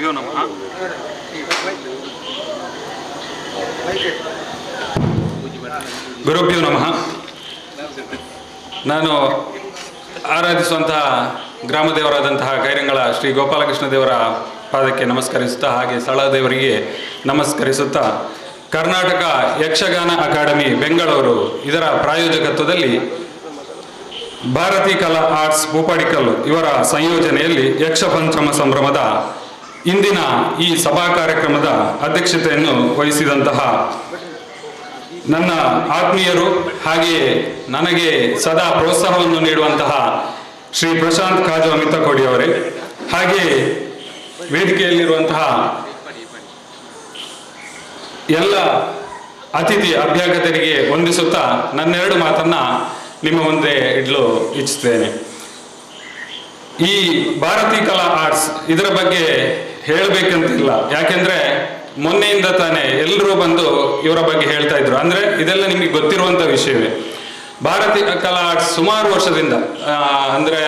ಗುರುಭ್ಯೋ ನಮಃ. ಗುರುಭ್ಯೋ ನಮಃ. ನಾನು ಆರಾಧಿಸುವಂತಹ ಗ್ರಾಮದೇವರಾದಂತಹ ಕೈರಂಗಳ ಶ್ರೀ ಗೋಪಾಲಕೃಷ್ಣ ದೇವರ ಪಾದಕ್ಕೆ ನಮಸ್ಕರಿಸುತ್ತಾ, ಹಾಗೆ ಸ್ಥಳ ದೇವರಿಗೆ ನಮಸ್ಕರಿಸುತ್ತಾ, ಕರ್ನಾಟಕ ಯಕ್ಷಗಾನ ಅಕಾಡೆಮಿ ಬೆಂಗಳೂರು ಇದರ ಪ್ರಾಯೋಜಕತ್ವದಲ್ಲಿ ಭಾರತಿ ಕಲಾ ಆರ್ಟ್ಸ್ ಭೂಪಾಡಿಕಲ್ ಇವರ ಸಂಯೋಜನೆಯಲ್ಲಿ ಯಕ್ಷ ಪಂಚಮ ಸಂಭ್ರಮದ ಇಂದಿನ ಈ ಸಭಾ ಕಾರ್ಯಕ್ರಮದ ಅಧ್ಯಕ್ಷತೆಯನ್ನು ವಹಿಸಿದಂತಹ ನನ್ನ ಆತ್ಮೀಯರು, ಹಾಗೆಯೇ ನನಗೆ ಸದಾ ಪ್ರೋತ್ಸಾಹವನ್ನು ನೀಡುವಂತಹ ಶ್ರೀ ಪ್ರಶಾಂತ್ ಕಾಜು ಅಮಿತಕೋಡಿ ಅವರೇ, ಹಾಗೆಯೇ ವೇದಿಕೆಯಲ್ಲಿರುವಂತಹ ಎಲ್ಲ ಅತಿಥಿ ಅಭ್ಯಾಗತರಿಗೆ ವಂದಿಸುತ್ತಾ ನನ್ನೆರಡು ಮಾತನ್ನ ನಿಮ್ಮ ಮುಂದೆ ಇಡಲು ಇಚ್ಛಿಸ್ತೇನೆ. ಈ ಭಾರತಿ ಕಲಾ ಆರ್ಟ್ಸ್ ಇದರ ಬಗ್ಗೆ ಹೇಳಬೇಕಂತಿಲ್ಲ, ಯಾಕೆಂದ್ರೆ ಮೊನ್ನೆಯಿಂದ ತಾನೇ ಎಲ್ಲರೂ ಬಂದು ಇವರ ಬಗ್ಗೆ ಹೇಳ್ತಾ ಇದ್ರು. ಅಂದ್ರೆ ಇದೆಲ್ಲ ನಿಮಗೆ ಗೊತ್ತಿರುವಂತ ವಿಷಯವೇ. ಭಾರತಿ ಕಲಾ ಆರ್ಟ್ಸ್ ಸುಮಾರು ವರ್ಷದಿಂದ, ಅಂದ್ರೆ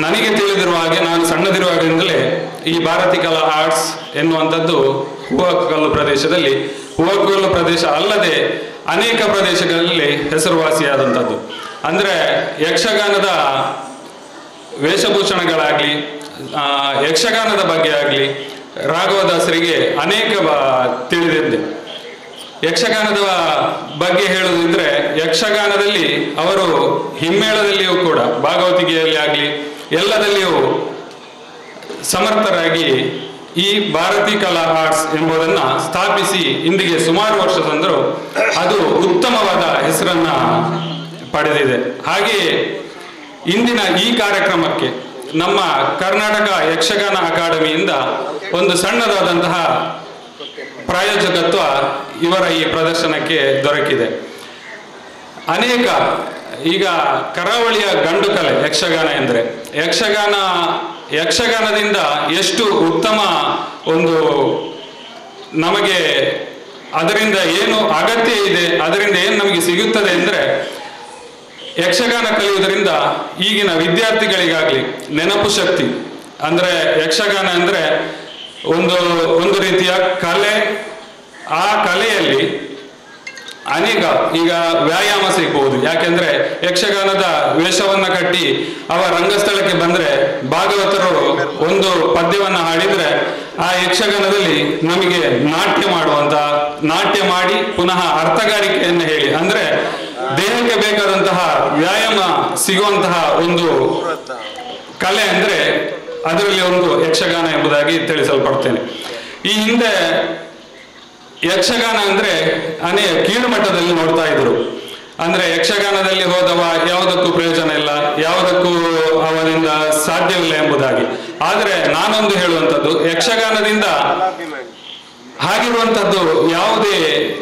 ನನಗೆ ತಿಳಿದಿರುವ ಹಾಗೆ ನಾನು ಸಣ್ಣದಿರುವಾಗಲಿಂದಲೇ ಈ ಭಾರತಿ ಕಲಾ ಆರ್ಟ್ಸ್ ಎನ್ನುವಂಥದ್ದು ಹೂವಕಲ್ಲು ಪ್ರದೇಶದಲ್ಲಿ, ಹೂವಕಲ್ಲು ಪ್ರದೇಶ ಅಲ್ಲದೆ ಅನೇಕ ಪ್ರದೇಶಗಳಲ್ಲಿ ಹೆಸರುವಾಸಿಯಾದಂಥದ್ದು. ಅಂದರೆ ಯಕ್ಷಗಾನದ ವೇಷಭೂಷಣಗಳಾಗಲಿ, ಯಕ್ಷಗಾನದ ಬಗ್ಗೆ ಆಗಲಿ ರಾಘವದಾಸರಿಗೆ ಅನೇಕ ತಿಳಿದಿದೆ. ಯಕ್ಷಗಾನದ ಬಗ್ಗೆ ಹೇಳುವುದಿದ್ರೆ, ಯಕ್ಷಗಾನದಲ್ಲಿ ಅವರು ಹಿಮ್ಮೇಳದಲ್ಲಿಯೂ ಕೂಡ, ಭಾಗವತಿಕೆಯಲ್ಲಿ ಆಗಲಿ ಎಲ್ಲದಲ್ಲಿಯೂ ಸಮರ್ಥರಾಗಿ ಈ ಭಾರತಿ ಕಲಾ ಆರ್ಟ್ಸ್ ಎಂಬುದನ್ನು ಸ್ಥಾಪಿಸಿ ಇಂದಿಗೆ ಸುಮಾರು ವರ್ಷ ತಂದರೂ ಅದು ಉತ್ತಮವಾದ ಹೆಸರನ್ನ ಪಡೆದಿದೆ. ಹಾಗೆಯೇ ಇಂದಿನ ಈ ಕಾರ್ಯಕ್ರಮಕ್ಕೆ ನಮ್ಮ ಕರ್ನಾಟಕ ಯಕ್ಷಗಾನ ಅಕಾಡೆಮಿಯಿಂದ ಒಂದು ಸಣ್ಣದಾದಂತಹ ಪ್ರಾಯೋಜಕತ್ವ ಇವರ ಈ ಪ್ರದರ್ಶನಕ್ಕೆ ದೊರಕಿದೆ. ಅನೇಕ ಈಗ ಕರಾವಳಿಯ ಗಂಡು ಕಲೆ ಯಕ್ಷಗಾನ ಎಂದರೆ, ಯಕ್ಷಗಾನದಿಂದ ಎಷ್ಟು ಉತ್ತಮ ಒಂದು ನಮಗೆ ಅದರಿಂದ ಏನು ಅಗತ್ಯ ಇದೆ, ಅದರಿಂದ ಏನು ನಮಗೆ ಸಿಗುತ್ತದೆ ಅಂದರೆ, ಯಕ್ಷಗಾನ ಕಲಿಯುವುದರಿಂದ ಈಗಿನ ವಿದ್ಯಾರ್ಥಿಗಳಿಗಾಗಲಿ ನೆನಪು ಶಕ್ತಿ, ಅಂದರೆ ಯಕ್ಷಗಾನ ಅಂದರೆ ಒಂದು ರೀತಿಯ ಕಲೆ. ಆ ಕಲೆಯಲ್ಲಿ ಅನೇಕ ಈಗ ವ್ಯಾಯಾಮ ಸಿಗಬಹುದು. ಯಾಕೆಂದ್ರೆ ಯಕ್ಷಗಾನದ ವೇಷವನ್ನ ಕಟ್ಟಿ ಅವ ರಂಗಸ್ಥಳಕ್ಕೆ ಬಂದ್ರೆ ಭಾಗವತರು ಒಂದು ಪದ್ಯವನ್ನ ಹಾಡಿದ್ರೆ ಆ ಯಕ್ಷಗಾನದಲ್ಲಿ ನಮಗೆ ನಾಟ್ಯ ಮಾಡಿ ಪುನಃ ಅರ್ಥಗಾರಿಕೆಯನ್ನು ಹೇಳಿ, ಅಂದ್ರೆ ದೇಹಕ್ಕೆ ಬೇಕಾದಂತಹ ವ್ಯಾಯಾಮ ಸಿಗುವಂತಹ ಒಂದು ಕಲೆ ಅಂದ್ರೆ ಅದರಲ್ಲಿ ಒಂದು ಯಕ್ಷಗಾನ ಎಂಬುದಾಗಿ ತಿಳಿಸಲ್ಪಡ್ತೇನೆ. ಈ ಹಿಂದೆ ಯಕ್ಷಗಾನ ಅಂದ್ರೆ ಕೀಳು ಮಟ್ಟದಲ್ಲಿ ನೋಡ್ತಾ ಇದ್ರು. ಅಂದ್ರೆ ಯಕ್ಷಗಾನದಲ್ಲಿ ಹೋದವ ಯಾವುದಕ್ಕೂ ಪ್ರಯೋಜನ ಇಲ್ಲ, ಯಾವುದಕ್ಕೂ ಅವನಿಂದ ಸಾಧ್ಯವಿಲ್ಲ ಎಂಬುದಾಗಿ. ಆದ್ರೆ ನಾನೊಂದು ಹೇಳುವಂಥದ್ದು, ಯಕ್ಷಗಾನದಿಂದ ಹಾಗಿರುವಂಥದ್ದು ಯಾವುದೇ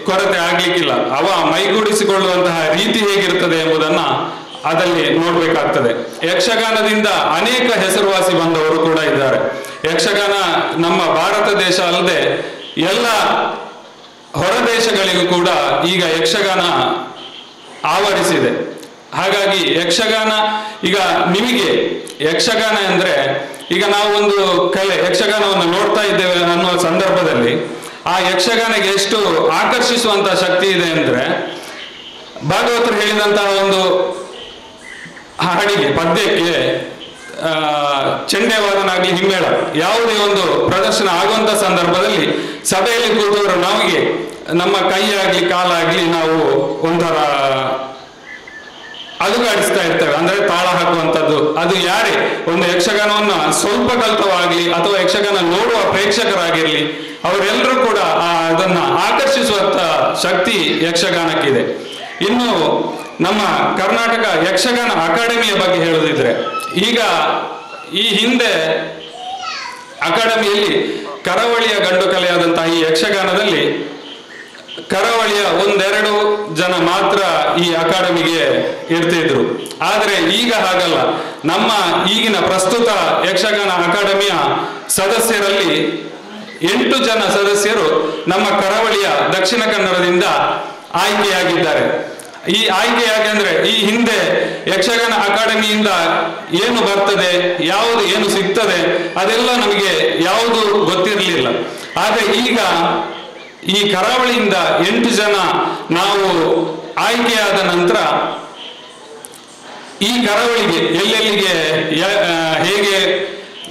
ಕೊರತೆ ಆಗ್ಲಿಕ್ಕಿಲ್ಲ. ಅವ ಮೈಗೂಡಿಸಿಕೊಳ್ಳುವಂತಹ ರೀತಿ ಹೇಗಿರ್ತದೆ ಎಂಬುದನ್ನ ಅದಲ್ಲಿ ನೋಡ್ಬೇಕಾಗ್ತದೆ. ಯಕ್ಷಗಾನದಿಂದ ಅನೇಕ ಹೆಸರುವಾಸಿ ಬಂದವರು ಕೂಡ ಇದ್ದಾರೆ. ಯಕ್ಷಗಾನ ನಮ್ಮ ಭಾರತ ದೇಶ ಅಲ್ಲದೆ ಎಲ್ಲ ಹೊರ ದೇಶಗಳಿಗೂ ಕೂಡ ಈಗ ಯಕ್ಷಗಾನ ಆವರಿಸಿದೆ. ಹಾಗಾಗಿ ಯಕ್ಷಗಾನ ಈಗ ನಿಮಗೆ ಯಕ್ಷಗಾನ ಅಂದ್ರೆ, ಈಗ ನಾವು ಒಂದು ಕಲೆ ಯಕ್ಷಗಾನವನ್ನು ನೋಡ್ತಾ ಇದ್ದೇವೆ ಅನ್ನುವ ಸಂದರ್ಭದಲ್ಲಿ ಆ ಯಕ್ಷಗಾನಕ್ಕೆ ಎಷ್ಟು ಆಕರ್ಷಿಸುವಂತಹ ಶಕ್ತಿ ಇದೆ ಅಂದ್ರೆ, ಭಾಗವತರು ಹೇಳಿದಂತಹ ಒಂದು ಹಾಡಿಗೆ ಪದ್ಯಕ್ಕೆ ಚೆಂಡೆವಾದನಾಗ್ಲಿ ಹಿಮ್ಮೇಳ ಯಾವುದೇ ಒಂದು ಪ್ರದರ್ಶನ ಆಗುವಂತ ಸಂದರ್ಭದಲ್ಲಿ ಸಭೆಯಲ್ಲಿ ಕೂತವರು ನಮಗೆ ನಮ್ಮ ಕೈ ಆಗ್ಲಿ ಕಾಲಾಗ್ಲಿ ನಾವು ಒಂಥರ ಅಲುಗಾಡಿಸ್ತಾ ಇರ್ತೇವೆ. ಅಂದ್ರೆ ತಾಳ ಹಾಕುವಂಥದ್ದು. ಅದು ಯಾರೇ ಒಂದು ಯಕ್ಷಗಾನವನ್ನ ಸ್ವಲ್ಪ ಕಲ್ತವಾಗ್ಲಿ ಅಥವಾ ಯಕ್ಷಗಾನ ನೋಡುವ ಪ್ರೇಕ್ಷಕರಾಗಿರ್ಲಿ, ಅವರೆಲ್ಲರೂ ಕೂಡ ಅದನ್ನ ಆಕರ್ಷಿಸುವಂತ ಶಕ್ತಿ ಯಕ್ಷಗಾನಕ್ಕಿದೆ. ಇನ್ನು ನಮ್ಮ ಕರ್ನಾಟಕ ಯಕ್ಷಗಾನ ಅಕಾಡೆಮಿಯ ಬಗ್ಗೆ ಹೇಳುದಿದ್ರೆ, ಈಗ ಈ ಹಿಂದೆ ಅಕಾಡೆಮಿಯಲ್ಲಿ ಕರಾವಳಿಯ ಗಂಡು ಕಲೆಯಾದಂತಹ ಈ ಯಕ್ಷಗಾನದಲ್ಲಿ ಕರಾವಳಿಯ ಒಂದೆರಡು ಜನ ಮಾತ್ರ ಈ ಅಕಾಡೆಮಿಗೆ ಇರ್ತಿದ್ರು. ಆದ್ರೆ ಈಗ ಹಾಗಲ್ಲ. ನಮ್ಮ ಈಗಿನ ಪ್ರಸ್ತುತ ಯಕ್ಷಗಾನ ಅಕಾಡೆಮಿಯ ಸದಸ್ಯರಲ್ಲಿ 8 ಜನ ಸದಸ್ಯರು ನಮ್ಮ ಕರಾವಳಿಯ ದಕ್ಷಿಣ ಕನ್ನಡದಿಂದ ಆಯ್ಕೆಯಾಗಿದ್ದಾರೆ. ಈ ಆಯ್ಕೆ ಯಾಕೆಂದ್ರೆ ಈ ಹಿಂದೆ ಯಕ್ಷಗಾನ ಅಕಾಡೆಮಿಯಿಂದ ಏನು ಬರ್ತದೆ, ಯಾವುದು ಏನು ಸಿಗ್ತದೆ ಅದೆಲ್ಲ ನಮಗೆ ಯಾವುದು ಗೊತ್ತಿರಲಿಲ್ಲ. ಆದರೆ ಈಗ ಈ ಕರಾವಳಿಯಿಂದ 8 ಜನ ನಾವು ಆಯ್ಕೆಯಾದ ನಂತರ ಈ ಕರಾವಳಿಗೆ ಎಲ್ಲೆಲ್ಲಿಗೆ ಹೇಗೆ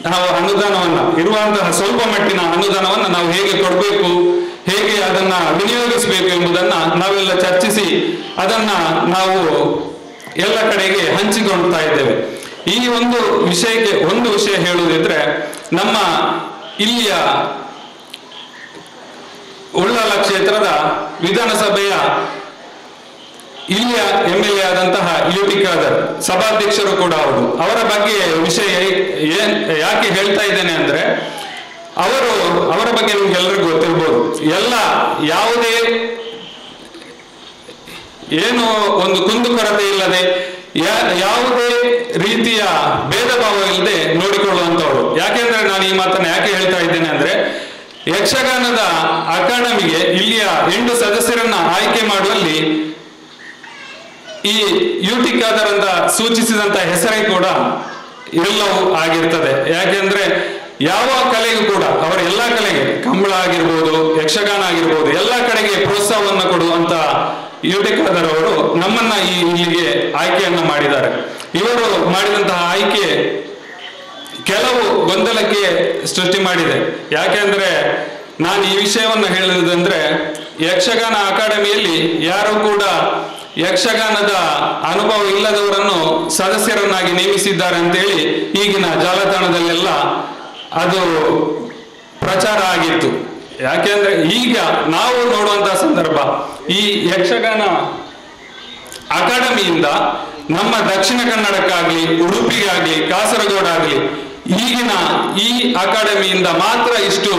ನಾವು ಅನುದಾನವನ್ನು ಇರುವಂತಹ ಸ್ವಲ್ಪ ಮಟ್ಟಿನ ಅನುದಾನವನ್ನು ನಾವು ಹೇಗೆ ಕೊಡಬೇಕು, ಹೇಗೆ ಅದನ್ನ ವಿನಿಯೋಗಿಸಬೇಕು ಎಂಬುದನ್ನ ನಾವೆಲ್ಲ ಚರ್ಚಿಸಿ ಅದನ್ನ ನಾವು ಎಲ್ಲ ಕಡೆಗೆ ಹಂಚಿಕೊಳ್ತಾ ಇದ್ದೇವೆ. ಈ ಒಂದು ವಿಷಯಕ್ಕೆ ಒಂದು ವಿಷಯ ಹೇಳುವುದಿದ್ರೆ, ನಮ್ಮ ಇಲ್ಲಿಯ ಉಳ್ಳಾಲ ಕ್ಷೇತ್ರದ ವಿಧಾನಸಭೆಯ ಇಲ್ಲಿಯ MLA ಆದಂತಹ ಯುಟಿ ಖಾದರ್ ಸಭಾಧ್ಯಕ್ಷರು ಕೂಡ ಹೌದು. ಅವರ ಬಗ್ಗೆ ವಿಷಯ ಯಾಕೆ ಹೇಳ್ತಾ ಇದ್ದೇನೆ ಅಂದ್ರೆ, ಅವರ ಬಗ್ಗೆ ನಿಮ್ಗೆ ಎಲ್ಲರಿಗೂ ಗೊತ್ತಿರ್ಬೋದು. ಯಾವುದೇ ಏನು ಒಂದು ಕುಂದುಕೊರತೆ ಇಲ್ಲದೆ, ಯಾವುದೇ ರೀತಿಯ ಭೇದ ಭಾವ ಇಲ್ಲದೆ ನೋಡಿಕೊಳ್ಳುವಂತವರು. ಯಾಕೆಂದ್ರೆ ನಾನು ಈ ಮಾತನ್ನು ಯಾಕೆ ಹೇಳ್ತಾ ಇದ್ದೇನೆ ಅಂದ್ರೆ, ಯಕ್ಷಗಾನದ ಅಕಾಡೆಮಿಗೆ ಇಲ್ಲಿಯ 8 ಸದಸ್ಯರನ್ನ ಆಯ್ಕೆ ಮಾಡುವಲ್ಲಿ ಈ ಯುಟಿ ಖಾದರ್ ಅಂತ ಸೂಚಿಸಿದಂತ ಹೆಸರೇ ಕೂಡ ಎಲ್ಲವೂ ಆಗಿರ್ತದೆ. ಯಾಕೆಂದ್ರೆ ಯಾವ ಕಲೆಗೂ ಕೂಡ ಅವರ ಎಲ್ಲಾ ಕಲೆಗೆ, ಕಂಬಳ ಆಗಿರ್ಬೋದು, ಯಕ್ಷಗಾನ ಆಗಿರ್ಬೋದು, ಎಲ್ಲ ಕಡೆಗೆ ಪ್ರೋತ್ಸಾಹವನ್ನು ಕೊಡುವಂತ ಯುಟಿ ಖಾದರ್ ಅವರು ನಮ್ಮನ್ನ ಇಲ್ಲಿಗೆ ಆಯ್ಕೆಯನ್ನ ಮಾಡಿದ್ದಾರೆ. ಇವರು ಮಾಡಿದಂತಹ ಆಯ್ಕೆ ಕೆಲವು ಗೊಂದಲಕ್ಕೆ ಸೃಷ್ಟಿ ಮಾಡಿದೆ. ಯಾಕೆಂದ್ರೆ ನಾನು ಈ ವಿಷಯವನ್ನು ಹೇಳುವುದಂದ್ರೆ, ಯಕ್ಷಗಾನ ಅಕಾಡೆಮಿಯಲ್ಲಿ ಯಾರು ಕೂಡ ಯಕ್ಷಗಾನದ ಅನುಭವ ಇಲ್ಲದವರನ್ನು ಸದಸ್ಯರನ್ನಾಗಿ ನೇಮಿಸಿದ್ದಾರೆ ಅಂತೇಳಿ ಈಗಿನ ಜಾಲತಾಣದಲ್ಲೆಲ್ಲ ಅದು ಪ್ರಚಾರ ಆಗಿತ್ತು. ಯಾಕೆಂದ್ರೆ ಈಗ ನಾವು ನೋಡುವಂತಹ ಸಂದರ್ಭ, ಈ ಯಕ್ಷಗಾನ ಅಕಾಡೆಮಿಯಿಂದ ನಮ್ಮ ದಕ್ಷಿಣ ಕನ್ನಡಕ್ಕಾಗ್ಲಿ, ಉಡುಪಿಗಾಗ್ಲಿ, ಕಾಸರಗೋಡಾಗ್ಲಿ ಈಗಿನ ಈ ಅಕಾಡೆಮಿಯಿಂದ ಮಾತ್ರ ಇಷ್ಟು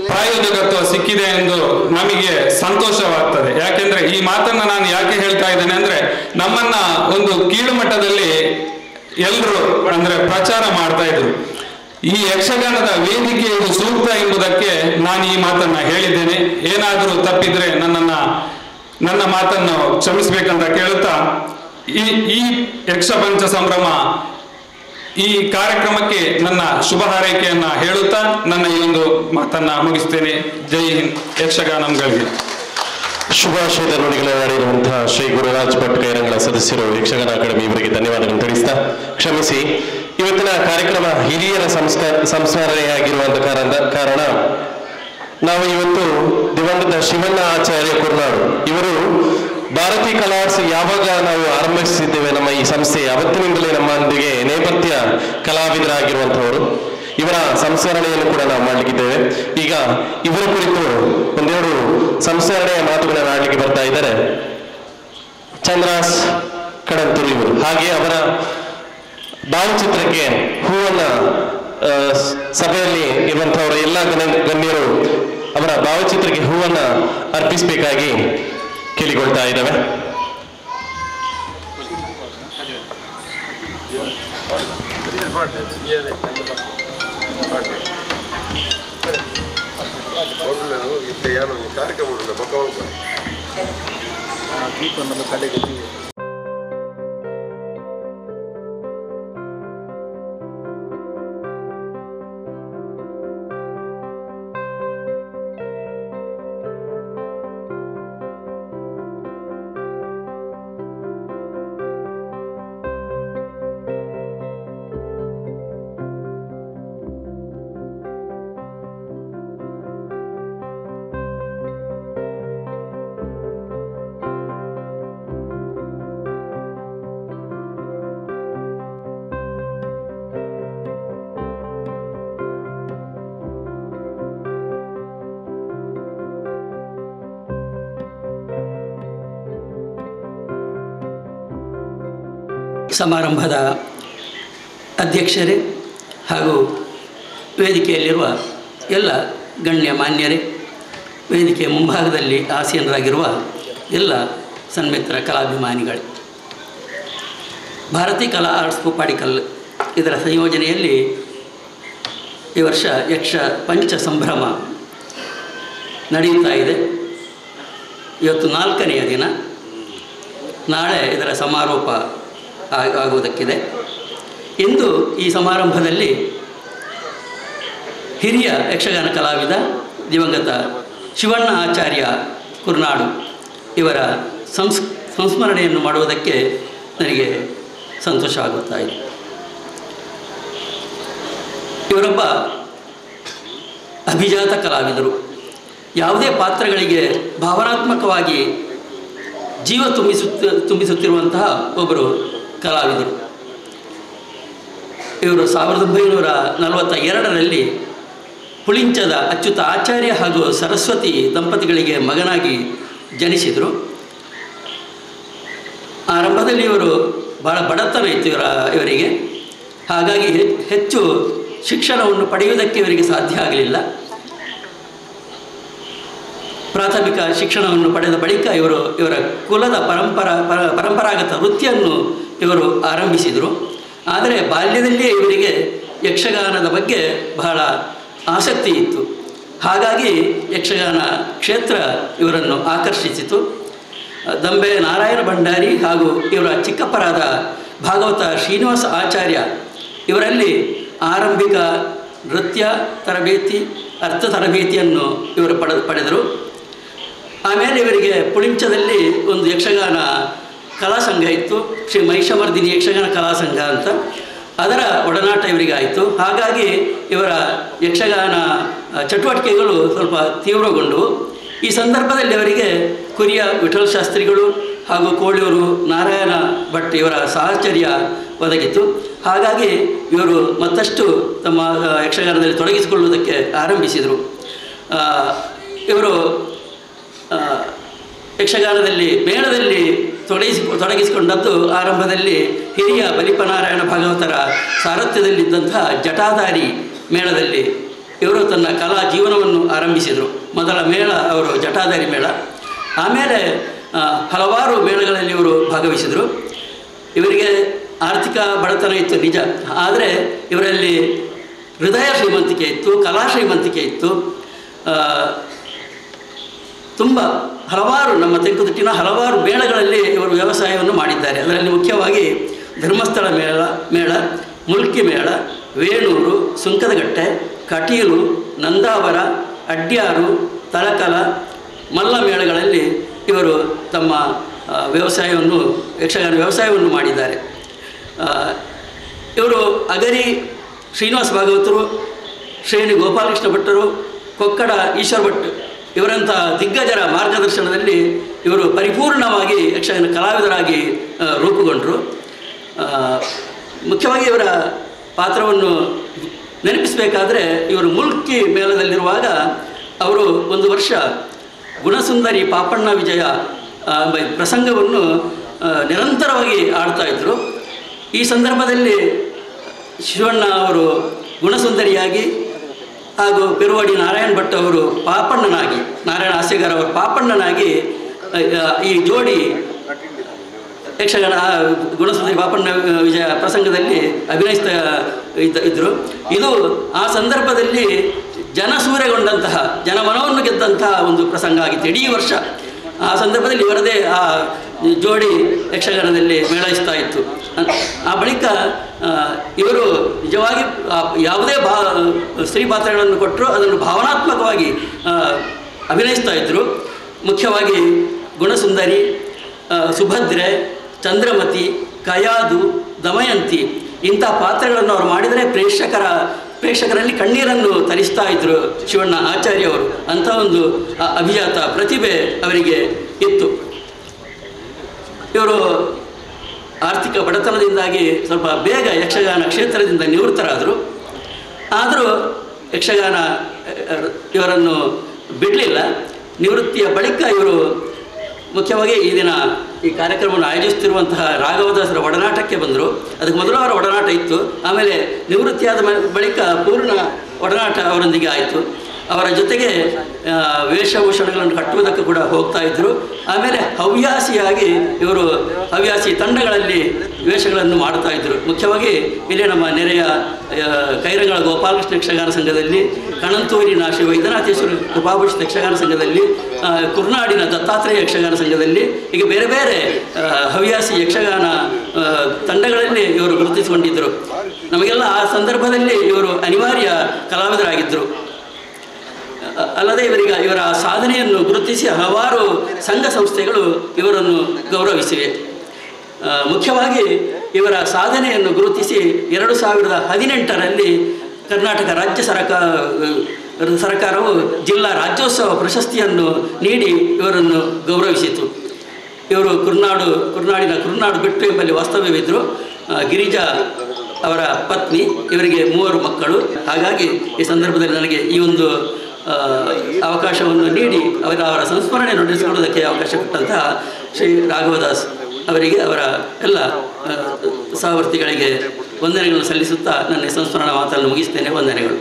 ಪ್ರಾಯೋಜಕತ್ವ ಸಿಕ್ಕಿದೆ ಎಂದು ನಮಗೆ ಸಂತೋಷವಾಗ್ತದೆ. ಯಾಕೆಂದ್ರೆ ಈ ಮಾತನ್ನ ನಾನು ಯಾಕೆ ಹೇಳ್ತಾ ಇದ್ದೇನೆ ಅಂದ್ರೆ, ನಮ್ಮನ್ನ ಒಂದು ಕೀಳು ಮಟ್ಟದಲ್ಲಿ ಎಲ್ಲರೂ ಅಂದ್ರೆ ಪ್ರಚಾರ ಮಾಡ್ತಾ ಇದ್ರು. ಈ ಯಕ್ಷಗಾನದ ವೇದಿಕೆ ಇದು ಸೂಕ್ತ ಎಂಬುದಕ್ಕೆ ನಾನು ಈ ಮಾತನ್ನ ಹೇಳಿದ್ದೇನೆ. ಏನಾದರೂ ತಪ್ಪಿದ್ರೆ ನನ್ನ ಮಾತನ್ನು ಕ್ಷಮಿಸಬೇಕಂತ ಕೇಳುತ್ತಾ, ಈ ಯಕ್ಷ ಪಂಚ ಸಂಭ್ರಮ ಈ ಕಾರ್ಯಕ್ರಮಕ್ಕೆ ನನ್ನ ಶುಭ ಹಾರೈಕೆಯನ್ನ ಹೇಳುತ್ತಾ ನನ್ನ ಈ ಒಂದು ಮಾತನ್ನ ಮುಗಿಸ್ತೇನೆ. ಜೈ ಹಿಂದ್. ಯಕ್ಷಗಾನಂಗಳಿಗೆ ಶುಭಾಶಯದ ನುಡಿಗಳಾಡಿರುವಂತಹ ಶ್ರೀ ಗುರುರಾಜ್ ಭಟ್ ಕೈರಂಗಳ ಸದಸ್ಯರು ಯಕ್ಷಗಾನ ಅಕಾಡೆಮಿ ಇವರಿಗೆ ಧನ್ಯವಾದಗಳನ್ನು ತಿಳಿಸ್ತಾ, ಕ್ಷಮಿಸಿ ಇವತ್ತಿನ ಕಾರ್ಯಕ್ರಮ ಹಿರಿಯರ ಸಂಸ್ಮರಣೆಯಾಗಿರುವಂತ ಕಾರಣ ನಾವು ಇವತ್ತು ದಿವಂಗತ ಶಿವಣ್ಣ ಆಚಾರ್ಯ ಕುರ್ನಾಡು ಇವರು ಭಾರತೀಯ ಕಲಾರ್ಸ್ ಯಾವಾಗ ನಾವು ಆರಂಭಿಸಿದ್ದೇವೆ ನಮ್ಮ ಈ ಸಂಸ್ಥೆ, ಅವತ್ತಿನಿಂದಲೇ ನಮ್ಮೊಂದಿಗೆ ನೇಪಥ್ಯ ಕಲಾವಿದರಾಗಿರುವಂತಹವರು. ಇವರ ಸಂಸ್ಮರಣೆಯನ್ನು ಕೂಡ ನಾವು ಮಾಡಲಿಕ್ಕಿದ್ದೇವೆ. ಈಗ ಇವರ ಕುರಿತು ಒಂದೆರಡು ಸಂಸ್ಮರಣೆಯ ಮಾತುಗಳನ್ನು ಆಡಲಿಕ್ಕೆ ಬರ್ತಾ ಇದ್ದಾರೆ ಚಂದ್ರಾಸ್ ಕಡಂತೂರು ಇವರು. ಹಾಗೆ ಅವರ ಭಾವಚಿತ್ರಕ್ಕೆ ಹೂವನ್ನ ಸಭೆಯಲ್ಲಿ ಇರುವಂತಹವರ ಎಲ್ಲ ಗಣ್ಯರು ಅವರ ಭಾವಚಿತ್ರಕ್ಕೆ ಹೂವನ್ನ ಅರ್ಪಿಸಬೇಕಾಗಿ ಕೇಳಿಕೊಳ್ತಾ ಇದ್ದಾವೆ. ಸಮಾರಂಭದ ಅಧ್ಯಕ್ಷರೇ ಹಾಗೂ ವೇದಿಕೆಯಲ್ಲಿರುವ ಎಲ್ಲ ಗಣ್ಯ ಮಾನ್ಯರೇ, ವೇದಿಕೆಯ ಮುಂಭಾಗದಲ್ಲಿ ಆಸೀನರಾಗಿರುವ ಎಲ್ಲ ಸನ್ಮಿತ್ರ ಕಲಾಭಿಮಾನಿಗಳೇ, ಭಾರತೀ ಕಲಾ ಆರ್ಟ್ಸ್ ಪೂಪಾಡಿಕಲ್ ಇದರ ಸಂಯೋಜನೆಯಲ್ಲಿ ಈ ವರ್ಷ ಯಕ್ಷ ಪಂಚ ಸಂಭ್ರಮ ನಡೆಯುತ್ತಾ ಇದೆ. ಇವತ್ತು 4ನೆಯ ದಿನ. ನಾಳೆ ಇದರ ಸಮಾರೋಪ ಆಗುವುದಕ್ಕಿದೆ. ಇಂದು ಈ ಸಮಾರಂಭದಲ್ಲಿ ಹಿರಿಯ ಯಕ್ಷಗಾನ ಕಲಾವಿದ ದಿವಂಗತ ಶಿವಣ್ಣ ಆಚಾರ್ಯ ಕುರ್ನಾಡು ಇವರ ಸಂಸ್ಮರಣೆಯನ್ನು ಮಾಡುವುದಕ್ಕೆ ನನಗೆ ಸಂತೋಷ ಆಗುತ್ತಾ ಇದೆ. ಇವರೊಬ್ಬ ಅಭಿಜಾತ ಕಲಾವಿದರು. ಯಾವುದೇ ಪಾತ್ರಗಳಿಗೆ ಭಾವನಾತ್ಮಕವಾಗಿ ಜೀವ ತುಂಬಿಸುತ್ತಿರುವಂತಹ ಒಬ್ಬರು ಕಲಾವಿದರು. ಇವರು 1942ರಲ್ಲಿ ಪುಳಿಂಚದ ಅಚ್ಯುತ ಆಚಾರ್ಯ ಹಾಗೂ ಸರಸ್ವತಿ ದಂಪತಿಗಳಿಗೆ ಮಗನಾಗಿ ಜನಿಸಿದರು. ಆರಂಭದಲ್ಲಿ ಇವರು ಭಾಳ ಬಡತನ ಇತ್ತು ಇವರಿಗೆ. ಹಾಗಾಗಿ ಹೆಚ್ಚು ಶಿಕ್ಷಣವನ್ನು ಪಡೆಯುವುದಕ್ಕೆ ಇವರಿಗೆ ಸಾಧ್ಯ ಆಗಲಿಲ್ಲ. ಪ್ರಾಥಮಿಕ ಶಿಕ್ಷಣವನ್ನು ಪಡೆದ ಬಳಿಕ ಇವರ ಕುಲದ ಪರಂಪರಾಗತ ವೃತ್ತಿಯನ್ನು ಇವರು ಆರಂಭಿಸಿದರು. ಆದರೆ ಬಾಲ್ಯದಲ್ಲಿಯೇ ಇವರಿಗೆ ಯಕ್ಷಗಾನದ ಬಗ್ಗೆ ಬಹಳ ಆಸಕ್ತಿ ಇತ್ತು. ಹಾಗಾಗಿ ಯಕ್ಷಗಾನ ಕ್ಷೇತ್ರ ಇವರನ್ನು ಆಕರ್ಷಿಸಿತು. ದಂಬೆ ನಾರಾಯಣ ಭಂಡಾರಿ ಹಾಗೂ ಇವರ ಚಿಕ್ಕಪ್ಪರಾದ ಭಾಗವತ ಶ್ರೀನಿವಾಸ ಆಚಾರ್ಯ ಇವರಲ್ಲಿ ಆರಂಭಿಕ ನೃತ್ಯ ತರಬೇತಿ, ಅರ್ಥ ತರಬೇತಿಯನ್ನು ಇವರು ಪಡೆದರು. ಆಮೇಲೆ ಇವರಿಗೆ ಪುಳಿಂಚದಲ್ಲಿ ಒಂದು ಯಕ್ಷಗಾನ ಕಲಾ ಸಂಘ ಇತ್ತು, ಶ್ರೀ ಮಹಿಷಮರ್ದಿನಿ ಯಕ್ಷಗಾನ ಕಲಾ ಸಂಘ ಅಂತ. ಅದರ ಒಡನಾಟ ಇವರಿಗಾಯಿತು. ಹಾಗಾಗಿ ಇವರ ಯಕ್ಷಗಾನ ಚಟುವಟಿಕೆಗಳು ಸ್ವಲ್ಪ ತೀವ್ರಗೊಂಡವು. ಈ ಸಂದರ್ಭದಲ್ಲಿ ಅವರಿಗೆ ಕುರಿಯ ವಿಠಲ ಶಾಸ್ತ್ರಿಗಳು ಹಾಗೂ ಕೋಳಿಯೂರು ನಾರಾಯಣ ಭಟ್ ಇವರ ಸಾಹಚರ್ಯ ಒದಗಿತು. ಹಾಗಾಗಿ ಇವರು ಮತ್ತಷ್ಟು ತಮ್ಮ ಯಕ್ಷಗಾನದಲ್ಲಿ ತೊಡಗಿಸಿಕೊಳ್ಳುವುದಕ್ಕೆ ಆರಂಭಿಸಿದರು. ಇವರು ಯಕ್ಷಗಾನದಲ್ಲಿ ಮೇಳದಲ್ಲಿ ತೊಡಗಿಸಿಕೊಂಡದ್ದು ಆರಂಭದಲ್ಲಿ ಹಿರಿಯ ಬಲಿಪನಾರಾಯಣ ಭಾಗವತರ ಸಾರಥ್ಯದಲ್ಲಿದ್ದಂತಹ ಜಟಾಧಾರಿ ಮೇಳದಲ್ಲಿ ಇವರು ತನ್ನ ಕಲಾ ಜೀವನವನ್ನು ಆರಂಭಿಸಿದರು. ಮೊದಲ ಮೇಳ ಅವರು ಜಟಾಧಾರಿ ಮೇಳ. ಆಮೇಲೆ ಹಲವಾರು ಮೇಳಗಳಲ್ಲಿ ಇವರು ಭಾಗವಹಿಸಿದರು. ಇವರಿಗೆ ಆರ್ಥಿಕ ಬಡತನ ಇತ್ತು ನಿಜ, ಆದರೆ ಇವರಲ್ಲಿ ಹೃದಯ ಶ್ರೀಮಂತಿಕೆ ಇತ್ತು, ಕಲಾ ಶ್ರೀಮಂತಿಕೆ ಇತ್ತು. ತುಂಬ ಹಲವಾರು ನಮ್ಮ ತೆಂಕುತಿಟ್ಟಿನ ಹಲವಾರು ಮೇಳಗಳಲ್ಲಿ ಇವರು ವ್ಯವಸಾಯವನ್ನು ಮಾಡಿದ್ದಾರೆ. ಅದರಲ್ಲಿ ಮುಖ್ಯವಾಗಿ ಧರ್ಮಸ್ಥಳ ಮೇಳ, ಮುಲ್ಕಿ ಮೇಳ, ವೇಣೂರು, ಸುಂಕದಗಟ್ಟೆ, ಕಟೀಲು, ನಂದಾವರ, ಅಡ್ಯಾರು, ತಳಕಲ, ಮಲ್ಲ ಮೇಳಗಳಲ್ಲಿ ಇವರು ತಮ್ಮ ಯಕ್ಷಗಾನ ವ್ಯವಸಾಯವನ್ನು ಮಾಡಿದ್ದಾರೆ. ಇವರು ಅಗರಿ ಶ್ರೀನಿವಾಸ ಭಾಗವತರು, ಶ್ರೇಣಿ ಗೋಪಾಲಕೃಷ್ಣ ಭಟ್ಟರು, ಕೊಕ್ಕಡ ಈಶ್ವರ ಭಟ್ ಇವರಂಥ ದಿಗ್ಗಜರ ಮಾರ್ಗದರ್ಶನದಲ್ಲಿ ಇವರು ಪರಿಪೂರ್ಣವಾಗಿ ಯಕ್ಷಗಾನ ಕಲಾವಿದರಾಗಿ ರೂಪುಗೊಂಡರು. ಮುಖ್ಯವಾಗಿ ಇವರ ಪಾತ್ರವನ್ನು ನೆನಪಿಸಬೇಕಾದ್ರೆ ಇವರು ಮುಲ್ಕಿ ಮೇಳದಲ್ಲಿರುವಾಗ ಅವರು ಒಂದು ವರ್ಷ ಗುಣಸುಂದರಿ ಪಾಪಣ್ಣ ವಿಜಯ ಪ್ರಸಂಗವನ್ನು ನಿರಂತರವಾಗಿ ಆಡ್ತಾಯಿದ್ರು. ಈ ಸಂದರ್ಭದಲ್ಲಿ ಶಿವಣ್ಣ ಅವರು ಗುಣಸುಂದರಿಯಾಗಿ ಹಾಗೂ ಪೆರುವಾಡಿ ನಾರಾಯಣ ಭಟ್ ಅವರು ಪಾಪಣ್ಣನಾಗಿ, ನಾರಾಯಣ ಹಾಸ್ಯಗಾರ ಅವರು ಪಾಪಣ್ಣನಾಗಿ ಈ ಜೋಡಿ ಯಕ್ಷಗಾನ ಗುಣಸುಂದರಿ ಪಾಪಣ್ಣ ವಿಜಯ ಪ್ರಸಂಗದಲ್ಲಿ ಅಭಿನಯಿಸ್ತಾ ಇದ್ದರು. ಇದು ಆ ಸಂದರ್ಭದಲ್ಲಿ ಜನಸೂರೆಗೊಂಡಂತಹ, ಜನಮನವನ್ನು ಗೆದ್ದಂತಹ ಒಂದು ಪ್ರಸಂಗ ಆಗಿತ್ತು ಇಡೀ ವರ್ಷ. ಆ ಸಂದರ್ಭದಲ್ಲಿ ಇವರದೇ ಆ ಜೋಡಿ ಯಕ್ಷಗಾನದಲ್ಲಿ ಮೇಳೈಸ್ತಾ ಇತ್ತು. ಆ ಬಳಿಕ ಇವರು ನಿಜವಾಗಿ ಯಾವುದೇ ಸ್ತ್ರೀ ಪಾತ್ರಗಳನ್ನು ಕೊಟ್ಟರು ಅದನ್ನು ಭಾವನಾತ್ಮಕವಾಗಿ ಅಭಿನಯಿಸ್ತಾ ಇದ್ದರು. ಮುಖ್ಯವಾಗಿ ಗುಣಸುಂದರಿ, ಸುಭದ್ರೆ, ಚಂದ್ರಮತಿ, ಕಯಾದು, ದಮಯಂತಿ ಇಂಥ ಪಾತ್ರಗಳನ್ನು ಅವರು ಮಾಡಿದರೆ ಪ್ರೇಕ್ಷಕರಲ್ಲಿ ಕಣ್ಣೀರನ್ನು ತರಿಸ್ತಾ ಇದ್ದರು ಶಿವಣ್ಣ ಆಚಾರ್ಯವರು. ಅಂಥ ಒಂದು ಅಭಿಜಾತ ಪ್ರತಿಭೆ ಅವರಿಗೆ ಇತ್ತು. ಇವರು ಆರ್ಥಿಕ ಬಡತನದಿಂದಾಗಿ ಸ್ವಲ್ಪ ಬೇಗ ಯಕ್ಷಗಾನ ಕ್ಷೇತ್ರದಿಂದ ನಿವೃತ್ತರಾದರು. ಆದರೂ ಯಕ್ಷಗಾನ ಇವರನ್ನು ಬಿಡಲಿಲ್ಲ. ನಿವೃತ್ತಿಯ ಬಳಿಕ ಇವರು ಮುಖ್ಯವಾಗಿ ಈ ದಿನ ಈ ಕಾರ್ಯಕ್ರಮವನ್ನು ಆಯೋಜಿಸುತ್ತಿರುವಂತಹ ರಾಘವದಾಸರ ಒಡನಾಟಕ್ಕೆ ಬಂದರು. ಅದಕ್ಕೆ ಮೊದಲು ಅವರ ಒಡನಾಟ ಇತ್ತು. ಆಮೇಲೆ ನಿವೃತ್ತಿಯಾದ ಬಳಿಕ ಪೂರ್ಣ ಒಡನಾಟ ಅವರೊಂದಿಗೆ ಆಯಿತು. ಅವರ ಜೊತೆಗೆ ವೇಷಭೂಷಣಗಳನ್ನು ಕಟ್ಟುವುದಕ್ಕೆ ಕೂಡ ಹೋಗ್ತಾ ಇದ್ದರು. ಆಮೇಲೆ ಹವ್ಯಾಸಿಯಾಗಿ ಇವರು ಹವ್ಯಾಸಿ ತಂಡಗಳಲ್ಲಿ ವೇಷಗಳನ್ನು ಮಾಡ್ತಾ ಇದ್ದರು. ಮುಖ್ಯವಾಗಿ ಇಲ್ಲಿ ನಮ್ಮ ನೆರೆಯ ಕೈರಂಗಳ ಗೋಪಾಲಕೃಷ್ಣ ಯಕ್ಷಗಾನ ಸಂಘದಲ್ಲಿ, ಕಣಂತೂರಿನ ಶ್ರೀ ವೈದ್ಯನಾಥೇಶ್ವರ ಕೃಪಾಭೂಷಿತ ಯಕ್ಷಗಾನ ಸಂಘದಲ್ಲಿ, ಕುರ್ನಾಡಿನ ದತ್ತಾತ್ರೇಯ ಯಕ್ಷಗಾನ ಸಂಘದಲ್ಲಿ, ಹೀಗೆ ಬೇರೆ ಬೇರೆ ಹವ್ಯಾಸಿ ಯಕ್ಷಗಾನ ತಂಡಗಳಲ್ಲಿ ಇವರು ಗುರುತಿಸಿಕೊಂಡಿದ್ದರು. ನಮಗೆಲ್ಲ ಆ ಸಂದರ್ಭದಲ್ಲಿ ಇವರು ಅನಿವಾರ್ಯ ಕಲಾವಿದರಾಗಿದ್ದರು. ಅಲ್ಲದೆ ಇವರ ಸಾಧನೆಯನ್ನು ಗುರುತಿಸಿ ಹಲವಾರು ಸಂಘ ಸಂಸ್ಥೆಗಳು ಇವರನ್ನು ಗೌರವಿಸಿವೆ. ಮುಖ್ಯವಾಗಿ ಇವರ ಸಾಧನೆಯನ್ನು ಗುರುತಿಸಿ 2018ರಲ್ಲಿ ಕರ್ನಾಟಕ ರಾಜ್ಯ ಸರ್ಕಾರವು ಜಿಲ್ಲಾ ರಾಜ್ಯೋತ್ಸವ ಪ್ರಶಸ್ತಿಯನ್ನು ನೀಡಿ ಇವರನ್ನು ಗೌರವಿಸಿತು. ಇವರು ಕುರ್ನಾಡಿನ ಕುರ್ನಾಡು ಬಿಟ್ಟು ಎಂಬಲ್ಲಿ ವಾಸ್ತವ್ಯವಿದ್ದರು. ಗಿರಿಜಾ ಅವರ ಪತ್ನಿ, ಇವರಿಗೆ 3 ಮಕ್ಕಳು. ಹಾಗಾಗಿ ಈ ಸಂದರ್ಭದಲ್ಲಿ ನನಗೆ ಈ ಒಂದು ಅವಕಾಶವನ್ನು ನೀಡಿ ಅವರ ಸಂಸ್ಮರಣೆ ನಡೆಸಿಕೊಳ್ಳುವುದಕ್ಕೆ ಅವಕಾಶ ಕೊಟ್ಟಂತಹ ಶ್ರೀ ರಾಘವದಾಸ್ ಅವರಿಗೆ, ಅವರ ಎಲ್ಲ ಸಹವರ್ತಿಗಳಿಗೆ ವಂದನೆಗಳನ್ನು ಸಲ್ಲಿಸುತ್ತಾ ನನ್ನ ಸಂಸ್ಮರಣಾ ಮಾತನ್ನು ಮುಗಿಸ್ತೇನೆ. ವಂದನೆಗಳು.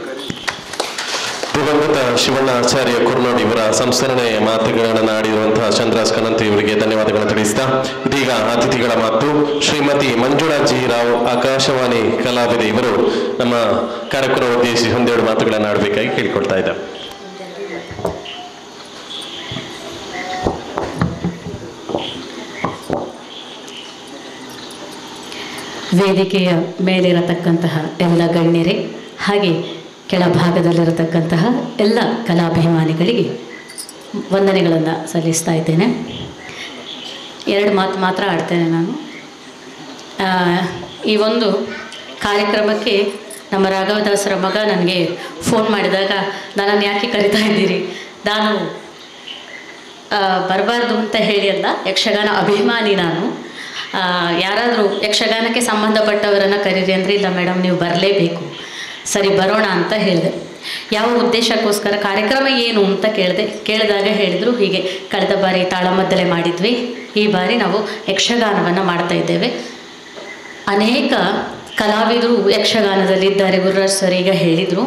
ದಿವಂಗತ ಶಿವಣ್ಣಾಚಾರ್ಯ ಕುರ್ನಾಡ್ ಇವರ ಸಂಸ್ಮರಣೆಯ ಮಾತುಗಳನ್ನು ಆಡಿರುವಂತಹ ಚಂದ್ರಾಸ್ ಕನಂತ್ ಇವರಿಗೆ ಧನ್ಯವಾದಗಳನ್ನು ತಿಳಿಸ್ತಾ, ಇದೀಗ ಅತಿಥಿಗಳ ಮಾತು. ಶ್ರೀಮತಿ ಮಂಜುಳಾ ಜಿ ರಾವ್, ಆಕಾಶವಾಣಿ ಕಲಾವಿದೆ, ಇವರು ನಮ್ಮ ಕಾರ್ಯಕ್ರಮ ಉದ್ದೇಶಿಸಿ ಒಂದೆರಡು ಮಾತುಗಳನ್ನು ಆಡಬೇಕಾಗಿ ಕೇಳಿಕೊಳ್ತಾ ಇದ್ದಾರೆ. ವೇದಿಕೆಯ ಮೇಲಿರತಕ್ಕಂತಹ ಎಲ್ಲ ಗಣ್ಯರೇ, ಹಾಗೆ ಕೆಳಭಾಗದಲ್ಲಿರತಕ್ಕಂತಹ ಎಲ್ಲ ಕಲಾಭಿಮಾನಿಗಳಿಗೆ ವಂದನೆಗಳನ್ನು ಸಲ್ಲಿಸ್ತಾ ಇದ್ದೇನೆ. 2 ಮಾತು ಮಾತ್ರ ಆಡ್ತೇನೆ ನಾನು. ಈ ಒಂದು ಕಾರ್ಯಕ್ರಮಕ್ಕೆ ನಮ್ಮ ರಾಘವದಾಸರ ಮಗ ನನಗೆ ಫೋನ್ ಮಾಡಿದಾಗ, ನನ್ನನ್ನು ಯಾಕೆ ಕರಿತಾ ಇದ್ದೀರಿ, ನಾನು ಬರಬಾರ್ದು ಅಂತ ಹೇಳಿ ಅಲ್ಲ, ಯಕ್ಷಗಾನ ಅಭಿಮಾನಿ ನಾನು. ಯಾರಾದರೂ ಯಕ್ಷಗಾನಕ್ಕೆ ಸಂಬಂಧಪಟ್ಟವರನ್ನು ಕರೀರಿ ಅಂದರೆ, ಇಲ್ಲ ಮೇಡಮ್ ನೀವು ಬರಲೇಬೇಕು. ಸರಿ ಬರೋಣ ಅಂತ ಹೇಳಿದೆ. ಯಾವ ಉದ್ದೇಶಕ್ಕೋಸ್ಕರ, ಕಾರ್ಯಕ್ರಮ ಏನು ಅಂತ ಕೇಳಿದಾಗ ಹೇಳಿದರು, ಹೀಗೆ ಕಳೆದ ಬಾರಿ ತಾಳಮದ್ದಲೆ ಮಾಡಿದ್ವಿ, ಈ ಬಾರಿ ನಾವು ಯಕ್ಷಗಾನವನ್ನು ಮಾಡ್ತಾ ಇದ್ದೇವೆ. ಅನೇಕ ಕಲಾವಿದರು ಯಕ್ಷಗಾನದಲ್ಲಿದ್ದಾರೆ. ಗುರುರಾಜ್ ಸರ್ ಈಗ ಹೇಳಿದರು,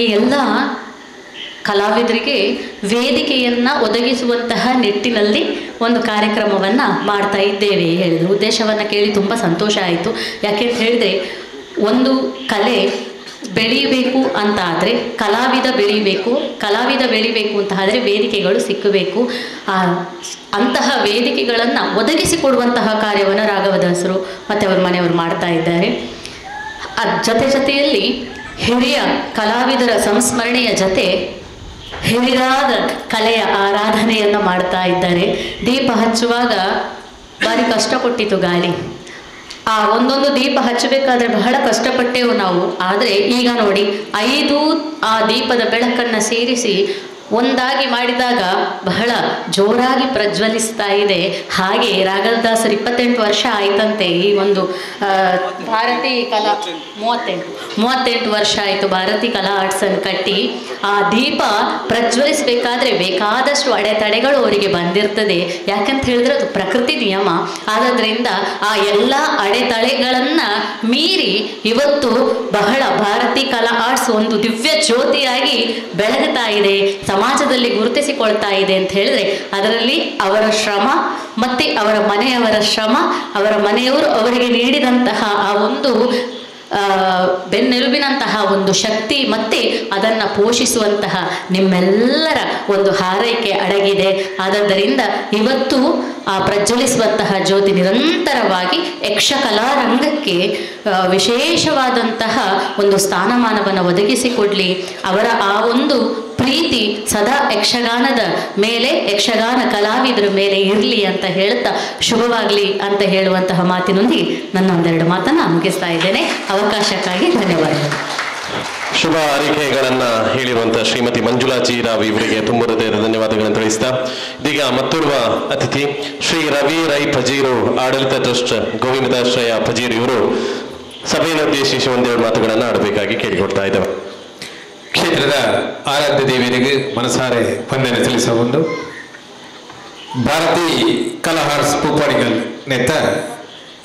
ಈ ಎಲ್ಲ ಕಲಾವಿದರಿಗೆ ವೇದಿಕೆಯನ್ನು ಒದಗಿಸುವಂತಹ ನಿಟ್ಟಿನಲ್ಲಿ ಒಂದು ಕಾರ್ಯಕ್ರಮವನ್ನು ಮಾಡ್ತಾ ಇದ್ದೇವೆ ಹೇಳಿದರು. ಉದ್ದೇಶವನ್ನು ಕೇಳಿ ತುಂಬ ಸಂತೋಷ ಆಯಿತು. ಯಾಕೆಂತ ಹೇಳಿದರೆ, ಒಂದು ಕಲೆ ಬೆಳೀಬೇಕು ಅಂತ ಆದರೆ ಕಲಾವಿದ ಬೆಳಿಬೇಕು ಅಂತ ಆದರೆ ವೇದಿಕೆಗಳು ಸಿಕ್ಕಬೇಕು. ಅಂತಹ ವೇದಿಕೆಗಳನ್ನು ಒದಗಿಸಿಕೊಡುವಂತಹ ಕಾರ್ಯವನ್ನು ರಾಘವದಾಸರು ಮತ್ತು ಅವ್ರ ಮನೆಯವರು ಮಾಡ್ತಾ ಇದ್ದಾರೆ. ಜೊತೆಯಲ್ಲಿ ಹಿರಿಯ ಕಲಾವಿದರ ಸಂಸ್ಮರಣೆಯ ಜೊತೆ ಹಿರಿದಾದ ಕಲೆಯ ಆರಾಧನೆಯನ್ನು ಮಾಡ್ತಾ ಇದ್ದಾರೆ. ದೀಪ ಹಚ್ಚುವಾಗ ಭಾರಿ ಕಷ್ಟ ಕೊಟ್ಟಿತ್ತು ಗಾಳಿ. ಒಂದೊಂದು ದೀಪ ಹಚ್ಚಬೇಕಾದ್ರೆ ಬಹಳ ಕಷ್ಟಪಟ್ಟೆವು ನಾವು. ಆದರೆ ಈಗ ನೋಡಿ, 5 ಆ ದೀಪದ ಬೆಳಕನ್ನು ಸೇರಿಸಿ ಒಂದಾಗಿ ಮಾಡಿದಾಗ ಬಹಳ ಜೋರಾಗಿ ಪ್ರಜ್ವಲಿಸ್ತಾ ಇದೆ. ಹಾಗೆ ರಾಘವದಾಸರು 28 ವರ್ಷ ಆಯ್ತಂತೆ ಈ ಒಂದು ಭಾರತಿ ಕಲಾ 38 ವರ್ಷ ಆಯಿತು ಭಾರತಿ ಕಲಾ ಆರ್ಟ್ಸನ್ನು ಕಟ್ಟಿ. ಆ ದೀಪ ಪ್ರಜ್ವಲಿಸಬೇಕಾದ್ರೆ ಬೇಕಾದಷ್ಟು ಅಡೆತಡೆಗಳು ಅವರಿಗೆ ಬಂದಿರ್ತದೆ. ಯಾಕಂತ ಹೇಳಿದ್ರೆ ಅದು ಪ್ರಕೃತಿ ನಿಯಮ. ಆದ್ದರಿಂದ ಆ ಎಲ್ಲ ಅಡೆತಡೆಗಳನ್ನು ಮೀರಿ ಇವತ್ತು ಬಹಳ ಭಾರತಿ ಕಲಾ ಆರ್ಟ್ಸ್ ಒಂದು ದಿವ್ಯ ಜ್ಯೋತಿಯಾಗಿ ಬೆಳಗುತ್ತಾ ಇದೆ, ಸಮಾಜದಲ್ಲಿ ಗುರುತಿಸಿಕೊಳ್ತಾ ಇದೆ ಅಂತ ಹೇಳಿದ್ರೆ ಅದರಲ್ಲಿ ಅವರ ಶ್ರಮ ಮತ್ತು ಅವರ ಮನೆಯವರ ಶ್ರಮ, ಅವರ ಮನೆಯವರು ಅವರಿಗೆ ನೀಡಿದಂತಹ ಆ ಒಂದು ಬೆನ್ನೆಲುಬಿನಂತಹ ಒಂದು ಶಕ್ತಿ ಮತ್ತು ಅದನ್ನು ಪೋಷಿಸುವಂತಹ ನಿಮ್ಮೆಲ್ಲರ ಒಂದು ಹಾರೈಕೆ ಅಡಗಿದೆ. ಆದ್ದರಿಂದ ಇವತ್ತು ಆ ಪ್ರಜ್ವಲಿಸುವಂತಹ ಜ್ಯೋತಿ ನಿರಂತರವಾಗಿ ಯಕ್ಷಕಲಾರಂಗಕ್ಕೆ ವಿಶೇಷವಾದಂತಹ ಒಂದು ಸ್ಥಾನಮಾನವನ್ನು ಒದಗಿಸಿಕೊಡಲಿ. ಅವರ ಆ ಒಂದು ಪ್ರೀತಿ ಸದಾ ಯಕ್ಷಗಾನದ ಮೇಲೆ, ಯಕ್ಷಗಾನ ಕಲಾವಿದರ ಮೇಲೆ ಇರಲಿ ಅಂತ ಹೇಳ್ತಾ ಶುಭವಾಗಲಿ ಅಂತ ಹೇಳುವಂತಹ ಮಾತಿನೊಂದಿಗೆ ನನ್ನ ಒಂದೆರಡು ಮಾತನ್ನು ಮುಗಿಸ್ತಾ ಇದ್ದೇನೆ. ಅವಕಾಶಕ್ಕಾಗಿ ಧನ್ಯವಾದಗಳು. ಶುಭ ಹಾರೈಕೆಗಳನ್ನ ಹೇಳಿರುವಂತಹ ಶ್ರೀಮತಿ ಮಂಜುಳಾ ಜಿ ರಾವ್ ಇವರಿಗೆ ತುಂಬ ಹೃದಯದ ಧನ್ಯವಾದಗಳನ್ನು ತಿಳಿಸ್ತಾ, ಇದೀಗ ಮತ್ತೋರ್ವ ಅತಿಥಿ ಶ್ರೀ ರವಿ ರೈ ಫಜೀರು, ಆಡಳಿತ ಟ್ರಸ್ಟ್ ಗೋವಿಂದಾಶ್ರಯ ಫಜೀರ್ ಇವರು ಸಭೆಯನ್ನು ಉದ್ದೇಶಿಸಿ ಒಂದೆರಡು ಮಾತುಗಳನ್ನು ಆಡಬೇಕಾಗಿ ಕೇಳಿಕೊಡ್ತಾ ಇದ್ದೇವೆ. ಕ್ಷೇತ್ರದ ಆರಾಧ್ಯ ದೇವಿಯರಿಗೆ ಮನಸಾರೆ ವಂದನೆ ಸಲ್ಲಿಸುವ ಒಂದು ಭಾರತಿ ಕಲಾ ಆರ್ಟ್ಸ್ ಪೂಪಾಡಿಗಲ್ ನೆತ್ತ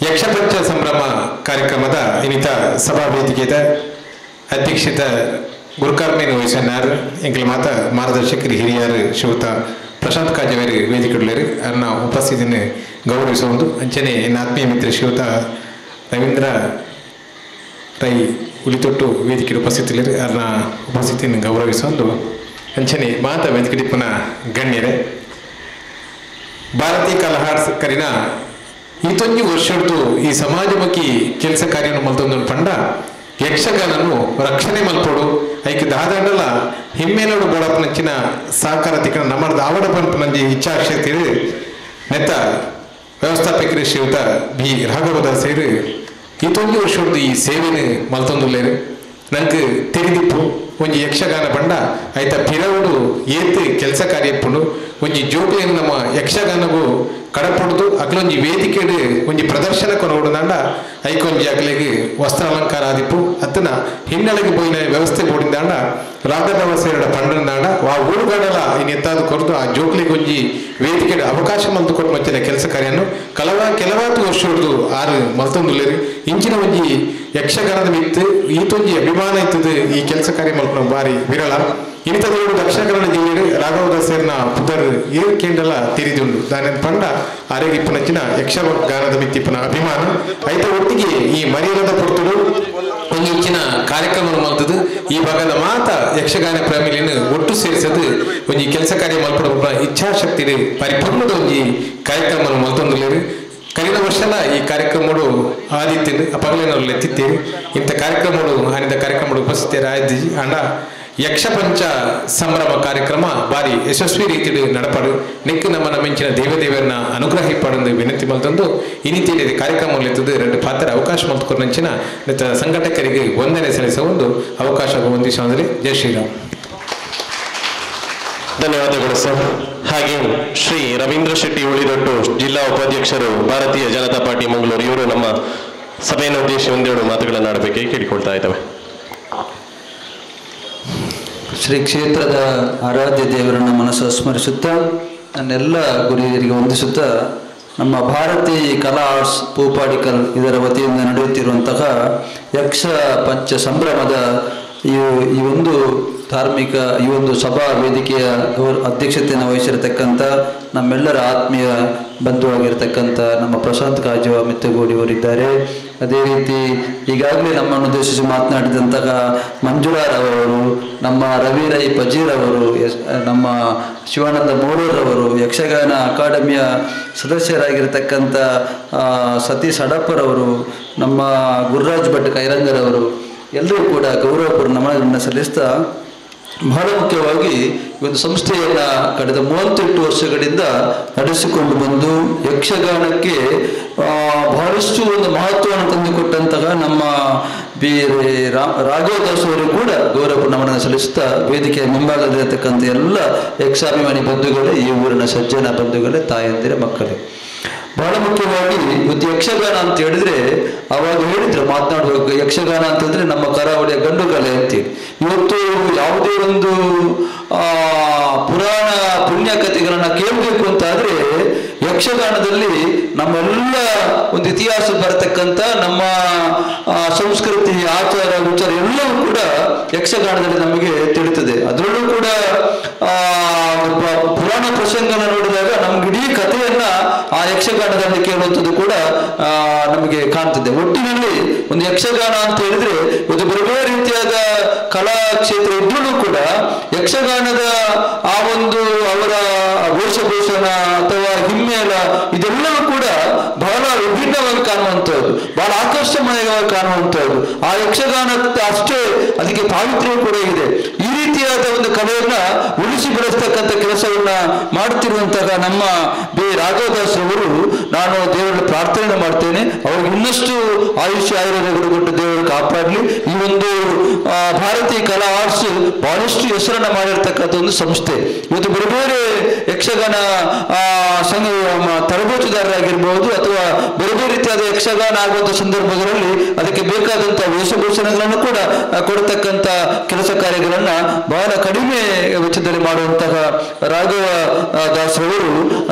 ಯಕ್ಷಪಂಚ ಸಂಭ್ರಮ ಕಾರ್ಯಕ್ರಮದ ಇನ್ನಿತ ಸಭಾ ವೇದಿಕೆಯ ಅಧ್ಯಕ್ಷತೆ ಗುರುಕಾರ್ಮೇನು ವಹಿಸನ್ನಾರು ಎಂಕಲ್ ಮಾತ ಮಾರ್ಗದರ್ಶಕರು ಹಿರಿಯರು ಶ್ರೀಯುತ ಪ್ರಶಾಂತ್ ಕಾಜವೇರಿ ವೇದಿಕೆಯುಳ್ಳರು ಅನ್ನ ಉಪಸ್ಥಿತಿಯನ್ನು ಗೌರವಿಸುವುದು ಅಂಚನೆ ನನ್ನ ಆತ್ಮೀಯ ಮಿತ್ರ ಶ್ರೀಯುತ ರವೀಂದ್ರ ರೈ ಉಳಿತೊಟ್ಟು ವೇದಿಕೆ ಉಪಸ್ಥಿತಿಯಲ್ಲಿ ಅನ್ನ ಉಪಸ್ಥಿತಿಯನ್ನು ಗೌರವಿಸುವುದು ಅಂಚನೆ ಮಾತ ವೇದಿಕೆ ಪುನಃ ಗಣ್ಯರೇ ಭಾರತೀಯ ಕಲಹಾರ್ಸ್ ಕರಿನ ಈತೊಂದು ವರ್ಷದ್ದು ಈ ಸಮಾಜಮುಖಿ ಕೆಲಸ ಕಾರ್ಯವನ್ನು ಮಲ್ತೊಂದು ಪಂಡ ಯಕ್ಷಗಾನನು ರಕ್ಷಣೆ ಮಲ್ಪೋಡು ಐಕೆ ದಾದಂಡಲ ಹಿಮ್ಮೇನೋಡು ಬೋಡಪ್ಪನಂಚಿನ ಸಹಕಾರ ತಿಕ್ಕ ನಮ್ಮದು ಆವಡ ಪಂಪನಂಜಿ ಇಚ್ಛಾಶಕ್ತಿ ನೆತ್ತ ವ್ಯವಸ್ಥಾಪಕರು ಶ್ರೀಯುತ ಬಿ ರಾಘವದಾಸರು ಈತೊಂದು ವರ್ಷದ್ದು ಈ ಸೇವೆನ ಮಲ್ತೊಂದುಲ್ಲೇರು ನಂಗೆ ತಿಳಿದಿಪ್ಪು ಒಂಜಿ ಯಕ್ಷಗಾನ ಬಂಡ ಆಯ್ತ ಪಿರವುಡು ಏತ್ ಕೆಲಸ ಕಾರ್ಯಪ್ಪುಂಡು ಒಂಜಿ ಜೋಕ್ಲೆಯನ್ನು ನಮ್ಮ ಯಕ್ಷಗಾನಗೂ ಕಡಪುಡ್ದು ಅಕ್ಲೊಂಜಿ ವೇದಿಕೆಡು ಒಂಜಿ ಪ್ರದರ್ಶನ ಕೊನೋಡುಂದಾಂಡ ಐಕೊಂಜಿ ಅಕ್ಲೆಗೆ ವಸ್ತ್ರ ಅಲಂಕಾರ ಆದಿಪ್ಪು ಅತ್ತನ ಹಿನ್ನಳೆಗೆ ಪೋಯಿನ ವ್ಯವಸ್ಥೆ ಬೋಡಿಂದಾಂಡ ರಾಗದವಸೇರಡ ಪಂಡಂದಾಂಡ ಆ ಊರುಗಡಲ ಇನ್ನು ಎತ್ತಾದು ಕೊರದು ಆ ಜೋಕ್ಲೆಗೆ ಒಂಜಿ ವೇದಿಕೆಡು ಅವಕಾಶ ಮಲ್ತು ಕೊಟ್ಟು ಮಚ್ಚಿನ ಕೆಲಸ ಕಾರ್ಯನು ಕೆಲವಾತು ವರ್ಷ ಹಿಡಿದು ಆರು ಮಲ್ತೊಂದುಲ್ಲೇರಿ ಇಂಚಿನ ಒಂಜಿ ಯಕ್ಷಗಾನದ ಮಿತ್ತು ಈತೊಂಜಿ ಅಭಿಮಾನ ಇತ್ತದು ಈ ಕೆಲಸ ಕಾರ್ಯ ಮಲ್ಪನ ಬಾರಿ ವಿರಳ ಇಂಥದೊಂದು ದಕ್ಷಿಣ ಕನ್ನಡ ಜಿಲ್ಲೆಯಲ್ಲಿ ರಾಘವದಾಸರ್ನ ಪುದರ್ ಏರು ಕೇಂದ್ರಲ ತಿರಿದುಂಡು ದಾನ ಪಂಡ ಆರೋಗ್ಯಪ್ಪನಚ್ಚಿನ ಯಕ್ಷಗಾನದ ಮಿತ್ತಿಪ್ಪನ ಅಭಿಮಾನ ಐತ ಒಟ್ಟಿಗೆ ಈ ಮರ್ಯಾದ ಪೊರ್ತುಡು ಒಂದು ಹೆಚ್ಚಿನ ಕಾರ್ಯಕ್ರಮ ಮಲ್ತದು ಈ ಭಾಗದ ಮಾತ ಯಕ್ಷಗಾನ ಪ್ರೇಮಿಲಿನ ಒಟ್ಟು ಸೇರಿಸದು ಒಂಜಿ ಕೆಲಸ ಕಾರ್ಯ ಮಲ್ಪಡ ಇಚ್ಛಾಶಕ್ತಿ ಪರಿಪೂರ್ಣದ ಒಂಜಿ ಕಾರ್ಯಕ್ರಮ ಮಲ್ತೊಂದುಲ್ಲೇರು ಕಳೆದ ವರ್ಷಲ ಈ ಕಾರ್ಯಕ್ರಮಗಳು ಆದಿತ್ಯನು ಅಪಗಲೇನವ್ರು ಎತ್ತಿತ್ತೇವೆ ಇಂಥ ಕಾರ್ಯಕ್ರಮಗಳು ಆನಿದ ಕಾರ್ಯಕ್ರಮಗಳು ಉಪಸ್ಥಿತರಾಯ್ದು ಅಂಡ ಯಕ್ಷಪಂಚ ಸಂಭ್ರಮ ಕಾರ್ಯಕ್ರಮ ಬಾರಿ ಯಶಸ್ವಿ ರೀತಿಯಲ್ಲಿ ನಡಪಡು ನೆಕ್ಕು ನಮ್ಮ ಮೆಂಚಿನ ದೇವದೇವರನ್ನ ಅನುಗ್ರಹಿಪಡೆದು ವಿನಂತಿ ಮಲ್ತಂದು ಈ ರೀತಿಯಲ್ಲಿ ಕಾರ್ಯಕ್ರಮಗಳೆತ್ತದು ಎರಡು ಪಾತ್ರ ಅವಕಾಶ ಮಲ್ತುಕೊಂಡಂಚಿನ ಸಂಘಟಕರಿಗೆ ವಂದನೆ ಸಲ್ಲಿಸುವ ಒಂದು ಅವಕಾಶ ಹೊಂದಿಸುವುದರಲ್ಲಿ ಜೈ ಶ್ರೀರಾಮ್. ಧನ್ಯವಾದಗಳು ಸರ್. ಹಾಗೆ ಶ್ರೀ ರವೀಂದ್ರ ಶೆಟ್ಟಿ ಉಳಿದೊಟ್ಟು ಜಿಲ್ಲಾ ಉಪಾಧ್ಯಕ್ಷರು ಭಾರತೀಯ ಜನತಾ ಪಾರ್ಟಿ ಮಂಗಳೂರು ಇವರು ನಮ್ಮ ಸಭೆಯನ್ನು ಉದ್ದೇಶಿಸಿ ಒಂದೆರಡು ಮಾತುಗಳನ್ನು ಆಡಬೇಕಾಗಿ ಕೇಳಿಕೊಳ್ತಾ ಇದ್ದಾವೆ. ಶ್ರೀ ಕ್ಷೇತ್ರದ ಆರಾಧ್ಯ ದೇವರನ್ನ ಮನಸ್ಸು ಸ್ಮರಿಸುತ್ತಾ ನನ್ನೆಲ್ಲ ಗುರಿಯರಿಗೆ ವಂದಿಸುತ್ತಾ ನಮ್ಮ ಭಾರತೀ ಕಲಾ ಆರ್ಟ್ಸ್ ಪೂಪಾಡಿಕಲ್ ಇದರ ವತಿಯಿಂದ ನಡೆಯುತ್ತಿರುವಂತಹ ಯಕ್ಷ ಪಂಚ ಸಂಭ್ರಮದ ಈ ಒಂದು ಧಾರ್ಮಿಕ ಈ ಒಂದು ಸಭಾ ವೇದಿಕೆಯ ಅಧ್ಯಕ್ಷತೆಯನ್ನು ವಹಿಸಿರತಕ್ಕಂಥ ನಮ್ಮೆಲ್ಲರ ಆತ್ಮೀಯ ಬಂಧುವಾಗಿರ್ತಕ್ಕಂಥ ನಮ್ಮ ಪ್ರಶಾಂತ್ ಕಾಜುವ ಮಿತ್ತಗೋಡಿಯವರಿದ್ದಾರೆ. ಅದೇ ರೀತಿ ಈಗಾಗಲೇ ನಮ್ಮನ್ನು ಉದ್ದೇಶಿಸಿ ಮಾತನಾಡಿದಂತಹ ಮಂಜುಳಾರವರು, ನಮ್ಮ ರವಿ ರೈ ಪಜೀರವರು, ನಮ್ಮ ಶಿವಾನಂದ ಮೋರೂರವರು, ಯಕ್ಷಗಾನ ಅಕಾಡೆಮಿಯ ಸದಸ್ಯರಾಗಿರ್ತಕ್ಕಂಥ ಸತೀಶ್ ಹಡಪ್ಪರವರು, ನಮ್ಮ ಗುರುರಾಜ್ ಭಟ್ ಕೈರಂಗರವರು ಎಲ್ಲರೂ ಕೂಡ ಗೌರವಪೂರ್ಣ ನಮನಗಳನ್ನು ಸಲ್ಲಿಸ್ತಾ ಬಹಳ ಮುಖ್ಯವಾಗಿ ಈ ಒಂದು ಸಂಸ್ಥೆಯನ್ನು ಕಳೆದ 38 ವರ್ಷಗಳಿಂದ ನಡೆಸಿಕೊಂಡು ಬಂದು ಯಕ್ಷಗಾನಕ್ಕೆ ಬಹಳಷ್ಟು ಒಂದು ಮಹತ್ವವನ್ನು ತಂದುಕೊಟ್ಟಂತಹ ನಮ್ಮ ರಾಘವದಾಸ್ ಅವರು ಕೂಡ ಗೌರವಪೂರ್ಣ ನಮನವನ್ನು ಸಲ್ಲಿಸುತ್ತಾ ವೇದಿಕೆಯ ಮುಂಭಾಗದಲ್ಲಿರತಕ್ಕಂಥ ಎಲ್ಲ ಯಕ್ಷಾಭಿಮಾನಿ ಬಂಧುಗಳೇ, ಈ ಊರಿನ ಸಜ್ಜನ ಬಂಧುಗಳೇ, ತಾಯಂದಿರ ಮಕ್ಕಳೇ, ಬಹಳ ಮುಖ್ಯವಾಗಿ ಇವತ್ತು ಯಕ್ಷಗಾನ ಅಂತ ಹೇಳಿದ್ರೆ ಅವಾಗ ಹೇಳಿದ್ರು ಮಾತನಾಡುವಾಗ ಯಕ್ಷಗಾನ ಅಂತಂದ್ರೆ ನಮ್ಮ ಕರಾವಳಿಯ ಗಂಡು ಕಲೆ ಅಂತೇಳಿ. ಇವತ್ತು ಯಾವುದೇ ಒಂದು ಪುರಾಣ ಪುಣ್ಯಕಥೆಗಳನ್ನ ಕೇಳಬೇಕು ಅಂತಾದ್ರೆ ಯಕ್ಷಗಾನದಲ್ಲಿ ನಮ್ಮೆಲ್ಲ ಒಂದು ಇತಿಹಾಸ ಬರತಕ್ಕಂಥ ನಮ್ಮ ಸಂಸ್ಕೃತಿ, ಆಚಾರ, ವಿಚಾರ ಎಲ್ಲವೂ ಕೂಡ ಯಕ್ಷಗಾನದಲ್ಲಿ ನಮಗೆ ತಿಳಿತದೆ. ಅದರಲ್ಲೂ ಕೂಡ ಪುರಾಣ ಪ್ರಸಂಗನ ನೋಡಿದಾಗ ನಮ್ಗೆ ಇಡೀ ಕಥೆಯನ್ನ ಆ ಯಕ್ಷಗಾನದಲ್ಲಿ ಕೇಳುವಂಥದ್ದು ಕೂಡ ನಮಗೆ ಕಾಣ್ತದೆ. ಒಟ್ಟಿನಲ್ಲಿ ಒಂದು ಯಕ್ಷಗಾನ ಅಂತ ಹೇಳಿದ್ರೆ ಒಂದು ಬೇರೆ ಬೇರೆ ರೀತಿಯಾದ ಕಲಾ ಕ್ಷೇತ್ರ ಇದ್ರೂ ಕೂಡ ಯಕ್ಷಗಾನದ ಆ ಒಂದು ಅವರ ವೇಷಭೂಷಣ ಅಥವಾ ಹಿಮ್ಮೇಳ ಇದೆಲ್ಲವೂ ಕೂಡ ಬಹಳ ವಿಭಿನ್ನವಾಗಿ ಕಾಣುವಂಥದ್ದು, ಬಹಳ ಆಕರ್ಷಣೀಯವಾಗಿ ಕಾಣುವಂಥದ್ದು. ಆ ಯಕ್ಷಗಾನ ಅಷ್ಟೇ ಅದಕ್ಕೆ ಪಾವಿತ್ರ್ಯ ಕೂಡ ಇದೆ. ಈ ರೀತಿಯಾದ ಒಂದು ಕಲೆಯನ್ನ ಉಳಿಸಿ ಬೆಳೆಸ್ತಕ್ಕಂಥ ಕೆಲಸವನ್ನ ಮಾಡುತ್ತಿರುವಂತಹ ನಮ್ಮ ಬಿ ರಾಘವದಾಸ್ ರವರು ನಾನು ದೇವರಲ್ಲಿ ಪ್ರಾರ್ಥನೆ ಮಾಡ್ತೇನೆ, ಅವ್ರಿಗೆ ಇನ್ನಷ್ಟು ಆಯುಷ್ಯ ಆಯುರ್ವೇದಗಳು ಕೊಟ್ಟು ದೇವರು ಕಾಪಾಡಲಿ. ಈ ಒಂದು ಭಾರತೀಯ ಕಲಾ ಆರ್ಟ್ಸ್ ಬಹಳಷ್ಟು ಹೆಸರನ್ನ ಮಾಡಿರ್ತಕ್ಕಂಥ ಒಂದು ಸಂಸ್ಥೆ. ಇವತ್ತು ಬೇರೆ ಬೇರೆ ಯಕ್ಷ ಯಕ್ಷಗಾನ ತರಬೇತುದಾರರಾಗಿರ್ಬೋದು ಅಥವಾ ಬೇರೆ ಬೇರೆ ರೀತಿಯಾದ ಯಕ್ಷಗಾನ ಆಗುವಂಥ ಸಂದರ್ಭಗಳಲ್ಲಿ ಅದಕ್ಕೆ ಬೇಕಾದಂಥ ವೇಷಭೂಷಣಗಳನ್ನು ಕೂಡ ಕೊಡತಕ್ಕಂಥ ಕೆಲಸ ಕಾರ್ಯಗಳನ್ನು ಬಹಳ ಕಡಿಮೆ ವೆಚ್ಚದಲ್ಲಿ ಮಾಡುವಂತಹ ರಾಘವ ದಾಸರವರು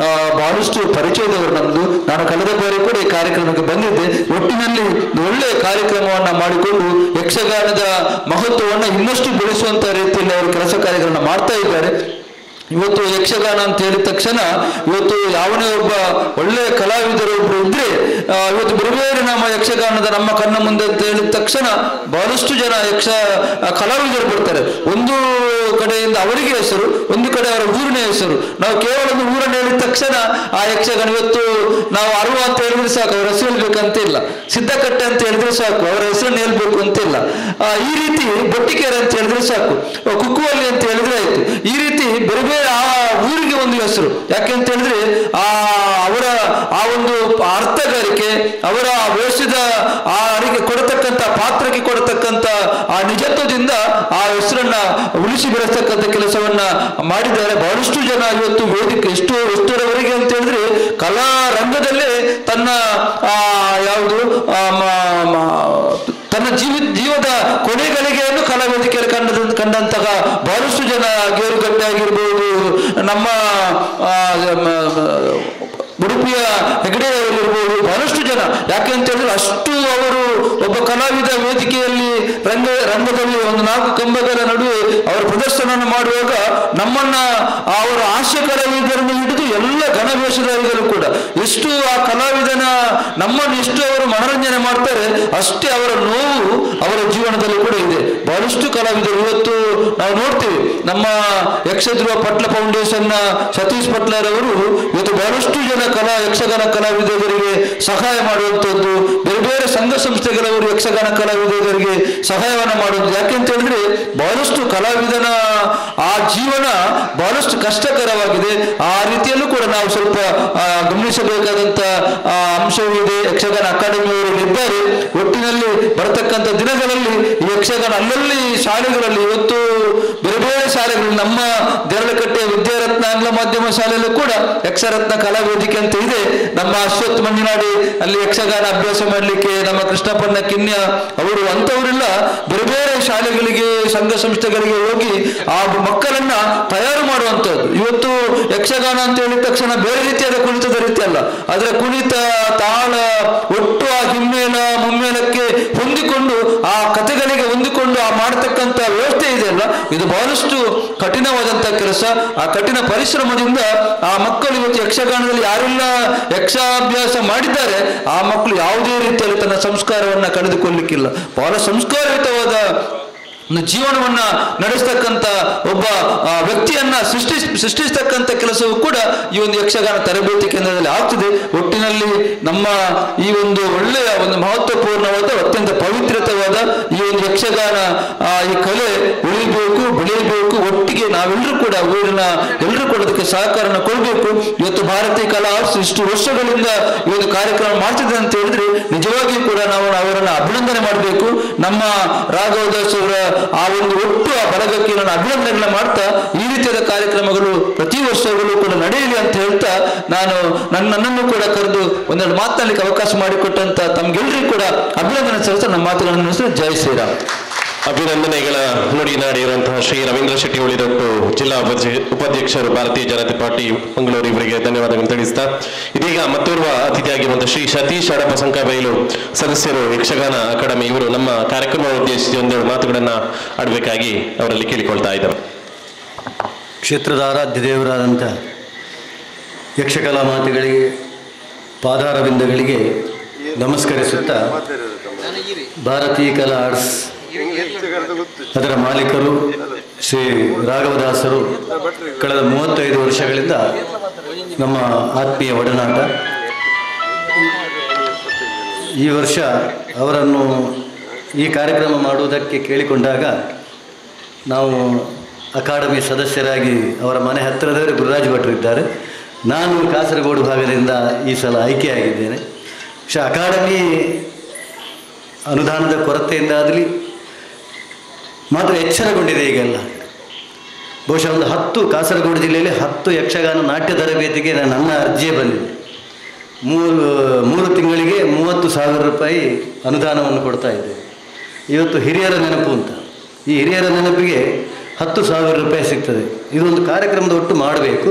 ಬಹಳಷ್ಟು ಪರಿಚಯದವರು ನಮ್ಮದು. ನಾನು ಕಳೆದ ಬಾರಿ ಕೂಡ ಈ ಕಾರ್ಯಕ್ರಮಕ್ಕೆ ಬಂದಿದ್ದೆ. ಒಟ್ಟಿನಲ್ಲಿ ಒಳ್ಳೆಯ ಕಾರ್ಯಕ್ರಮವನ್ನು ಮಾಡಿಕೊಂಡು ಯಕ್ಷಗಾನದ ಮಹತ್ವವನ್ನು ಇನ್ನಷ್ಟು ಬೆಳೆಸುವಂತ ರೀತಿಯಲ್ಲಿ ಅವರು ಕೆಲಸ ಕಾರ್ಯಗಳನ್ನು ಮಾಡ್ತಾ ಇದ್ದಾರೆ. ಇವತ್ತು ಯಕ್ಷಗಾನ ಅಂತ ಹೇಳಿದ ತಕ್ಷಣ ಇವತ್ತು ಯಾವನೇ ಒಬ್ಬ ಒಳ್ಳೆಯ ಕಲಾವಿದರು ಒಬ್ರು ಇದ್ರೆ ಇವತ್ತು ಬೇರೆ ಬೇರೆ ನಮ್ಮ ಯಕ್ಷಗಾನದ ನಮ್ಮ ಕಣ್ಣ ಮುಂದೆ ಅಂತ ಹೇಳಿದ ತಕ್ಷಣ ಬಹಳಷ್ಟು ಜನ ಕಲಾವಿದರು ಬರ್ತಾರೆ. ಒಂದು ಕಡೆಯಿಂದ ಅವರಿಗೆ ಹೆಸರು, ಒಂದು ಕಡೆ ಅವರ ಊರಿನ ಹೆಸರು. ನಾವು ಕೇವಲ ಒಂದು ಊರನ್ನು ಹೇಳಿದ ತಕ್ಷಣ ಆ ಯಕ್ಷಗಾನ ಇವತ್ತು ನಾವು ಅರುವ ಅಂತ ಹೇಳಿದ್ರೆ ಸಾಕು, ಅವರ ಹೆಸರು ಹೇಳ್ಬೇಕಂತ ಇಲ್ಲ. ಸಿದ್ದಕಟ್ಟೆ ಅಂತ ಹೇಳಿದ್ರೆ ಸಾಕು, ಅವರ ಹೆಸರನ್ನು ಹೇಳ್ಬೇಕು ಅಂತಿಲ್ಲ. ಈ ರೀತಿ ಬೊಟ್ಟಿಕೆರೆ ಅಂತ ಹೇಳಿದ್ರೆ ಸಾಕು, ಕುಕ್ಕುವಲ್ಲಿ ಅಂತ ಹೇಳಿದ್ರೆ ಆಯ್ತು. ಈ ರೀತಿ ಬೇರೆ ಬೇರೆ ಆ ಊರಿಗೆ ಒಂದು ಹೆಸರು. ಯಾಕೆಂತ ಹೇಳಿದ್ರೆ ಅವರ ಆ ಒಂದು ಅರ್ಥಗಾರಿಕೆ, ಅವರ ವೇಷದ ಆ ಅಡಿಗೆ ಕೊಡತಕ್ಕಂಥ ಪಾತ್ರಕ್ಕೆ ಕೊಡತಕ್ಕಂಥ ಆ ನಿಜತ್ವದಿಂದ ಆ ಹೆಸರನ್ನ ಉಳಿಸಿ ಬೆಳೆಸ್ತಕ್ಕಂಥ ಕೆಲಸವನ್ನ ಮಾಡಿದ್ದಾರೆ. ಬಹಳಷ್ಟು ಜನ ಇವತ್ತು ವೇದಿಕೆ ಎಷ್ಟರವರೆಗೆ ಅಂತ ಹೇಳಿದ್ರೆ ಕಲಾ ರಂಗದಲ್ಲೇ ತನ್ನ ತನ್ನ ಜೀವದ ಕೊನೆಗಳಿಗೆಯನ್ನು ಕಲಾ ವೇದಿಕೆಯಲ್ಲಿ ಕಂಡಂತಹ ಬಹಳಷ್ಟು ಜನ ಗೇರುಗಟ್ಟೆ ಆಗಿರ್ಬೋದು, ನಮ್ಮ ಉಡುಪಿಯ ಹೆಗಡೆಯವರಿರ್ಬೋದು, ಬಹಳಷ್ಟು ಜನ. ಯಾಕೆ ಅಂತ ಹೇಳಿದ್ರೆ ಅಷ್ಟು ಅವರು ಒಬ್ಬ ಕಲಾವಿದ ವೇದಿಕೆಯಲ್ಲಿ ರಂಗದಲ್ಲಿ ಒಂದು 4 ಕಂಬಗಳ ನಡುವೆ ಅವರು ಪ್ರದರ್ಶನವನ್ನು ಮಾಡುವಾಗ ನಮ್ಮನ್ನ ಅವರ ಹಾಸ್ಯ ಕಲಾವಿದರನ್ನು ಹಿಡಿದು ಎಲ್ಲ ಗಣವೇಷಧಾರಿಗಳು ಕೂಡ ಎಷ್ಟು ಆ ಕಲಾವಿದನ ನಮ್ಮನ್ನು ಎಷ್ಟು ಅವರು ಮನೋರಂಜನೆ ಮಾಡ್ತಾರೆ, ಅಷ್ಟೇ ಅವರ ನೋವು ಅವರ ಜೀವನದಲ್ಲಿ ಕೂಡ ಇದೆ. ಬಹಳಷ್ಟು ಕಲಾವಿದರು ಇವತ್ತು ನಾವು ನೋಡ್ತೀವಿ. ನಮ್ಮ ಯಕ್ಷಧ್ರುವ ಪಟ್ಲ ಫೌಂಡೇಶನ್ನ ಸತೀಶ್ ಪಟ್ಲರವರು ಇವತ್ತು ಬಹಳಷ್ಟು ಜನ ಯಕ್ಷಗಾನ ಕಲಾವಿದರಿಗೆ ಸಹಾಯ ಮಾಡುವಂಥದ್ದು, ಬೇರೆ ಬೇರೆ ಸಂಘ ಸಂಸ್ಥೆಗಳವರು ಯಕ್ಷಗಾನ ಕಲಾವಿದರಿಗೆ ಸಹಾಯವನ್ನು ಮಾಡುವುದು. ಯಾಕೆಂತ ಹೇಳಿದ್ರೆ ಬಹಳಷ್ಟು ಕಲಾವಿದನ ಆ ಜೀವನ ಬಹಳಷ್ಟು ಕಷ್ಟಕರವಾಗಿದೆ. ಆ ರೀತಿಯಲ್ಲೂ ಕೂಡ ನಾವು ಸ್ವಲ್ಪ ಗಮನಿಸಬೇಕಾದಂತ ಅಂಶವೂ ಇದೆ. ಯಕ್ಷಗಾನ ಅಕಾಡೆಮಿಯವರು ಇದ್ದಾರೆ. ಒಟ್ಟಿನಲ್ಲಿ ಬರತಕ್ಕಂಥ ದಿನಗಳಲ್ಲಿ ಈ ಯಕ್ಷಗಾನ ಅಲ್ಲಲ್ಲಿ ಶಾಲೆಗಳಲ್ಲಿ ಇವತ್ತು ಬೇರೆ ಬೇರೆ ಶಾಲೆಗಳು, ನಮ್ಮ ದೇರಳಕಟ್ಟೆಯ ವಿದ್ಯಾರತ್ನ ಆಂಗ್ಲ ಮಾಧ್ಯಮ ಶಾಲೆಯಲ್ಲೂ ಕೂಡ ಯಕ್ಷರತ್ನ ಕಲಾ ವೇದಿಕೆ ಅಂತ ಇದೆ. ನಮ್ಮ ಅಶ್ವಥ್ ಮಂಜುನಾಡಿ ಅಲ್ಲಿ ಯಕ್ಷಗಾನ ಅಭ್ಯಾಸ ಮಾಡಲಿಕ್ಕೆ, ನಮ್ಮ ಕೃಷ್ಣಪ್ಪನ ಕಿನ್ಯ ಅವರು ಅಂತವರೆಲ್ಲ ಬೇರೆ ಬೇರೆ ಶಾಲೆಗಳಿಗೆ ಸಂಘ ಸಂಸ್ಥೆಗಳಿಗೆ ಹೋಗಿ ಆ ಮಕ್ಕಳನ್ನ ತಯಾರು ಮಾಡುವಂಥದ್ದು. ಇವತ್ತು ಯಕ್ಷಗಾನ ಅಂತ ಹೇಳಿದ ತಕ್ಷಣ ಬೇರೆ ರೀತಿಯಾದ ಕುಣಿತದ ರೀತಿ ಅಲ್ಲ, ಅದರ ಕುಣಿತ ತಾಳ ಒಟ್ಟು ಆ ಹಿಮ್ಮೇಳ ಮುಮ್ಮೇಳಕ್ಕೆ ಹೊಂದಿಕೊಂಡು ಆ ಕಥೆಗಳಿಗೆ ಹೊಂದಿಕೊಂಡು ಆ ಮಾಡತಕ್ಕಂಥ ವ್ಯವಸ್ಥೆ ಇದೆಯಲ್ಲ, ಇದು ಬಹಳಷ್ಟು ಕಠಿಣವಾದಂಥ ಕೆಲಸ. ಆ ಕಠಿಣ ಪರಿಶ್ರಮದಿಂದ ಆ ಮಕ್ಕಳು ಇವತ್ತು ಯಕ್ಷಗಾನದಲ್ಲಿ ಯಾರೆಲ್ಲ ಯಕ್ಷಾಭ್ಯಾಸ ಮಾಡಿದ್ದಾರೆ ಆ ಮಕ್ಕಳು ಯಾವುದೇ ರೀತಿಯಲ್ಲಿ ತನ್ನ ಸಂಸ್ಕಾರವನ್ನ ಕಳೆದುಕೊಳ್ಳಲಿಕ್ಕಿಲ್ಲ. ಬಹಳ ಸಂಸ್ಕಾರಯುತವಾದ ಒಂದು ಜೀವನವನ್ನ ನಡೆಸ್ತಕ್ಕಂಥ ಒಬ್ಬ ವ್ಯಕ್ತಿಯನ್ನ ಸೃಷ್ಟಿಸ್ತಕ್ಕಂಥ ಕೆಲಸವೂ ಕೂಡ ಈ ಒಂದು ಯಕ್ಷಗಾನ ತರಬೇತಿ ಕೇಂದ್ರದಲ್ಲಿ ಆಗ್ತದೆ. ಒಟ್ಟಿನಲ್ಲಿ ನಮ್ಮ ಈ ಒಂದು ಒಳ್ಳೆಯ ಒಂದು ಮಹತ್ವಪೂರ್ಣವಾದ ಅತ್ಯಂತ ಪವಿತ್ರವಾದ ಈ ಒಂದು ಯಕ್ಷಗಾನ ಈ ಕಲೆ ಉಳಿಬೇಕು, ಬೆಳೆಯಬೇಕು. ಒಟ್ಟಿಗೆ ನಾವೆಲ್ಲರೂ ಕೂಡ ಊರಿನ ಎಲ್ಲರೂ ಕೂಡ ಅದಕ್ಕೆ ಸಹಕಾರನ ಕೊಡಬೇಕು. ಇವತ್ತು ಭಾರತೀಯ ಕಲಾ ಇಷ್ಟು ವರ್ಷಗಳಿಂದ ಈ ಒಂದು ಕಾರ್ಯಕ್ರಮ ಮಾಡ್ತಿದೆ ಅಂತ ಹೇಳಿದ್ರೆ ನಿಜವಾಗಿಯೂ ಕೂಡ ನಾವು ಅವರನ್ನು ಅಭಿನಂದನೆ ಮಾಡಬೇಕು. ನಮ್ಮ ರಾಘವದಾಸ್ ಅವರ ಆ ಒಂದು ಒಟ್ಟು ಆ ಬಳಗಕ್ಕೆ ನಾನು ಅಭಿನಂದನೆಗಳನ್ನ ಮಾಡ್ತಾ ಈ ರೀತಿಯಾದ ಕಾರ್ಯಕ್ರಮಗಳು ಪ್ರತಿ ವರ್ಷಗಳು ಕೂಡ ನಡೆಯಲಿ ಅಂತ ಹೇಳ್ತಾ ನಾನು ನನ್ನನ್ನು ಕೂಡ ಕರೆದು ಒಂದೆರಡು ಮಾತನಾಡಲಿಕ್ಕೆ ಅವಕಾಶ ಮಾಡಿಕೊಟ್ಟಂತ ತಮ್ಗೆಲ್ಲರಿಗೂ ಕೂಡ ಅಭಿನಂದನೆ ಸಲ್ಲಿಸ್ತಾ ನಮ್ಮ ಮಾತುಗಳನ್ನು ನಡೆಸಿದ ಜೈ ಶ್ರೀರಾಮ್. ಅಭಿನಂದನೆಗಳ ನುಡಿ ನಾಡಿರುವಂತಹ ಶ್ರೀ ರವೀಂದ್ರ ಶೆಟ್ಟಿ ಉಳಿದೊಟ್ಟು ಜಿಲ್ಲಾ ಉಪಾಧ್ಯಕ್ಷರು ಭಾರತೀಯ ಜನತಾ ಪಾರ್ಟಿ ಮಂಗಳೂರು ಇವರಿಗೆ ಧನ್ಯವಾದಗಳನ್ನು ತಿಳಿಸ್ತಾ ಇದೀಗ ಮತ್ತೋರ್ವ ಅತಿಥಿಯಾಗಿರುವಂತಹ ಶ್ರೀ ಸತೀಶ್ ಅಡಪ ಸಂಕಬೈಲು ಸದಸ್ಯರು ಯಕ್ಷಗಾನ ಅಕಾಡೆಮಿ ಇವರು ನಮ್ಮ ಕಾರ್ಯಕ್ರಮ ಉದ್ದೇಶಿಸಿ ಒಂದೆರಡು ಮಾತುಗಳನ್ನ ಆಡಬೇಕಾಗಿ ಅವರಲ್ಲಿ ಕೇಳಿಕೊಳ್ತಾ ಇದ್ದಾರೆ. ಕ್ಷೇತ್ರದ ಆರಾಧ್ಯ ದೇವರಾದಂಥ ಯಕ್ಷಕಲಾ ಮಾತೆಗಳಿಗೆ ಪಾದಾರವಿಂದಗಳಿಗೆ ನಮಸ್ಕರಿಸುತ್ತಾ ಭಾರತೀಯ ಕಲಾ ಆರ್ಟ್ಸ್ ಅದರ ಮಾಲೀಕರು ಶ್ರೀ ರಾಘವದಾಸರು ಕಳೆದ 35 ವರ್ಷಗಳಿಂದ ನಮ್ಮ ಆತ್ಮೀಯ ಒಡನಾಟ. ಈ ವರ್ಷ ಅವರನ್ನು ಈ ಕಾರ್ಯಕ್ರಮ ಮಾಡುವುದಕ್ಕೆ ಕೇಳಿಕೊಂಡಾಗ ನಾವು ಅಕಾಡೆಮಿ ಸದಸ್ಯರಾಗಿ ಅವರ ಮನೆ ಹತ್ತಿರದವರೇ ಗುರುರಾಜ್ ಭಟ್ರು ಇದ್ದಾರೆ. ನಾನು ಕಾಸರಗೋಡು ಭಾಗದಿಂದ ಈ ಸಲ ಆಯ್ಕೆಯಾಗಿದ್ದೇನೆ. പക്ഷെ ಅಕಾಡೆಮಿ ಅನುದಾನದ ಕೊರತೆಯಿಂದಾಗಲಿ ಮಾತ್ರ ಎಚ್ಚರಗೊಂಡಿದೆ. ಈಗೆಲ್ಲ ಬಹುಶಃ ಒಂದು 10 ಕಾಸರಗೋಡು ಜಿಲ್ಲೆಯಲ್ಲಿ 10 ಯಕ್ಷಗಾನ ನಾಟ್ಯ ತರಬೇತಿಗೆ ನನ್ನ ಅರ್ಜಿಯೇ ಬಂದಿದೆ. 3 ತಿಂಗಳಿಗೆ 30,000 ರೂಪಾಯಿ ಅನುದಾನವನ್ನು ಕೊಡ್ತಾ ಇದ್ದೇವೆ. ಇವತ್ತು ಹಿರಿಯರ ನೆನಪು ಅಂತ, ಈ ಹಿರಿಯರ ನೆನಪಿಗೆ 10,000 ರೂಪಾಯಿ ಸಿಗ್ತದೆ. ಇದೊಂದು ಕಾರ್ಯಕ್ರಮದ ಒಟ್ಟು ಮಾಡಬೇಕು.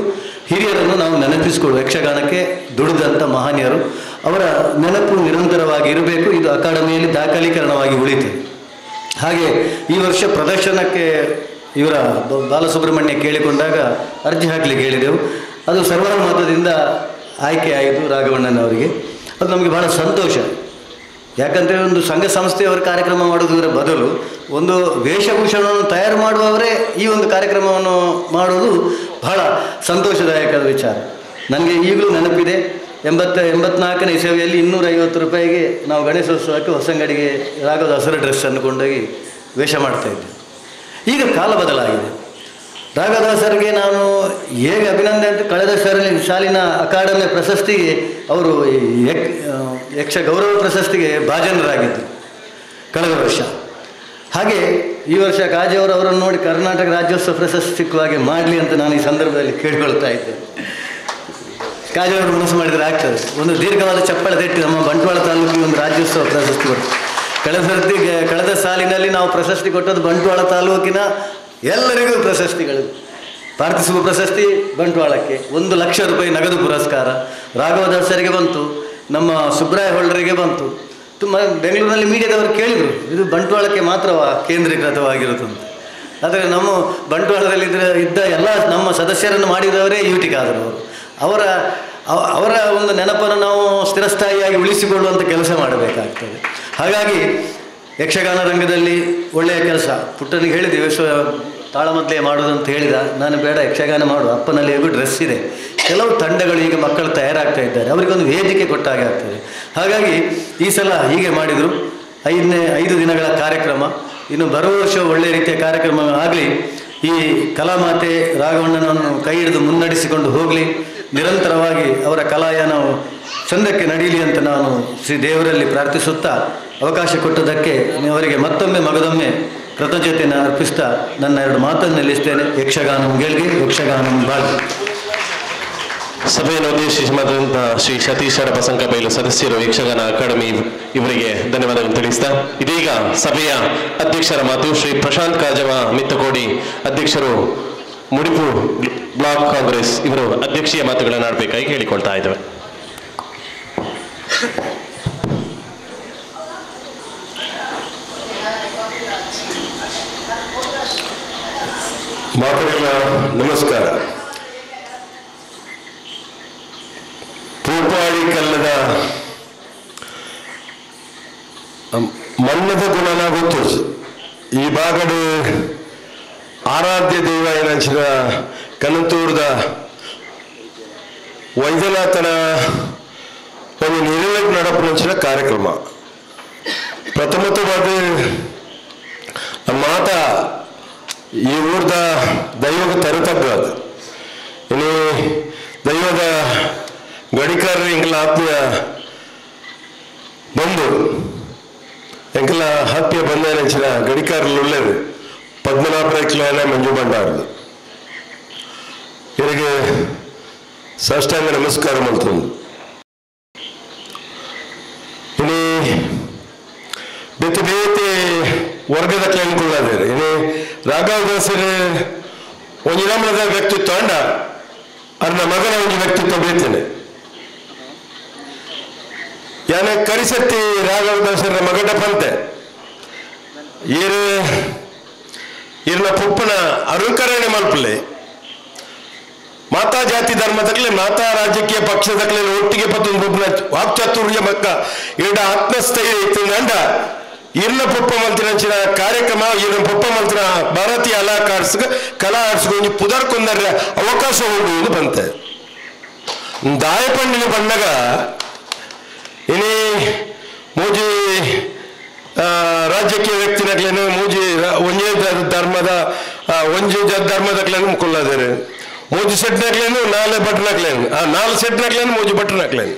ಹಿರಿಯರನ್ನು ನಾವು ನೆನಪಿಸಿಕೊಳ್ಳುವ, ಯಕ್ಷಗಾನಕ್ಕೆ ದುಡಿದಂಥ ಮಹನೀಯರು, ಅವರ ನೆನಪು ನಿರಂತರವಾಗಿ ಇರಬೇಕು. ಇದು ಅಕಾಡೆಮಿಯಲ್ಲಿ ದಾಖಲೀಕರಣವಾಗಿ ಉಳಿತದೆ. ಹಾಗೆ ಈ ವರ್ಷ ಪ್ರದರ್ಶನಕ್ಕೆ ಇವರ ಬಾಲಸುಬ್ರಹ್ಮಣ್ಯ ಕೇಳಿಕೊಂಡಾಗ ಅರ್ಜಿ ಹಾಕಲಿಕ್ಕೆ ಹೇಳಿದೆವು. ಅದು ಸರ್ವಾನುಮತದಿಂದ ಆಯ್ಕೆ ಆಯಿತು ರಾಘವಣ್ಣನವರಿಗೆ. ಅದು ನಮಗೆ ಬಹಳ ಸಂತೋಷ. ಯಾಕಂದರೆ ಒಂದು ಸಂಘ ಸಂಸ್ಥೆಯವರ ಕಾರ್ಯಕ್ರಮ ಮಾಡೋದರ ಬದಲು ಒಂದು ವೇಷಭೂಷಣವನ್ನು ತಯಾರು ಮಾಡುವವರೇ ಈ ಒಂದು ಕಾರ್ಯಕ್ರಮವನ್ನು ಮಾಡೋದು ಬಹಳ ಸಂತೋಷದಾಯಕದ ವಿಚಾರ. ನನಗೆ ಈಗಲೂ ನೆನಪಿದೆ, 84ನೇ ಇಸವಿಯಲ್ಲಿ 250 ರೂಪಾಯಿಗೆ ನಾವು ಗಣೇಶೋತ್ಸವಕ್ಕೆ ಹೊಸಂಗಡಿಗೆ ರಾಘವದ ಹಸಿರು ಡ್ರೆಸ್ಸನ್ನು ಕೊಂಡೋಗಿ ವೇಷ ಮಾಡ್ತಾಯಿದ್ದೆ. ಈಗ ಕಾಲ ಬದಲಾಗಿದೆ. ರಾಘವದಾಸರಿಗೆ ನಾನು ಹೇಗೆ ಅಭಿನಂದನೆ ಅಂತ, ಕಳೆದ ಸಾಲಿನ ಅಕಾಡೆಮಿ ಪ್ರಶಸ್ತಿಗೆ ಅವರು ಯಕ್ಷ ಗೌರವ ಪ್ರಶಸ್ತಿಗೆ ಭಾಜನರಾಗಿದ್ದರು ಕಳೆದ ವರ್ಷ. ಹಾಗೆ ಈ ವರ್ಷ ಕಾಜೆಯವರು ಅವರನ್ನು ನೋಡಿ ಕರ್ನಾಟಕ ರಾಜ್ಯೋತ್ಸವ ಪ್ರಶಸ್ತಿ ಸಿಕ್ಕುವ ಹಾಗೆ ಮಾಡಲಿ ಅಂತ ನಾನು ಈ ಸಂದರ್ಭದಲ್ಲಿ ಕೇಳಿಕೊಳ್ತಾ ಇದ್ದೆ. ಕಾಜೆಯವರು ಮನಸ್ಸು ಮಾಡಿದರೆ ಆಗ್ತದೆ. ಒಂದು ದೀರ್ಘವಾದ ಚಪ್ಪಳ ತಟ್ಟಿ ನಮ್ಮ ಬಂಟ್ವಾಳ ತಾಲೂಕಿಗೆ ಒಂದು ರಾಜ್ಯೋತ್ಸವ ಪ್ರಶಸ್ತಿ ಕೊಟ್ಟು, ಕಳೆದ ಸಾಲಿನಲ್ಲಿ ನಾವು ಪ್ರಶಸ್ತಿ ಕೊಟ್ಟದ್ದು ಬಂಟ್ವಾಳ ತಾಲೂಕಿನ ಎಲ್ಲರಿಗೂ ಪ್ರಶಸ್ತಿಗಳು. ಪಾರ್ಥಿಸುವ ಪ್ರಶಸ್ತಿ ಬಂಟ್ವಾಳಕ್ಕೆ 1 ಲಕ್ಷ ರೂಪಾಯಿ ನಗದು ಪುರಸ್ಕಾರ ರಾಘವದಾಸರಿಗೆ ಬಂತು, ನಮ್ಮ ಸುಬ್ರಾಯ ಹೊಳ್ಳರಿಗೆ ಬಂತು. ತುಂಬ ಬೆಂಗಳೂರಿನಲ್ಲಿ ಮೀಡಿಯಾದವರು ಕೇಳಿದರು, ಇದು ಬಂಟ್ವಾಳಕ್ಕೆ ಮಾತ್ರ ಕೇಂದ್ರೀಕೃತವಾಗಿರುತ್ತೆ ಅಂತ. ಆದರೆ ನಮ್ಮ ಬಂಟ್ವಾಳದಲ್ಲಿ ಇದ್ದ ಎಲ್ಲ ನಮ್ಮ ಸದಸ್ಯರನ್ನು ಮಾಡಿದವರೇ ಯುಟಿಕಾದರು. ಅವರ ಒಂದು ನೆನಪನ್ನು ನಾವು ಸ್ಥಿರಸ್ಥಾಯಿಯಾಗಿ ಉಳಿಸಿಕೊಳ್ಳುವಂಥ ಕೆಲಸ ಮಾಡಬೇಕಾಗ್ತದೆ. ಹಾಗಾಗಿ ಯಕ್ಷಗಾನ ರಂಗದಲ್ಲಿ ಒಳ್ಳೆಯ ಕೆಲಸ. ಪುಟ್ಟನಿಗೆ ಹೇಳಿದೆ ತಾಳಮದ್ದಲೆ ಮಾಡೋದಂತ ಹೇಳಿದ. ನಾನು ಬೇಡ, ಯಕ್ಷಗಾನ ಮಾಡು, ಅಪ್ಪನಲ್ಲಿ ಹೇಗೂ ಡ್ರೆಸ್ ಇದೆ. ಕೆಲವು ತಂಡಗಳು ಈಗ ಮಕ್ಕಳು ತಯಾರಾಗ್ತಾ ಇದ್ದಾರೆ, ಅವರಿಗೊಂದು ವೇದಿಕೆ ಕೊಟ್ಟಾಗೆ ಆಗ್ತದೆ. ಹಾಗಾಗಿ ಈ ಸಲ ಹೀಗೆ ಮಾಡಿದರು. 5 ದಿನಗಳ ಕಾರ್ಯಕ್ರಮ. ಇನ್ನು ಬರುವ ವರ್ಷ ಒಳ್ಳೆಯ ರೀತಿಯ ಕಾರ್ಯಕ್ರಮ ಆಗಲಿ. ಈ ಕಲಾಮಾತೆ ರಾಘವಣ್ಣನನ್ನು ಕೈ ಹಿಡಿದು ಮುನ್ನಡೆಸಿಕೊಂಡು ಹೋಗಲಿ. ನಿರಂತರವಾಗಿ ಅವರ ಕಲಾಯಾನವು ಚಂದಕ್ಕೆ ನಡೀಲಿ ಅಂತ ನಾನು ಶ್ರೀ ದೇವರಲ್ಲಿ ಪ್ರಾರ್ಥಿಸುತ್ತಾ, ಅವಕಾಶ ಕೊಟ್ಟದಕ್ಕೆ ಅವರಿಗೆ ಮತ್ತೊಮ್ಮೆ ಮಗದೊಮ್ಮೆ ಕೃತಜ್ಞತೆಯನ್ನು ಅರ್ಪಿಸ್ತಾ ನನ್ನ 2 ಮಾತನ್ನು ನಿಲ್ಲಿಸ್ತೇನೆ. ಯಕ್ಷಗಾನಂ ಗೆಲ್ಗೆ, ಯಕ್ಷಗಾನಂ ಬಾಳ್ಗೆ. ಸಭೆಯನ್ನು ಉದ್ದೇಶಿಸಿ ಮಾತನಾಡಿದ ಶ್ರೀ ಸತೀಶ್ ಬಸಂಕಬೈಲು ಸದಸ್ಯರು, ಯಕ್ಷಗಾನ ಅಕಾಡೆಮಿ ಇವರಿಗೆ ಧನ್ಯವಾದಗಳು ತಿಳಿಸ್ತಾ, ಇದೀಗ ಸಭೆಯ ಅಧ್ಯಕ್ಷರ ಮಾತು. ಶ್ರೀ ಪ್ರಶಾಂತ್ ಕಾಜವ ಮಿತ್ತಕೋಡಿ ಅಧ್ಯಕ್ಷರು, ಮುಡಿಪು ಬ್ಲಾಕ್ ಕಾಂಗ್ರೆಸ್, ಇವರು ಅಧ್ಯಕ್ಷೀಯ ಮಾತುಗಳನ್ನು ಆಡಬೇಕಾಗಿ ಹೇಳಿಕೊಳ್ತಾ ಇದ್ದೇವೆ. ಮಾತುಗಳ ನಮಸ್ಕಾರ. ಪೂಪಾಳಿ ಕಲ್ಲದ ಮಣ್ಣದ ಗುಣನ ಗೊತ್ತು. ಈ ಬಾಗಡು ಆರಾಧ್ಯ ದೈವ ಏನಂಚಿನ ಕನಂತೂರ್ದ ವೈದ್ಯನಾಥನ ಒಂದು ನಿರ್ಣಯ ನಡಪನಂಚಿನ ಕಾರ್ಯಕ್ರಮ ಪ್ರಥಮತವಾದ ಮಾತ ಈ ಊರ್ದ ದೈವದ ತರತಗ್ಗದು. ಇನ್ನು ದೈವದ ಗಡಿಕಾರರು ಎಂಕಲ ಆತ್ಮೀಯ ಬಂದು ಎಂಕಲ ಆತ್ಮೀಯ ಬಂದೇನಂಚಿನ ಗಡಿಕಾರರು ಒಳ್ಳೆಯದು ಪದ್ಮನಾಭರೈಕ್ಲನ ಮಂಜು ಬಂಡಾರದು. ಇವರಿಗೆ ಸಾಷ್ಟಾಂಗ ನಮಸ್ಕಾರ ಮಾಡ್ತೀನಿ. ಇನ್ನು ಬೇತೆ ಬೇತೆ ವರ್ಗದ ಕ್ಲೈನ್ಕೊಳ್ಳಾದೇರು. ಇನ್ನು ರಾಘವದಾಸರು ಒಂದು ನಮ್ಮದ ವ್ಯಕ್ತಿತ್ವ ಅಂಡ ಅವ್ರನ್ನ ಮಗನ ಒಂದು ವ್ಯಕ್ತಿತ್ವ ಬೇತೇನೆ. ಯಾನ ಕರಿಸತ್ತಿ ರಾಘವದಾಸರ ಮಗಡ ಪಂತೆ ಇರ್ನ ಪುಪ್ಪನ ಅರುಕರಣೆ ಮಲ್ಪಲೆ ಮಾತಾ ಜಾತಿ ಧರ್ಮದಕ್ಲೆ ಮಾತಾ ರಾಜಕೀಯ ಪಕ್ಷದಕ್ಲೆ ಒಟ್ಟಿಗೆ ಪತ್ತೊಂದು ಪುಪ್ಪನ ವಾಕ್ಚಾತುರ್ಯ ಮಕ್ಕ ಎರಡ ಆತ್ಮಸ್ಥೈರ್ಯ ಇತ್ತು ಅಂಡ ಇರ್ನ ಪುಪ್ಪ ಮಂತ್ರಿನ ಕಾರ್ಯಕ್ರಮ ಇರ್ನ ಪುಪ್ಪ ಮಂತ್ರ ಭಾರತೀಯ ಕಲಾ ಆಡ್ಸ್ಕೊಂಡು ಪುದರ್ಕೊಂಡರ ಅವಕಾಶ ಉಂಟು ಎಂದು ಬಂತೆ. ದಾಯಪಂಡಿನ ಬಂದಾಗ ಇನಿ ಮೂಜಿ ರಾಜಕೀಯ ವ್ಯಕ್ತಿನಕ್ಲೇನು ಮೂಜಿ ಒಂಜೇ ಧರ್ಮದಕ್ಲೇನು ಮುಕ್ಕೊಳ್ಳಾದೇರು. ಮೂಜಿ ಸೆಟ್ನಕ್ಲೇನು 4 ಬಟ್ನಕ್ಲೇನು 4 ಸೆಟ್ನಕ್ಲೇನು ಮೂಜಿ ಬಟ್ನಕ್ಲೇನು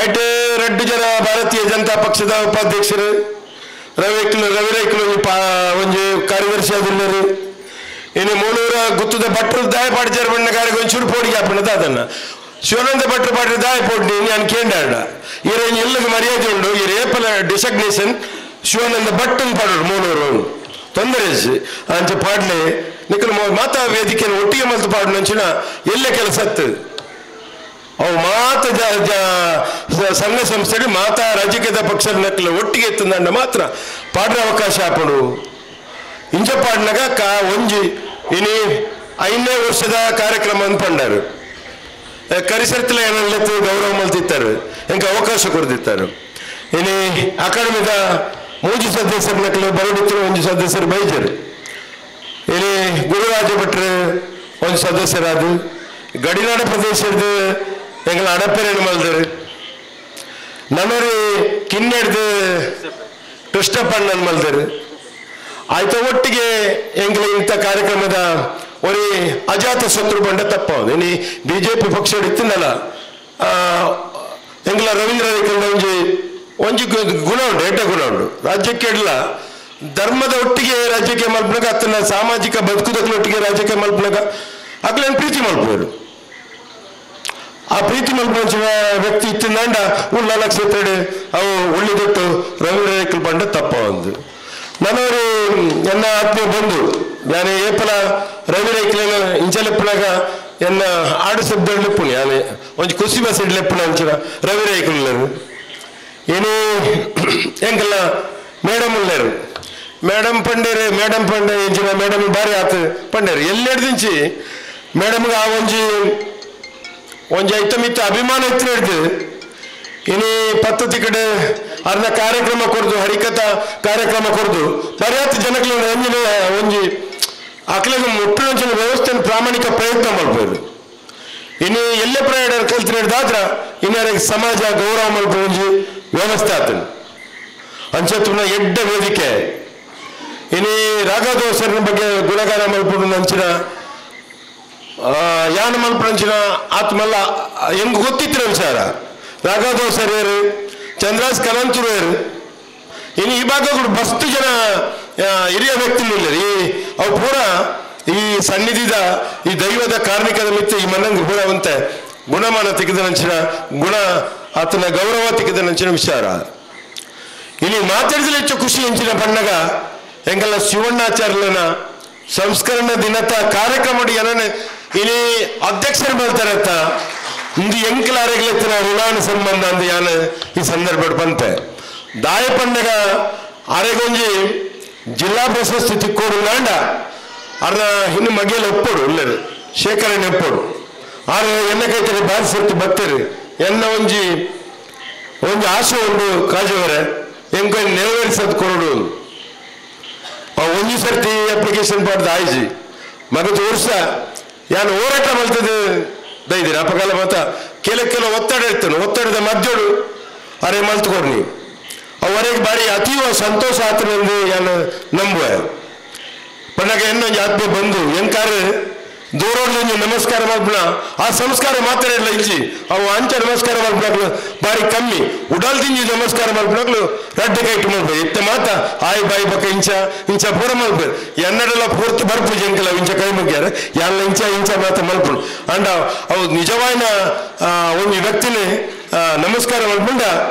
ಐಟು 2 ಜನ ಭಾರತೀಯ ಜನತಾ ಪಕ್ಷದ ಉಪಾಧ್ಯಕ್ಷರು ರವಿರೈಕ್ಲು ಒಂದು ಕಾರ್ಯದರ್ಶಿ ಆದಿಲ್ಲರು ಇನ್ನು ಮೂಲೂರ ಗುತ್ತದ ಭಟ್ರು ದಾಯ ಪಾಡಿಚಾರ ಬಣ್ಣಗಾರಿಗೆ ಒಂಚೂರು ಪೋಡಿಗೆ ಹಾಪಣದ ಅದನ್ನ ಶಿವಾನಂದ ಭಟ್ರು ಪಾಡಿದ ದಾಯ ಪೋಡಿ ನಾನು ಕೇಂಡಾಡ ಇರ ಎಲ್ಲಗೆ ಮರ್ಯಾದೆ ಉಂಡು ಈ ರೇಪಲ ಡಿಸಗ್ನೇಷನ್ ಶಿವಾನಂದ ಭಟ್ಟನ್ ಪಾಡೋರು ಮೂಲೂರು ತೊಂದರೆ ಅಂಚ ಪಾಡ್ಲೆ ನಿಖಲ್ ಮಾತಾ ವೇದಿಕೆಯನ್ನು ಒಟ್ಟಿಗೆ ಮಲ್ತು ಪಾಡು ನಂಚಿನ ಎಲ್ಲೇ ಕೆಲಸ ಅವು ಮಾತ ಸಂಘ ಸಂಸ್ಥೆ ಮಾತಾ ರಾಜಕೀಯದ ಪಕ್ಷದ ನಕ್ಕಲ ಒಟ್ಟಿಗೆ ಎತ್ತಂದಂಡ ಮಾತ್ರ ಪಾಡ್ರ ಅವಕಾಶ ಹಾಪಡು ಇಂಚ ಪಾಡ್ನಾಗ ಒಂಜಿ ಇನಿ 5ನೇ ವರ್ಷದ ಕಾರ್ಯಕ್ರಮ ಅನ್ಪಂಡಾರು ಕರಿಸರ್ತಿಲ ಏನೆಲ್ಲತ್ತು ಗೌರವ ಮಲ್ತಿತ್ತಾರೆ ಎಂಕ ಅವಕಾಶ ಕೊಡ್ತಿತ್ತಾರೆ ಇನಿ ಅಕಾಡೆಮಿದ 3 ಸದಸ್ಯರ ನಕ್ಕಲು ಬರಡಿತ್ತು 1 ಸದಸ್ಯರು ಬೈಜರು ಇಲ್ಲಿ ಗುರುರಾಜ ಭಟ್ರು 1 ಸದಸ್ಯರಾದ ಗಡಿನಾಡ ಪ್ರದೇಶದ ಎಂಗಳ ಅಡಪೆರೇನು ಮಲ್ದರು ನನ್ನೂರಿ ಕಿನ್ನೆಡ್ದು ಕೃಷ್ಣಪ್ಪಣ್ಣನ್ ಮಲ್ದರು ಆಯ್ತ ಒಟ್ಟಿಗೆ ಎಂಗಳ ಇಂಥ ಕಾರ್ಯಕ್ರಮದ ಒರಿ ಅಜಾತ ಶತ್ರು ಬಂಡ ತಪ್ಪವನು ಇನಿ ಬಿಜೆಪಿ ಪಕ್ಷ ಇತ್ತಿನಲ್ಲ ಎಂಗಳ ರವೀಂದ್ರ ಒಂಜಿ ಗುಣ ಉಂಟು ಎಡ್ಡ ಗುಣ ಉಂಟು ರಾಜ್ಯಕ್ಕೆ ಇಡಲ ಧರ್ಮದ ಒಟ್ಟಿಗೆ ರಾಜ್ಯಕ್ಕೆ ಮಲ್ಪನಾಗ ಅತ್ತನ ಸಾಮಾಜಿಕ ಬದುಕುದೊಟ್ಟಿಗೆ ರಾಜ್ಯಕ್ಕೆ ಮಲ್ಪನಾಗ ಅಕ್ಲೇನು ಪ್ರೀತಿ ಮಲ್ಪರು ಆ ಪ್ರೀತಿ ಮಲ್ಪನ ವ್ಯಕ್ತಿ ಇತ್ತಿಂದ ಉಳ್ಳ ಲಕ್ಷ ಅವು ಉಳ್ಳಿದೊಟ್ಟು ರವೀಂದ್ರ ರೇಖಲ್ ಬಂಡ ತಪ್ಪ ಒಂದು ನನ್ನವರು ಎನ್ನ ಆತ್ಮೀಯ ಬಂಧು ನಾನು ಏಪಲ ರವಿ ರೇಖಲ ಇಂಚಲೆಪ್ಪನಾಗ ಎನ್ನ ಆಡು ಶಬ್ದ ಲೆಪ್ಪುನಿ ನಾನು ಒಂಜಿ ಕುಸಿ ಬಸ್ ಇಡ್ಲೆಪ್ಪನ ಅಂಚಿನ ರವಿ ರೇಖಲು ಏನು ಎಂಕಲ್ಲ ಮೇಡಮ್ ಉಳ್ಳರು ಮೇಡಮ್ ಪಂಡೇರು ಮೇಡಮ್ ಪಂಡೆ ಇಂಚಿನ ಮೇಡಮ್ ಬಾರಿ ಆತು ಪಂಡೇರು ಎಲ್ಲೆಡ್ದಿಂಚಿ ಮೇಡಮ್ಗೆ ಆ ಒಂಜಿ ಐತಮಿತ್ತ ಅಭಿಮಾನ ಇತ್ತು ಹಿಡ್ದು ಇನಿ ಪತ್ತತಿ ಕಡೆ ಅರ್ನ ಕಾರ್ಯಕ್ರಮ ಕೊಡ್ದು ಹರಿಕಥಾ ಕಾರ್ಯಕ್ರಮ ಕೊಡ್ದು ಬರಿಯಾತ ಜನಗಳಿಗೆ ಒಂಜಿ ಅಕ್ಲಿಗೆ ಮುಟ್ಟಿನ ವ್ಯವಸ್ಥೆಯನ್ನು ಪ್ರಾಮಾಣಿಕ ಪ್ರಯತ್ನ ಮಾಡ್ಬೋದು ಇನ್ನು ಎಲ್ಲೇ ಪ್ರಯಾಣ ಕಲ್ತು ಹಿಡ್ದಾದ್ರ ಇನ್ನಾರಿಗೆ ಸಮಾಜ ಗೌರವ ಮಾಡ್ಬೋದು ಒಂಜಿ ವ್ಯವಸ್ಥೆ ಆತನು ಅಂಚತ್ನ ಎಡ್ಡ ವೇದಿಕೆ ಇನಿ ರಾಘವದೋಸರನ ಬಗ್ಗೆ ಗುಣಗಾನ ಮಲ್ಪಡು ಅಂಚಿನ ಯಾನ ಮಲ್ಪಂಚಿನ ಆತ್ಮಲ್ಲ ಹೆಂಗ್ ಗೊತ್ತಿತ್ತಿರ ವಿಚಾರ ರಾಘವದೋಸರಿಯರು ಚಂದ್ರಾಸ್ ಕಲಂತೂರಿಯರು ಇನ್ನು ಈ ಭಾಗ ಬಸ್ತು ಜನ ಹಿರಿಯ ವ್ಯಕ್ತಿಗಳಿಲ್ಲ ಅವು ಪೂರ ಈ ಸನ್ನಿಧಿದ ಈ ದೈವದ ಕಾರ್ಮಿಕದ ಮಿತ್ತ ಈ ಮನ್ನಂಗೆ ಪೂರವಂತೆ ಗುಣಮಾನ ತೆಗೆದ ನಂಚಿನ ಗುಣ ಆತನ ಗೌರವ ತೆಗೆದ ನಂಚಿನ ವಿಚಾರ ಇಲ್ಲಿ ಮಾತಾಡಿದ್ರೆ ಹೆಚ್ಚು ಖುಷಿ ಹೆಂಚಿನ ಬಣ್ಣಗ ಎಂಗೆಲ್ಲ ಶಿವಣ್ಣಾಚಾರ್ಯನ ಸಂಸ್ಕರಣ ದಿನದ ಕಾರ್ಯಕ್ರಮ ಇಲ್ಲಿ ಅಧ್ಯಕ್ಷರು ಬರ್ತಾರತ್ತ ಇಂದು ಎಂಕಲಾರೆಗ್ಲೆತ್ತಿನ ಋಣಾನ ಸಂಬಂಧ ಅಂದು ಯಾನು ಈ ಸಂದರ್ಭ ಬಂತೆ ದಾಯ ಪಂಡಗ ಆರೆಗೊಂಜಿ ಜಿಲ್ಲಾ ಪ್ರಶಸ್ತಿ ತಿಕ್ಕೋಡು ನಾಂಡ ಅರ್ನ ಇನ್ನು ಮಗೆಯಲ್ಲಿ ಒಪ್ಪೋಡು ಇಲ್ಲರು ಶೇಖರಣೆ ಒಪ್ಪೋಡು ಆರು ಎನ್ನ ಕೈತರಿ ಬಾರಿ ಸರ್ತಿ ಬತ್ತರು ಎನ್ನ ಒಂಜಿ ಆಶೆ ಉಂಡು ಕಾಜವರೆ ಎಂಕ ನೆರವೇರಿಸೋದು ಕೊರಡು ಒಂಜಿ ಸರ್ತಿ ಅಪ್ಲಿಕೇಶನ್ ಪಾಡ್ದು ಆಯ್ಜಿ ಮಗದು ವರ್ಷ ಯಾನು ಹೋರಾಟ ಮಲ್ತದ್ದು ದೈದಿರ ಅಪಕಾಲ ಮತ ಕೆಲವು ಒತ್ತಡ ಇರ್ತನು ಒತ್ತಡದ ಮಧ್ಯಡು ಅರೆ ಮಲ್ತ್ಕೊಡ್ನಿ ಅವರೆಗೆ ಬಾರಿ ಅತೀವ ಸಂತೋಷ ಆತನೆಂದು ಯಾನು ನಂಬುವೆ ಪಣ್ಣಗೆ ಇನ್ನೊಂದು ಆತ್ಮೀಯ ಬಂದು ಎಂಕಾರ ದೂರೋಡ್ಲಿ ನಮಸ್ಕಾರ ಮಾಡ್ಬಿಡ ಆ ಸಂಸ್ಕಾರ ಮಾತಾಡಿಲ್ಲ ಇಂಚಿ ಅವು ಅಂಚ ನಮಸ್ಕಾರ ಮಾಡ್ಬಿಡಕ್ಲು ಬಾರಿ ಕಮ್ಮಿ ಉಡಲ್ ತಿಂಜಿ ನಮಸ್ಕಾರ ಮಾಡ್ಬಿಡಕ್ಲು ರಡ್ಡೆ ಕೈಟ್ ಮಾಡ್ಬೇಕು ಎತ್ತ ಮಾತ ಆಯ್ ಬಾಯಿ ಬಕ್ಕ ಇಂಚ ಪೂರ ಮಲ್ಬೇಕು ಎನ್ನಡೆಲ್ಲ ಪೂರ್ತಿ ಬರ್ಪು ಜಂಕಲ ಇಂಚ ಕೈ ಮುಗ್ಯಾರ ಎಲ್ಲ ಇಂಚ ಮಾತ ಮಲ್ಪು ಅಂಡ ಅವು ನಿಜವಾದ ಒಂದು ವ್ಯಕ್ತಿನೇ ನಮಸ್ಕಾರ ಮಲ್ಪಂಡ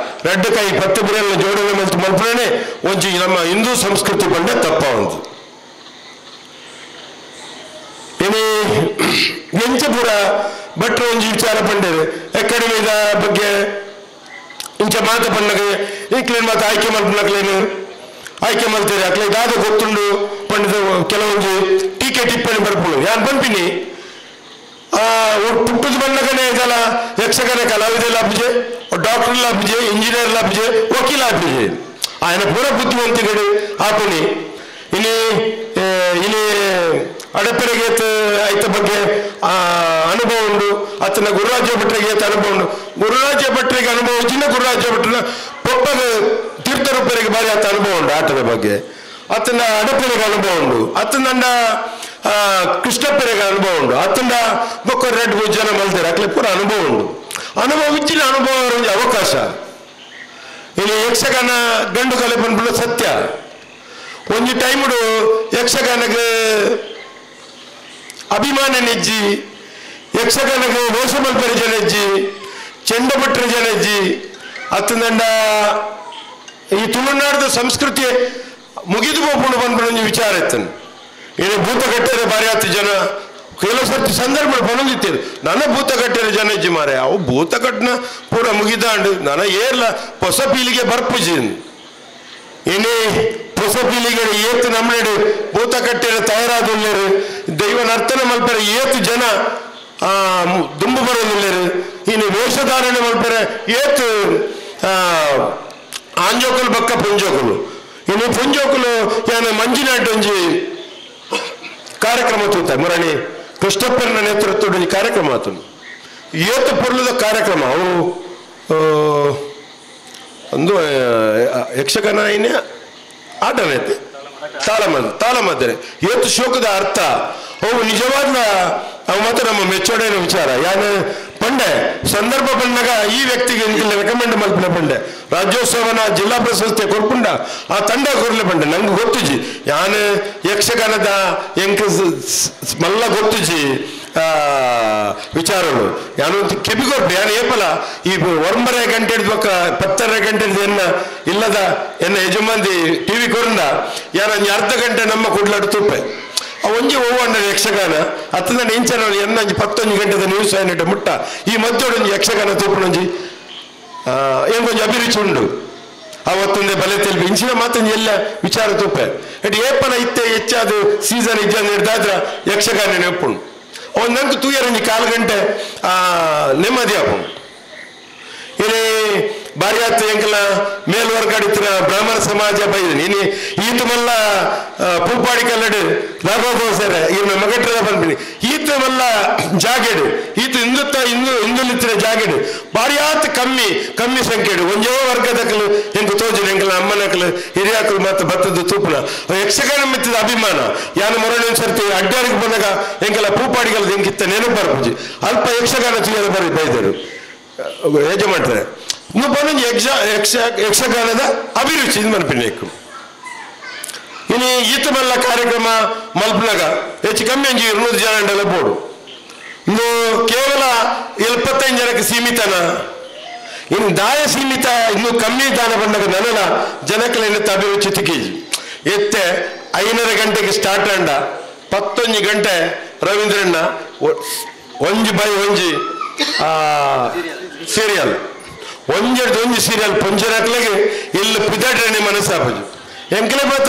ರಡ್ಡ ಕೈ 10 ಬಿರಿಯಲ್ಲ ಜೋಡಣೆ ಮಲ್ಪನೇ ಒಂಜಿ ನಮ್ಮ ಹಿಂದೂ ಸಂಸ್ಕೃತಿ ಬಂಡ ತಪ್ಪ ಒಂದು ಇನಿ ಎಂಚ ಪೂರ ಭಟ್ರು ಒಂಜಿ ವಿಚಾರ ಪಂಡೇರು ಅಕಾಡೆಮಿದ ಬಗ್ಗೆ ಇಂಚ ಮಾತ ಪಣ್ಣಗೆ ಈಕ್ಲೇನು ಮಾತು ಆಯ್ಕೆ ಮಲ್ಪನಕ್ಲೇನು ಆಯ್ಕೆ ಮಲ್ತೀರಿ ಅಕ್ಲೆ ದಾದ ಗೊತ್ತುಂಡು ಪಂಡಿತ ಕೆಲವೊಂದು ಟೀಕೆ ಟಿಪ್ಪಣಿ ಬರ್ಪುಳು ಯಾರು ಪಂಪಿನಿ ಪುಟ್ಟದ ಬಣ್ಣಗನೇ ಇದಲ್ಲ ಯಕ್ಷಗಾನ ಕಲಾವಿದ ಲಾಭಜೆ ಡಾಕ್ಟರ್ ಲಾಭಜೆ ಇಂಜಿನಿಯರ್ ಲಾಭಜೆ ವಕೀಲ ಲಾಭಜೆ ఆయన ಪೂರ ಬುದ್ಧಿವಂತಿಗಳು ಆಪಣಿ ಇಲ್ಲಿ ಅಡಪೆರೆಗೆ ಆಯ್ತ ಬಗ್ಗೆ ಅನುಭವ ಉಂಡು ಅತನ ಗುರುರಾಜ್ಯ ಭಟ್ರಿಗೆ ಅನುಭವ ಉಂಡು ಗುರುರಾಜ್ಯ ಭಟ್ರಿಗೆ ಅನುಭವ ಚಿನ್ನ ಗುರುರಾಜ್ಯ ಭಟ್ರನ ಪೊಪ್ಪದ ತೀರ್ಥರೂಪರಿಗೆ ಬಾರಿ ಆತ ಅನುಭವ ಉಂಡು ಆಟದ ಬಗ್ಗೆ ಅತನ ಅಡಪೆರೆಗೆ ಅನುಭವ ಉಂಡು ಅತನ ಕೃಷ್ಣಪ್ಪೆರೆಗೆ ಅನುಭವ ಉಂಡು ಅತನ ಬೊಕ್ಕ 2 ಜನ ಮಲ್ತಾರೆ ಅಕ್ಲೆ ಪೂರ ಅನುಭವ ಉಂಡು ಅನುಭವ ಇಚ್ಚಿನ ಅನುಭವ ಅವಕಾಶ ಇಲ್ಲಿ ಯಕ್ಷಗಾನ ಗಂಡು ಕಲೆ ಬಂದ್ಬಿಟ್ಟು ಸತ್ಯ ಒಂಜಿ ಟೈಮುಡು ಯಕ್ಷಗಾನಕ್ಕೆ ಅಭಿಮಾನ ನೆಜ್ಜಿ ಯಕ್ಷಗಾನಕ್ಕೆ ವೇಷ ಮಲ್ಪರ ಜನಜ್ಜಿ ಚೆಂಡಪಟ್ಟರ ಜನಜ್ಜಿ ಅತ್ತಂದಂಡ ಈ ತುಳುನಾಡದ ಸಂಸ್ಕೃತಿ ಮುಗಿದು ಹೋಗ್ಕೊಂಡು ಬಂದ್ಬಿಡೋ ವಿಚಾರ ಇತ್ತನು ಏನು ಭೂತ ಕಟ್ಟೆರೆ ಬಾರಿ ಆತ ಜನ ಕೆಲವು ಸರ್ತಿ ಸಂದರ್ಭ ಬಂದಿತ್ತೇನೆ ನನ್ನ ಭೂತ ಕಟ್ಟೆರೆ ಜನ ಇಜ್ಜಿ ಮಾರೆ ಅವು ಭೂತ ಕಟ್ಟನ ಪೂರ ಮುಗಿದಾಂಡು ನನ್ನ ಏರ್ಲ ಹೊಸ ಪೀಳಿಗೆ ಬರ್ಪುಜಿ ಏನೇ ಹೊಸ ಪೀಳಿಗೆ ಏತು ನಮ್ಮನೆಡು ಭೂತ ಕಟ್ಟೆರೆ ತಯಾರಾದುಳ್ಳರು ದೈವ ನರ್ತನ ಮಲ್ಪರೆ ಏತು ಜನ ದುಂಬು ಬರೋದಿಲ್ಲರು ಇನ್ನು ವೇಷಧಾರಣೆ ಮಲ್ಪರೆ ಏತು ಆಂಜೋಕಲು ಬಕ್ಕ ಪುಂಜೋಕಲು ಇನ್ನು ಪುಂಜೋಕಲು ಏನು ಮಂಜಿನಾಟ ಒಂಜಿ ಕಾರ್ಯಕ್ರಮ ತೂತ ಮುರಣಿ ಕೃಷ್ಣಪ್ಪನ ನೇತೃತ್ವದ ಕಾರ್ಯಕ್ರಮ ಆತು ಏತು ಪೊರ್ಲದ ಕಾರ್ಯಕ್ರಮ ಅವು ಒಂದು ಯಕ್ಷಗಾನ ಏನೇ ಆಟನೈತೆ ತಾಳಮದ್ದರೆ ಏತು ಶೋಕದ ಅರ್ಥ ಅವು ನಿಜವಾದ ಅವು ಮಾತ್ರ ನಮ್ಮ ಮೆಚ್ಚೋಡೆಯ ವಿಚಾರ ಯಾನು ಪಂಡೆ ಸಂದರ್ಭ ಬಂದಾಗ ಈ ವ್ಯಕ್ತಿಗೆ ರೆಕಮೆಂಡ್ ಮಲ್ಪನೆ ಪಂಡೆ ರಾಜ್ಯೋತ್ಸವನ ಜಿಲ್ಲಾ ಪ್ರಶಸ್ತಿ ಕೊಡ್ಕೊಂಡ ಆ ತಂಡ ಕೊರ್ಲೆ ಪಂಡೆ ನಂಗೆ ಗೊತ್ತುಜಿ ಯಾನು ಯಕ್ಷಗಾನದ ಎಂಕ ಮಲ್ಲ ಗೊತ್ತುಜಿ ವಿಚಾರಗಳು ಯಾನು ಕೆಬಿಗೊಟ್ಟು ಯಾನು ಏಪಲ ಈ 9:30 ಗಂಟೆ ಬೊಕ್ಕ 10:30 ಗಂಟೆ ಎನ್ನ ಇಲ್ಲದ ಎನ್ನ ಯಜಮಾಂದಿ ಟಿವಿ ಕೊರಂಡ ಯಾನ ಅರ್ಧ ಗಂಟೆ ನಮ್ಮ ಕುಡ್ಲಾಡು ತುಪ್ಪೆ ಒಂಜಿ ಓವಣ್ಣ ಯಕ್ಷಗಾನ ಅತ್ತದ ಇಂಚನ ಎನ್ನಂಜಿ 11 ಗಂಟೆದ ನ್ಯೂಸ್ ಏನಿಟ್ಟು ಮುಟ್ಟ ಈ ಮಧ್ಯೊಡೊಂಜಿ ಯಕ್ಷಗಾನ ತೂಪುಣಂಜಿ ಎಂಗೊಂಜಿ ಅಭಿರುಚಿ ಉಂಡು ಅವತ್ತೊಂದೇ ಬಲೆ ತೆಲ್ಪಿ ಇಂಚಿನ ಮಾತೊಂದು ಎಲ್ಲ ವಿಚಾರ ತುಪ್ಪೆ ಎಟ್ ಏಪನ ಇತ್ತೆ ಹೆಚ್ಚಾದ ಸೀಸನ್ ಇಜ್ಜ ಹಿಡ್ದಾದ್ರ ಯಕ್ಷಗಾನ ನೆಪ್ಪುಂಡು ಅವನು ನಂಗೆ ತೂಯರಂಜಿ 4 ಗಂಟೆ ನೆಮ್ಮದಿ ಆಪುಂಡು ಇಲ್ಲಿ ಬಾರಿ ಆತ ಎಂಕಲ ಮೇಲ್ವರ್ಗಾಡಿತ್ತಿನ ಬ್ರಾಹ್ಮಣ ಸಮಾಜ ಬೈದನಿ ಇನಿ ಈತ ಮಲ್ಲ ಪೂಪಾಡಿ ಕಲ್ಲಡು ರಾಘವ ಸರ್ ಇವ್ನ ಮಗಟ್ರದ ಬಂದ್ಬಿಡಿ ಈತ ಮಲ್ಲ ಜಾಗೆಡು ಈತ ಹಿಂದುಲಿತ್ತಿನ ಜಾಗೆಡು ಬಾರಿ ಆತ ಕಮ್ಮಿ ಸಂಖ್ಯೆಡು ಒಂಜೋ ವರ್ಗದಕ್ಕಲು ಎಂಕು ತೋಜು ಎಂಕಲ ಅಮ್ಮನಕ್ಕಲು ಹಿರಿಯಾಕಲು ಮತ್ತು ಭತ್ತದ ತೂಪನ ಯಕ್ಷಗಾನ ಮಿತ್ತದ ಅಭಿಮಾನ ಯಾನು ಮೊರಣ ಸರ್ತಿ ಅಡ್ಡಾರಿಗೆ ಬಂದಾಗ ಎಂಕಲ ಪೂಪಾಡಿಗಲ್ ಎಂಕಿತ್ತ ನೆನಪು ಬರ್ಪುಜಿ ಅಲ್ಪ ಯಕ್ಷಗಾನ ತುಯ್ಯದ ಬರೀ ಬೈದರು ಹೇಗೆ ಮಾಡ್ತಾರೆ ನೀವು ಬಂದು ಯಕ್ಷಗಾನದ ಅಭಿರುಚಿ ಇದು ಮಲ್ಪಿನೇಕು ಇನ್ನು ಈತ ಮಲ್ಲ ಕಾರ್ಯಕ್ರಮ ಮಲ್ಪನಾಗ ಹೆಚ್ಚು ಕಮ್ಮಿ ಅಂಜಿ 200 ಜನ ಬೋಡು ಇನ್ನು ಕೇವಲ 75 ಜನಕ್ಕೆ ಸೀಮಿತನ ಇನ್ನು ದಾಯ ಸೀಮಿತ ಇನ್ನು ಕಮ್ಮಿ ದಾನ ಬಂದಾಗ ನನಲ ಜನಕ್ಕೇನ ಅಭಿರುಚಿ ತಿಕ್ಕೀಜಿ ಎತ್ತೆ 5:30 ಗಂಟೆಗೆ ಸ್ಟಾರ್ಟ್ ಅಂಡ 11 ಗಂಟೆ ರವೀಂದ್ರಣ್ಣ ಒಂಜಿ ಬೈ ಒಂಜಿ ಸೀರಿಯಲ್ ಒಂಜಿ ಸೀರಿಯಲ್ ಪೊಂಜರಕ್ಲೆಗೆ ಇಲ್ಲಿ ಪಿದಾಟನೆ ಮನಸ್ಸಾಪಜು ಎಂಕಲೆ ಮಾತ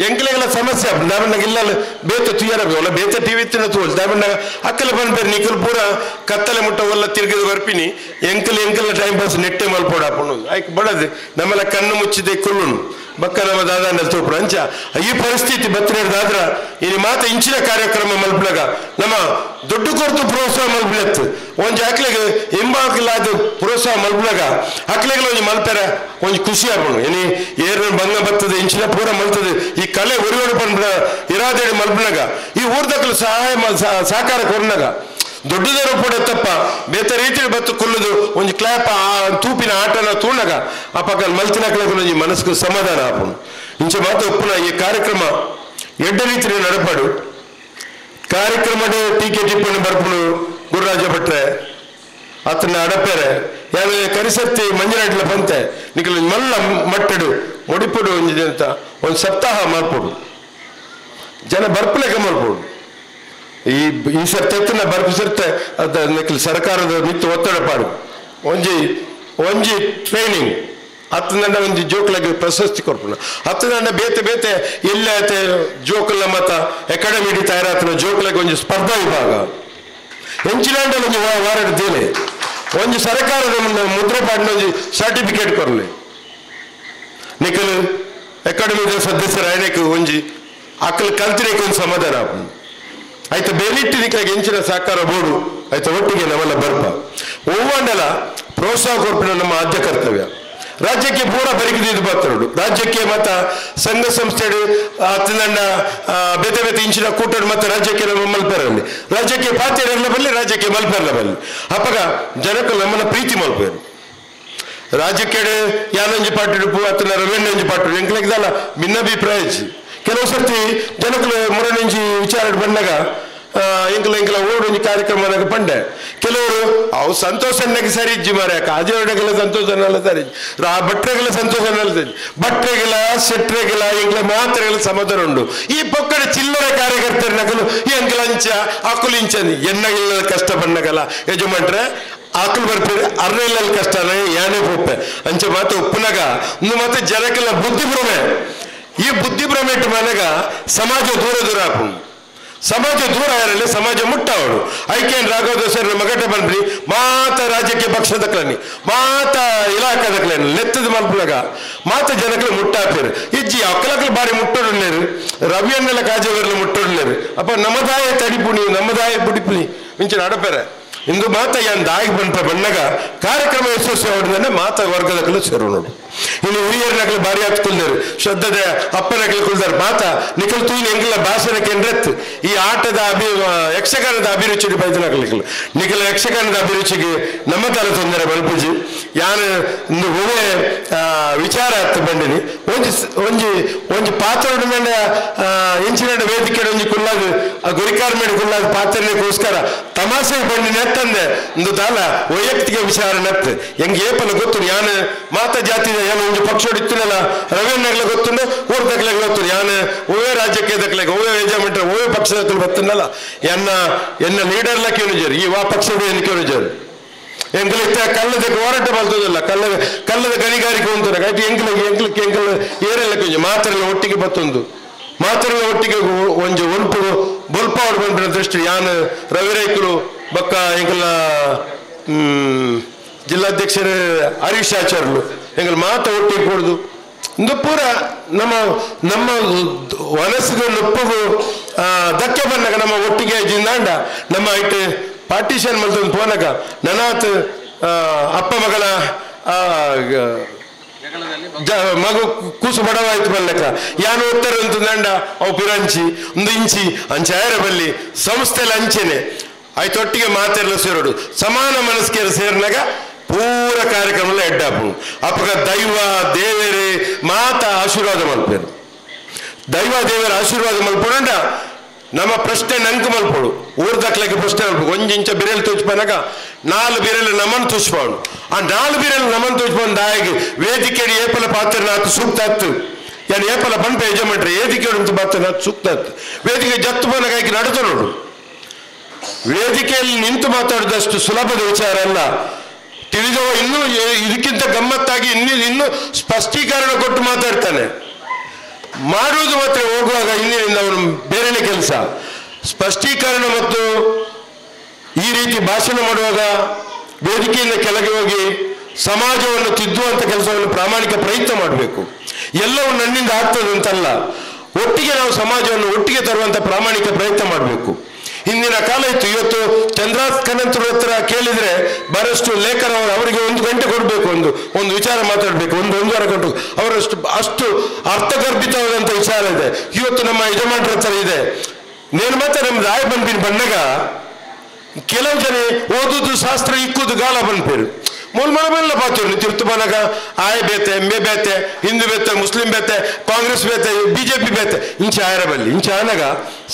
ಎಂಕಲೆಗಳ ಸಮಸ್ಯೆ ದಾಬಣ್ಣಗೆ ಇಲ್ಲ ಬೇತ ತುಯ್ಯರ ಬೇತ ಟಿವಿ ತಿನ್ನ ತೋಲ್ ದಾಬಣ್ಣಗ ಅಕ್ಕಲೆ ಬಂದ್ಬೇರೆ ನಿಖಲ್ ಪೂರ ಕತ್ತಲೆ ಮುಟ್ಟ ಒಲ್ಲ ತಿರ್ಗಿದು ಬರ್ಪಿನಿ ಎಂಕಲ್ ಟೈಮ್ ಪಾಸ್ ನೆಟ್ಟೆ ಮಲ್ಪೋಡ ಹಾಕೊಂಡು ಆಯ್ಕೆ ಬಡದು ನಮ್ಮೆಲ್ಲ ಕಣ್ಣು ಮುಚ್ಚಿದೆ ಕೊಲ್ಲುಣು ಬಕ್ಕ ನಮ್ಮ ದಾದಾಂಡ ತೋಪುರ ಅಂಚ ಈ ಪರಿಸ್ಥಿತಿ ಬತ್ತಿರದಾದ್ರ ಇನ್ನು ಮಾತ ಇಂಚಿನ ಕಾರ್ಯಕ್ರಮ ಮಲ್ಪನಾಗ ನಮ್ಮ ದೊಡ್ಡ ಕೊರತು ಪ್ರೋತ್ಸಾಹ ಮಲ್ಪನತ್ತು ಒಂಜಿ ಅಕ್ಲೆಗೆ ಎಂಬಾಕಲಾದ ಪ್ರೋತ್ಸಾಹ ಮಲ್ಪನಾಗ ಅಕ್ಲೆಗಳ ಒಂಜಿ ಮಲ್ಪೆರ ಒಂಜಿ ಖುಷಿ ಆಗೋಣ ಏನಿ ಏರ್ ಬಂಗ ಬರ್ತದೆ ಇಂಚಿನ ಪೂರ ಮಲ್ತದೆ ಈ ಕಲೆ ಒರಿಯೋಡು ಬಂದ ಇರಾದೇಡಿ ಮಲ್ಪನಾಗ ಈ ಊರ್ದಕ್ಕಲು ಸಹಕಾರ ಕೊರ್ನಾಗ ದೊಡ್ಡದರ ಕೂಡ ತಪ್ಪ ಬೇತ ರೀತಿ ಬತ್ತು ಕೊಲ್ಲುದು ಒಂಜಿ ಕ್ಲಾಪ್ ತೂಪಿನ ಆಟನ ತೂಣಗ ಆ ಪಕ್ಕ ಮಲ್ತಿನಕ್ಲೊಂಜಿ ಮನಸ್ಸಿಗೆ ಸಮಾಧಾನ ಆಪುನು ಇಂಚ ಮಾತ ಉಪ್ಪುನ ಈ ಕಾರ್ಯಕ್ರಮ ಎಡ್ಡ ರೀತಿ ನಡಪಾಡು ಕಾರ್ಯಕ್ರಮದ ಟೀಕೆ ಟಿಪ್ಪಣಿ ಬರ್ಪುನು ಗುರುರಾಜ ಭಟ್ರೆ ಅತನ ಅಡಪೆರೆ ಯಾರು ಕರಿಸತ್ತಿ ಮಂಜನಾಟ್ಲ ಬಂತೆ ನಿಖಲ್ ಮಲ್ಲ ಮಟ್ಟಡು ಒಡಿಪುಡು ಒಂಜಿದೆ ಅಂತ ಒಂದು ಸಪ್ತಾಹ ಮಾಡ್ಪೋಡು ಜನ ಬರ್ಪಲೆಗ ಮಾಡ್ಬೋದು ಈ ಸರ್ತೆತ್ತನ ಬರ್ಪು ಸರ್ತೆ ಅದ ನಿಖಲ್ ಸರ್ಕಾರದ ನಿತ್ಯ ಒತ್ತಡ ಪಾಡು ಒಂಜಿ ಟ್ರೈನಿಂಗ್ ಹತ್ತದಂಡ ಒಂಜಿ ಜೋಕ್ಲಗೆ ಪ್ರಶಸ್ತಿ ಕೊಡ್ಪುಣ ಹತ್ತದಂಡ ಬೇತೆ ಎಲ್ಲ ಜೋಕಲ್ನ ಮತ ಅಕಾಡೆಮಿ ತಯಾರಾತನ ಜೋಕ್ಲಗೆ ಒಂಜಿ ಸ್ಪರ್ಧಾ ವಿಭಾಗ ಎಂಚಿನಾಂಡ ಒಂಜಿ ವಾರಡ ದೇಲೆ ಒಂಜಿ ಸರ್ಕಾರದ ಮುದ್ರೆ ಪಾಡಿನ ಒಂಜಿ ಸರ್ಟಿಫಿಕೇಟ್ ಕೊರ್ಲೆ ನಿಖಲ್ ಅಕಾಡೆಮಿದ ಸದಸ್ಯರ ಆಯ್ನೆಗೆ ಒಂಜಿ ಅಕ್ಕಲ್ ಕಲ್ತಿನೇಕೆ ಒಂದು ಸಮಾಧಾನ ಆಪುಂಡು ಆಯ್ತು ಬೇಲಿಟ್ಟು ನಿಖಲಾಗ ಎಂಚಿನ ಸಹಕಾರ ಬೋಡು ಆಯ್ತು ಒಟ್ಟಿಗೆ ನಾವೆಲ್ಲ ಬರ್ಪ ಒವ್ವಂಡಲ ಪ್ರೋತ್ಸಾಹ ಕೊಡ್ಪಿನ ನಮ್ಮ ಆದ್ಯ ಕರ್ತವ್ಯ ರಾಜ್ಯಕ್ಕೆ ಪೂರ ಬರಿಗಿದ್ದು ಬರ್ತಾರು ರಾಜ್ಯಕ್ಕೆ ಮತ್ತ ಸಂಘ ಸಂಸ್ಥೆಡು ಹತ್ತದಂಡ ಬೇತೆ ಇಂಚಿನ ಕೂಟಡು ಮತ್ತೆ ರಾಜ್ಯಕ್ಕೆ ನಮ್ಮ ಮಲ್ಪೇರಲ್ಲಿ ರಾಜ್ಯಕ್ಕೆ ಪಾತ್ರೆಲ್ಲ ಬಲ್ಲಿ ರಾಜ್ಯಕ್ಕೆ ಮಲ್ಪೇರ್ಲ ಬಲ್ಲಿ ಅಪ್ಪಗ ಜನಕ್ಕೆ ನಮ್ಮನ್ನ ಪ್ರೀತಿ ಮಲ್ಪೇರು ರಾಜ್ಯಕ್ಕೆ ಯಾನೊಂಜಿ ಪಾಟಿಡು ಅತ್ತನ ರವೆಣ್ಣೊಂಜಿ ಪಾಟಿಡು ಎಂಕ್ಲಾಗ್ದಲ್ಲ ಭಿನ್ನಾಭಿಪ್ರಾಯ ಕೆಲವು ಸರ್ತಿ ಜನಕ್ಕಳು ಮುರಣಿಂಜಿ ವಿಚಾರ ಬಂದಾಗ ಇಂಕಲ ಓಡೊಂದು ಕಾರ್ಯಕ್ರಮ ಪಂಡೆ ಕೆಲವರು ಅವು ಸಂತೋಷನಾಗಿ ಸರಿ ಇಜ್ಜಿ ಮಾರ ಕಾಜೆಲ್ಲ ಸಂತೋಷನೆಲ್ಲ ಸರಿ ಭಟ್ರೆಗಳ ಸಂತೋಷನೆಲ್ಲ ಸರಿ ಭಟ್ರೆಗಳ ಶೆಟ್ರೆಗಳ ಇಂಕಲ ಮಾತ್ರೆಗಳ ಸಮಾಧಾನ ಉಂಡು ಈ ಪಕ್ಕದ ಚಿಲ್ಲರೆ ಕಾರ್ಯಕರ್ತರ ನಗಲು ಈ ಅಂಕಲ ಅಂಚ ಆಕುಲು ಇಂಚಂದು ಎನ್ನಗಿಲ್ಲ ಕಷ್ಟ ಬಣ್ಣಗಲ್ಲ ಯಜಮಾನ್ರೆ ಆಕಲು ಬರ್ತೀರಿ ಅರ್ನೆಲ್ಲ ಕಷ್ಟನೇ ಯಾನೇ ಪೊಪ್ಪೆ ಅಂಚೆ ಮಾತು ಉಪ್ಪನಾಗ ಇನ್ನು ಮತ್ತೆ ಜನಕ್ಕೆಲ್ಲ ಬುದ್ಧಿಭ್ರಮೆ ಈ ಬುದ್ಧಿಭ್ರಮೆ ಇಟ್ಟು ಮನೆಗ ಸಮಾಜ ದೂರ ದೂರ ಹಾಕೊಂಡು ಸಮಾಜ ದೂರ ಇರಲಿ ಸಮಾಜ ಮುಟ್ಟವಳು ಐಕ್ಯನ್ ರಾಘವ ಸರ್ ಮಗಟ ಬಂದ್ರಿ ಮಾತ ರಾಜ್ಯಕ್ಕೆ ಪಕ್ಷದಕ್ಲನಿ ಮಾತ ಇಲಾಖದಕ್ಲೇನು ಲೆತ್ತದ ಮಲ್ಪಲಾಗ ಮಾತ ಜನಕ್ಕೆ ಮುಟ್ಟಾಪಿರು ಇಜ್ಜಿ ಅಕ್ಕಲಕ್ಕಲು ಬಾರಿ ಮುಟ್ಟೋಡ್ಲೇರು ರವಿಯನ್ನೆಲ್ಲ ಕಾಜವರೆಲ್ಲ ಮುಟ್ಟೋಡ್ಲೇರು ಅಪ್ಪ ನಮ್ಮದಾಯ ತಡಿಪುಣಿ ನಮ್ಮದಾಯ ಬುಡಿಪುಣಿ ಮಿಂಚಿನ ಅಡಪೆರೆ ಇಂದು ಮಾತ ಯಾನ್ ದಾಗಿ ಬಂತ ಬಣ್ಣಗ ಕಾರ್ಯಕ್ರಮ ಯಶಸ್ವಿ ಹೊಡೆದನೆ ಮಾತ ವರ್ಗದಕ್ಕಲು ಸೇರು ನೋಡು ಇನ್ನು ಹಿರಿಯರ ನಕಲು ಬಾರಿ ಹಾಕ್ತಿಲ್ದರು ಶ್ರದ್ಧದ ಅಪ್ಪನಕಲು ಕುಲ್ದಾರ ಮಾತ ನಿಖಲ್ ತೂಯಿನ ಎಂಗಿಲ್ಲ ಭಾಷಣಕ್ಕೆ ಎಂಡ್ರೆತ್ತು ಈ ಆಟದ ಯಕ್ಷಗಾನದ ಅಭಿರುಚಿ ಬೈದನಕಲಿಕ್ಕಲು ನಿಖಲ ಯಕ್ಷಗಾನದ ಅಭಿರುಚಿಗೆ ನಮ್ಮ ತರ ತೊಂದರೆ ಬಲ್ಪುಜಿ ಯಾನು ಇಂದು ಒಳ್ಳೆ ವಿಚಾರ ಹತ್ತು ಬಂದಿನಿ ಒಂಜಿ ಪಾತ್ರ ಮೇಲೆ ಇಂಚಿನ ವೇದಿಕೆ ಒಂಜಿ ಕುಲ್ಲಾದ ಗುರಿಕಾರ್ ಮೇಲೆ ಕುಲ್ಲಾದ ಪಾತ್ರನಿಗೋಸ್ಕರ ತಮಾಷೆ ಬಂಡಿ ನೆತ್ತಂದೆ ಇಂದು ತಾಲ ವೈಯಕ್ತಿಕ ವಿಚಾರ ನೆತ್ತು ಹೆಂಗೆ ಏಪಲ ಗೊತ್ತು ಯಾನು ಮಾತ ಜಾತಿ ಏನು ಒಂದು ಪಕ್ಷ ಹೊಡಿತೀನಲ್ಲ ರವಿಯನ್ನಾಗ್ಲ ಗೊತ್ತುಂಡು ಊರ್ದಾಗ್ಲಾಗ ಗೊತ್ತು ಯಾನು ಓವೇ ರಾಜ್ಯಕ್ಕೆ ದಕ್ಲಾಗ ಓವೇ ಯಜಮಾನ್ರ ಓವೇ ಪಕ್ಷದ ಬರ್ತನಲ್ಲ ಎನ್ನ ಲೀಡರ್ಲಕ್ಕೆ ಏನುಜರು ಈ ವಾ ಪಕ್ಷದ ಏನಕ್ಕೆ ಏನುಜರು ಎಂಕಲ್ ಇತ್ತ ಕಲ್ಲದ ಹೋರಾಟ ಬರ್ತದಲ್ಲ ಕಲ್ಲದ ಗಣಿಗಾರಿಕೆ ಉಂಟು ಆಯ್ತು ಎಂಕಲಕ್ಕೆ ಏರೆಲ್ಲ ಕೊಂಚ ಮಾತ್ರೆಲ್ಲ ಒಟ್ಟಿಗೆ ಬತ್ತೊಂದು ಮಾತ್ರೆಲ್ಲ ಒಟ್ಟಿಗೆ ಒಂಜು ಒಲ್ಪು ಬೊಲ್ಪಾವಡು ಬಂದ ದೃಷ್ಟಿ ಯಾನು ರವಿರೈಕರು ಬಕ್ಕ ಎಂಕಲ್ಲ ಜಿಲ್ಲಾಧ್ಯಕ್ಷರು ಹರೀಶ್ ಆಚಾರ್ಯರು ಎಂಗಲ್ ಮಾತ ಒಟ್ಟಿಗೆ ಕೊಡುದು ಇಂದು ಪೂರ ನಮ್ಮ ವನಸ್ಸಿಗೂ ನೊಪ್ಪಗೂ ಧಕ್ಕೆ ಬಂದಾಗ ನಮ್ಮ ಒಟ್ಟಿಗೆ ಜಿಂದಾಂಡ ನಮ್ಮ ಐಟ್ ಪಾರ್ಟಿಷನ್ ಮಲ್ತೊಂದು ಪೋನಗ ನನಾತ್ ಅಪ್ಪ ಮಗಳ ಮಗು ಕೂಸು ಬಡವಾಯ್ತು ಬಲ್ಲಕ ಯಾನು ಉತ್ತರ ದಂಡ ಅವು ಪಿರಂಚಿ ಒಂದು ಇಂಚಿ ಅಂಚಾಯರ ಬಲ್ಲಿ ಸಂಸ್ಥೆಲ್ಲ ಅಂಚೆನೆ ಆಯ್ತೊಟ್ಟಿಗೆ ಮಾತೆಲ್ಲ ಸೇರೋಡು ಸಮಾನ ಮನಸ್ಸಿಗೆ ಸೇರಿನಾಗ ಪೂರ ಕಾರ್ಯಕ್ರಮ ಎಡ್ಡಾಪು ಅಪ್ಪಗ ದೈವ ದೇವರೇ ಮಾತ ಆಶೀರ್ವಾದ ಮಲ್ಪೇರು ದೈವ ದೇವರ ಆಶೀರ್ವಾದ ಮಲ್ಪೊಂಡ ನಮ್ಮ ಪ್ರಶ್ನೆ ನಂಕು ಮಲ್ಪೋಡು ಊರ್ದಕ್ಲಕ್ಕೆ ಪ್ರಶ್ನೆ ಮಲ್ಪು ಒಂಜಿಂಚ ಬಿರೆಲ್ ತೂಚ್ಪನಾಗ 4 ಬಿರೆಲು ನಮನ್ ತೂಚ್ಪೋಡು ಆ 4 ಬಿರೆಲು ನಮನ್ ತೂಚ್ಪೊಂಡು ದಾಯಿಗೆ ವೇದಿಕೆಡಿ ಏಪಲ ಪಾತ್ರ ನಾತು ಸೂಕ್ತ ಹತ್ತು ಯಾನು ಏಪಲ ಪಂಪ ಯಜಮಾನ್ರೆ ವೇದಿಕೆ ಪಾತ್ರ ನಾತು ಸೂಕ್ತ ಹತ್ತು ವೇದಿಕೆ ಜತ್ತು ಪೋನಾಗಿ ನಡತ ನೋಡು ವೇದಿಕೆಯಲ್ಲಿ ನಿಂತು ಮಾತಾಡಿದಷ್ಟು ಸುಲಭದ ವಿಚಾರ ಅಲ್ಲ ತಿಳಿದವ ಇನ್ನೂ ಇದಕ್ಕಿಂತ ಗಮ್ಮತ್ತಾಗಿ ಇನ್ನೂ ಸ್ಪಷ್ಟೀಕರಣ ಕೊಟ್ಟು ಮಾತಾಡ್ತಾನೆ ಮಾಡುವುದು ಮಾತ್ರ ಹೋಗುವಾಗ ಹಿಂದಿನಿಂದ ಅವನು ಬೇರೆನೇ ಕೆಲಸ ಸ್ಪಷ್ಟೀಕರಣ ಮತ್ತು ಈ ರೀತಿ ಭಾಷಣ ಮಾಡುವಾಗ ವೇದಿಕೆಯಿಂದ ಕೆಳಗೆ ಹೋಗಿ ಸಮಾಜವನ್ನು ತಿದ್ದುವಂತ ಕೆಲಸವನ್ನು ಪ್ರಾಮಾಣಿಕ ಪ್ರಯತ್ನ ಮಾಡಬೇಕು ಎಲ್ಲವೂ ನನ್ನಿಂದ ಆಗ್ತದೆ ಅಂತಲ್ಲ ಒಟ್ಟಿಗೆ ನಾವು ಸಮಾಜವನ್ನು ಒಟ್ಟಿಗೆ ತರುವಂತ ಪ್ರಾಮಾಣಿಕ ಪ್ರಯತ್ನ ಮಾಡಬೇಕು ಹಿಂದಿನ ಕಾಲ ಇತ್ತು ಇವತ್ತು ಚಂದ್ರಾಸ್ಕನಂತರ ಹತ್ರ ಕೇಳಿದ್ರೆ ಬರಷ್ಟು ಲೇಖನ ಅವರಿಗೆ 1 ಗಂಟೆ ಕೊಡಬೇಕು ಒಂದು ವಿಚಾರ ಮಾತಾಡಬೇಕು 1.5 ಗಂಟೆ ಅಷ್ಟು ಅರ್ಥಗರ್ಭಿತವಾದಂಥ ವಿಚಾರ ಇದೆ ಇವತ್ತು ನಮ್ಮ ಯಜಮಾನ್ರ ಹತ್ರ ಇದೆ ನೇನು ಮತ್ತೆ ನಮ್ಮ ರಾಯ ಬಂದ್ಬಿನ ಬಣ್ಣಗ ಕೆಲವು ಜನ ಓದುದು ಶಾಸ್ತ್ರ ಇಕ್ಕುದು ಗಾಲ ಬಂದ್ಪೇರು ಮೂಲ್ಮಳಮೆಲ್ಲ ಪಾತ್ರ ತಿರ್ತು ಬನಗ ಆಯ ಬೇತೆ ಎಂಬೆ ಬೇತೆ ಹಿಂದೂ ಬೇತೆ ಮುಸ್ಲಿಂ ಬೇತೆ ಕಾಂಗ್ರೆಸ್ ಬೇತೆ ಬಿಜೆಪಿ ಬೇತೆ ಇಂಚ ಆಯರ ಬಲ್ಲಿ ಇಂಚ ಆನಗ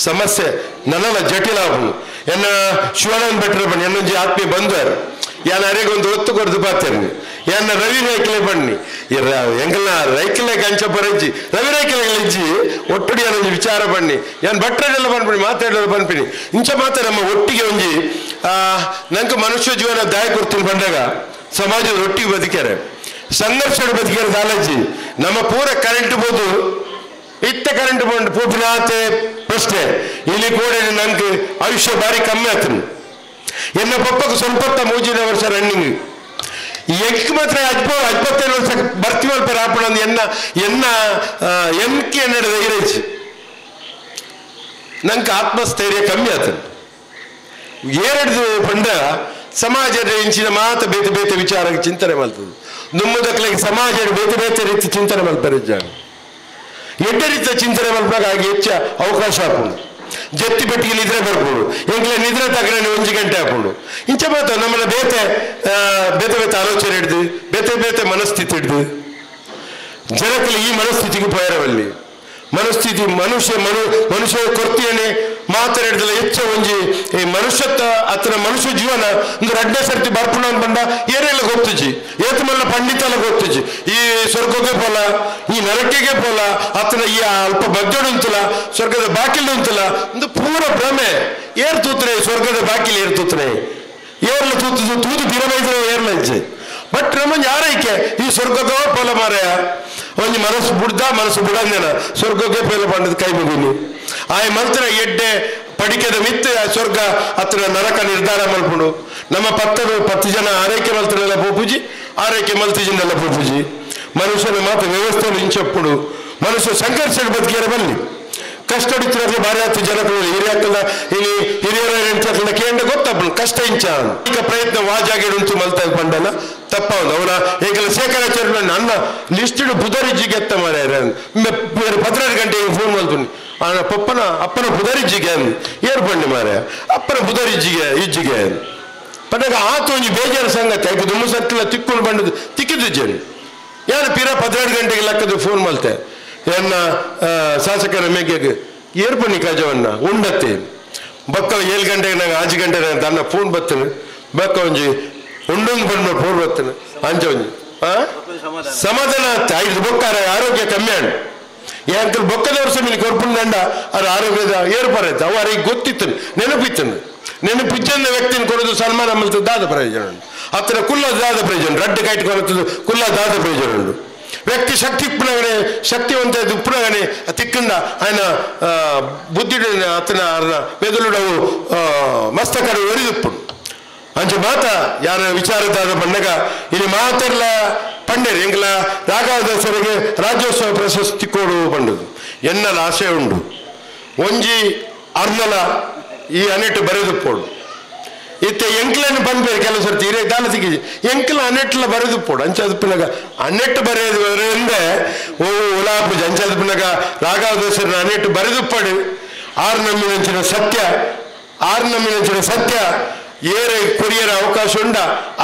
ಸಮಸ್ಯೆ ನನ್ನಲ್ಲ ಜಟಿಲ ಅವನು ಎನ್ನ ಶಿವಾನಂದ ಭಟ್ರ ಬನ್ನಿ ಎನ್ನೊಂಜಿ ಆತ್ಮೀಯ ಬಂದವರು ಯಾನ ಅರೆಗೊಂದು ಒತ್ತು ಕೊಡ್ದು ಪಾತೇನೆ ಯಾನ ರವಿ ರೈಕಲೆ ಬನ್ನಿ ಎಂಗಲ್ಲ ರೈಕಲೆ ಕಂಚ ಬರಜ್ಜಿ ರವಿ ರೈಕಲೆ ಇಜ್ಜಿ ಒಟ್ಟುಡಿ ಅನ್ನೊಂದು ವಿಚಾರ ಬನ್ನಿ ಯಾನ್ ಭಟ್ರದೆಲ್ಲ ಬಂದ್ಬಿಡಿ ಮಾತಾಡೋದು ಬಂದ್ಬಿಡಿ ಇಂಚ ಮಾತ್ರ ನಮ್ಮ ಒಟ್ಟಿಗೆ ಒಂಜಿ ನಂಗೆ ಮನುಷ್ಯ ಜೀವನ ದಾಯ ಕೊಡ್ತೀನಿ ಬಂದಾಗ ಸಮಾಜದ ಒಟ್ಟಿಗೆ ಬದುಕ್ಯಾರೆ ಸಂಘರ್ಷದ ಬದುಕ್ಯಾರ ದಾಲಜ್ಜಿ ನಮ್ಮ ಪೂರ ಕರೆಂಟ್ ಬೋದು ಇತ್ತ ಕರೆಂಟ್ ಬಂದು ಪೂಪಿನಾತೆ ಪ್ರಶ್ನೆ ಇಲ್ಲಿ ಕೂಡ ನಂಗೆ ಆಯುಷ್ಯ ಬಾರಿ ಕಮ್ಮಿ ಆತನು ಎನ್ನ ಪಪ್ಪಕ್ಕೆ ಸ್ವಲ್ಪ 30 ವರ್ಷ ರನ್ನಿಂಗ್ ಎಕ್ ಮಾತ್ರ 27 ವರ್ಷ ಬರ್ತೀವಲ್ಪ ರಾಪಣ ಎನ್ನ ಎನ್ಕೆ ನಡೆದ ಇರೇಜ್ ನಂಗೆ ಆತ್ಮಸ್ಥೈರ್ಯ ಕಮ್ಮಿ ಆತನು ಏರಡ್ದು ಬಂದ ಸಮಾಜದ ಇಂಚಿನ ಮಾತ ಬೇತೆ ಬೇತೆ ವಿಚಾರ ಚಿಂತನೆ ಮಾಡ್ತದೆ ನುಮ್ಮದಕ್ಲಾಗಿ ಸಮಾಜದ ಬೇತೆ ಬೇತೆ ರೀತಿ ಚಿಂತನೆ ಮಾಡ್ತಾರೆ ಜಾಗ ಎಡ್ಡ ರೀತಿಯ ಚಿಂತನೆ ಮಾಡ್ದಾಗ ಹಾಗೆ ಹೆಚ್ಚು ಅವಕಾಶ ಹಾಕೊಂಡು ಜತ್ತಿ ಪಟ್ಟಿಗೆ ನಿದ್ರೆ ಬರ್ಬೋದು ಎಂಗ್ಲೆ ನಿದ್ರೆ ತಗಣೆ 1 ಗಂಟೆ ಹಾಕೊಂಡು ಇಂಚ ಮಾತ್ರ ನಮ್ಮನ್ನ ಬೇತೆ ಬೇತೆ ಆಲೋಚನೆ ಹಿಡ್ದು ಬೇತೆ ಮನಸ್ಥಿತಿ ಹಿಡ್ದು ಜನಕ್ಕೆ ಈ ಮನಸ್ಥಿತಿಗೆ ಪಯರವಲ್ಲಿ ಮನಸ್ಥಿತಿ ಮನುಷ್ಯ ಕೊರ್ತಿಯನ್ನೇ ಮಾತಾಡಿದಲ್ಲ ಹೆಚ್ಚು ಒಂಜಿ ಈ ಮನುಷ್ಯತ್ವ ಅತನ ಮನುಷ್ಯ ಜೀವನ ಒಂದು 2ನೇ ಸರ್ತಿ ಬರ್ಪುಣ ಬಂದ ಏನೆಲ್ಲ ಗೊತ್ತುಜಿ ಏತಮಲ್ಲ ಪಂಡಿತಲ್ಲ ಗೊತ್ತುಜಿ ಈ ಸ್ವರ್ಗಕ್ಕೆ ಪೋಲ ಈ ನರಕೆಗೆ ಪೋಲ ಅತನ ಈ ಅಲ್ಪ ಬಗ್ಗಡು ಉಂತಲ್ಲ ಸ್ವರ್ಗದ ಬಾಕಿಲು ಉಂತಲ್ಲ ಒಂದು ಪೂರ ಭ್ರಮೆ ಏರ್ ತೂತ್ರೆ ಸ್ವರ್ಗದ ಬಾಕಿಲು ಏರ್ ತೂತ್ರೆ ಏರ್ಲ ತೂತು ಬಿರಬೈದ್ರೆ ಏರ್ಲ ಇಜ್ಜೆ ಬಟ್ ನಮ್ಮಂಜ ಯಾರೈಕೆ ಈ ಸ್ವರ್ಗಕ್ಕೆ ಪೋಲ ಮಾರಾಯ ಒಂಜಿ ಮನಸ್ಸು ಬುಡಂದೇನ ಸ್ವರ್ಗಕ್ಕೆ ಪೋಲ ಪಂಡದ ಕೈ ಮುಗಿನಿ ಆಯ್ ಮಂತ್ರ ಎಡ್ಡೆ ಪಡಿಕೆದ ಮಿತ್ತೆ ಸ್ವರ್ಗ ಹತ್ರ ನರಕ ನಿರ್ಧಾರ ಮಲ್ಪುಡು ನಮ್ಮ 10 ಜನ ಆರೈಕೆ ಮಲ್ತನೆಲ್ಲ ಪೋಪುಜಿ ಆರೈಕೆ ಮಲ್ತಿಜಿನೆಲ್ಲ ಪೋಪುಜಿ ಮನುಷ್ಯನ ಮಾತು ವ್ಯವಸ್ಥೆಯನ್ನು ಇಂಚಪ್ಪುಡು ಮನುಷ್ಯ ಸಂಘರ್ಷ ಬದುಕಿಯರ ಬನ್ನಿ ಕಷ್ಟ ಹೊಡಿತಿರೋದು ಬಾರಿ 10 ಜನಗಳು ಹಿರಿಯಕ್ಕಲ್ಲ ಇಲ್ಲಿ ಹಿರಿಯರ ಎಂಚಕ್ಕಲ್ಲ ಕೇಂದ್ರ ಗೊತ್ತಪ್ಪಳು ಕಷ್ಟ ಇಂಚ ಈಗ ಪ್ರಯತ್ನ ವಾಜಾಗಿಡುಂಟು ಮಲ್ತಾ ಪಂಡಲ್ಲ ತಪ್ಪ ಅವನ ಈಗಲ ಶೇಖರಾಚಾರ್ಯ ನನ್ನ ಲಿಸ್ಟಿಡು ಬುಧರಿಜ್ಜಿಗೆ ಎತ್ತ ಮಾರ್ಯಾರ 12 ಗಂಟೆಗೆ ಫೋನ್ ಮಲ್ತೀನಿ ಅಪ್ಪನ ಬುಧರಿಜ್ಜಿಗೆ ಏರ್ ಪಂಡಿ ಮಾರ ಅಪ್ಪನ ಬುಧರಿಜ್ಜಿಗೆ ಪಂಡಾಗ ಆತು ಒಂಜಿ ಬೇಜಾರು ಸಂಗತಿ ಆಯ್ತು ದುಮ್ಮು ಸತ್ತಿಲ್ಲ ತಿಕ್ಕೊಂಡು ಬಂಡದು ತಿಕ್ಕಿದ್ದಿದ್ದೇನೆ ಯಾರು ಪಿರ 12 ಗಂಟೆಗೆ ಲೆಕ್ಕದ ಫೋನ್ ಮಲ್ತೆ ಎನ್ನ ಶಾಸಕರ ಮೇಗೆಗೆ ಏರ್ಪಣಿ ಕಾಜವನ್ನ ಉಂಡತ್ತೆ ಬಕ್ಕ 7 ಗಂಟೆಗೆ ನಂಗೆ 5 ಗಂಟೆ ತನ್ನ ಫೋನ್ ಬರ್ತೇನೆ ಬಕ್ಕ ಒಂಜಿ ಉಂಡೊಂದು ಬಂದು ಫೋನ್ ಬರ್ತೇನೆ ಅಂಚ ಒಂಜಿ ಸಮಾಧಾನ ಐದು ಬೊಕ್ಕಾರ ಆರೋಗ್ಯ ಕಮ್ಮಿ ಅಣ್ಣ ಯಾಕಂದ್ರೆ ಬೊಕ್ಕದ ವರ್ಷ ಮೇಲೆ ಕೊರ್ಪುಂಡ ಅವ್ರ ಆರೋಗ್ಯದ ಏರ್ಪರೈತೆ ಅವರಿಗೆ ಗೊತ್ತಿತ್ತು ನೆನಪಿಚ್ಚಂದ ವ್ಯಕ್ತಿನ ಕೊಡೋದು ಸನ್ಮಾನ ಮಲ್ತದ್ದು ದಾದ ಪ್ರಯೋಜನ ಉಂಟು ಅತ್ರ ಕುಲ್ಲ ದಾದ ಪ್ರಯೋಜನ ರಡ್ಡು ಕೈಟ್ ಕೊಡುತ್ತದೆ ಕುಲ್ಲ ದಾದ ಪ್ರಯೋಜನ ಉಂಟು ವ್ಯಕ್ತಿ ಶಕ್ತಿವಂತ ಉಪ್ಪುನಗನೆ ತಿಕ್ಕಂಡ ఆయన ಬುದ್ಧಿ ಅತನ ಮೆದುಳುಡವು ಮಸ್ತಕಡು ಒರಿದುಪ್ಪುಡು ಅಂಚ ಮಾತ ಯಾರ ವಿಚಾರದಾದ ಬಂಡಗ ಇಲ್ಲಿ ಮಾತೆಲ್ಲ ಪಂಡೇರು ಎಂಗ್ಲ ರಾಘವದಾಸರಿಗೆ ರಾಜ್ಯೋತ್ಸವ ಪ್ರಶಸ್ತಿ ಕೊಡು ಬಂಡುದು ಎನ್ನಲ ಆಸೆ ಉಂಡು ಒಂಜಿ ಅರ್ನಲ ಈ ಅನೆಟ್ಟು ಬರೆದುಪ್ಪೋಡು ಇತ್ತೆ ಎಂಕ್ಲನ್ನು ಬಂದ್ಬೇರು ಕೆಲವು ಸರ್ತಿ ಇರೇ ದಾನ ಸಿಕ್ಕಿಜಿ ಎಂಕ್ಲ ಅನೆಟ್ಲ ಬರೆದುಪ್ಪೋಡು ಅಂಚಾದಪ್ಪನಾಗ ಅನೆಟ್ಟು ಬರೆಯೋದು ಅಂದ್ರೆ ಉಲಾಪುಜಿ ಅಂಚಾದಪ್ಪನಾಗ ರಾಘವದಾಸರನ್ನ ಅನೆಟ್ಟು ಬರೆದುಪ್ಪಡು 6 ನಮ್ಮಿನಂಚಿನ ಸತ್ಯ ಏರೆ ಕೊರಿಯರ ಅವಕಾಶ ಉಂಡ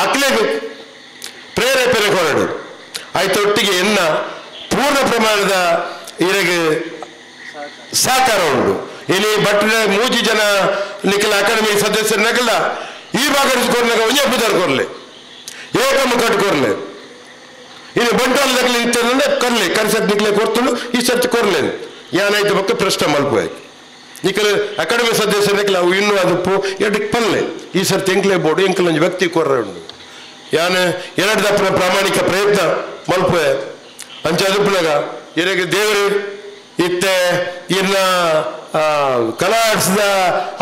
ಅಕ್ಲೇಬೇಕು ಪ್ರೇರೇಪಣೆ ಕೊರಡು ಆಯ್ತೊಟ್ಟಿಗೆ ಎನ್ನ ಪೂರ್ಣ ಪ್ರಮಾಣದ ಇರೆಗೆ ಸಹಕಾರ ಉಂಟು ಇಲ್ಲಿ ಬಟ್ಟೆ 3 ಜನ ನಿಖಿಲ ಅಕಾಡೆಮಿ ಸದಸ್ಯರ ನಗಲ ಈ ಭಾಗ ಕೊರ್ನಾಗ ಒಂಜೆ ಬುಧರ್ ಕೊರ್ಲೆ ಏಕಮುಖಟ್ ಕೊರ್ಲೆ ಇನ್ನು ಬಂಟ್ವಾಳದಲ್ಲಿ ನಿಂತಂದ್ರೆ ಕೊರ್ಲೆ ಕನ್ಸತ್ ನಿಖಲೆ ಕೊರ್ತುಂಡು ಈ ಸರ್ತಿ ಕೊರ್ಲೆ ಯಾನಾಯ್ತು ಬಕ್ಕ ಪ್ರಶ್ನೆ ಮಲ್ಪೋಯ್ತು ನಿಖಲ ಅಕಾಡೆಮಿ ಸದಸ್ಯರ ನಗಲ ಅವು ಇನ್ನೂ ಅದು ಎಡಕ್ಕೆ ಪಲ್ಲೆ ಈ ಸರ್ತಿ ಎಂಕ್ಲೆ ಬೋರ್ಡು ಎಂಕಲೊಂದು ವ್ಯಕ್ತಿ ಕೊರ್ರೆ ಉಂಡು ಯಾನ 2 ದಪ್ಪನ ಪ್ರಾಮಾಣಿಕ ಪ್ರಯತ್ನ ಮಲ್ಪೆ ಅಂಚದುಪ್ಪನಾಗ ಇರಗೆ ದೇವರು ಇತ್ತೆ ಇನ್ನ ಕಲಾ ಆಡಿಸಿದ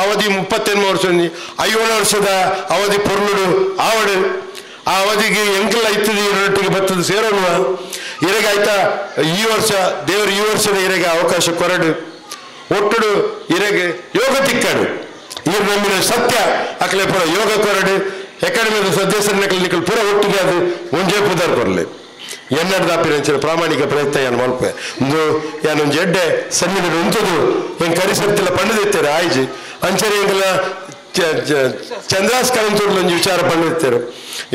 ಅವಧಿ 38 ವರ್ಷ 50 ವರ್ಷದ ಅವಧಿ ಪೊರ್ಲುಡು ಆವಡು ಆ ಅವಧಿಗೆ ಎಂಕಲ ಇತ್ತದ ಎರಡೊಟ್ಟಿಗೆ ಬರ್ತದೆ ಸೇರೋಣ ಇರಗೆ ಆಯ್ತಾ ಈ ವರ್ಷ ದೇವರು ಈ ವರ್ಷದ ಇರಗೆ ಅವಕಾಶ ಕೊರಡು ಒಟ್ಟುಡು ಇರಗೆ ಯೋಗ ತಿಕ್ಕಡು ಇವ್ರು ನಮ್ಮಿನ ಸತ್ಯ ಅಕಲೆ ಪುರ ಯೋಗ ಕೊರಡು ಅಕಾಡೆಮಿದ ಸದಸ್ಯರ ಪುರ ಒಟ್ಟಿಗೆ ಅದು ಒಂಜೇ ಪುದರ್ ಕೊರಲೆ ಎನ್ನಡ ದಾಪಿನ ಪ್ರಾಮಾಣಿಕ ಪ್ರಯತ್ನ ಏನು ಮಲ್ಪೆ ಒಂದು ಎಡ್ಡೆ ಸಣ್ಣ ಉಂಟದು ಹೆಂಗೆ ಕರಿಸತ್ತಿಲ್ಲ ಪಂಡದಿತ್ತೇರೆ ಆಯ್ಜಿ ಅಂಚರಿ ಹೆಂಗೆಲ್ಲ ಚಂದ್ರಾಸ್ಕರಂತೂರ್ಲ ಒಂದು ವಿಚಾರ ಪಂಡಿರ್ತಾರೆ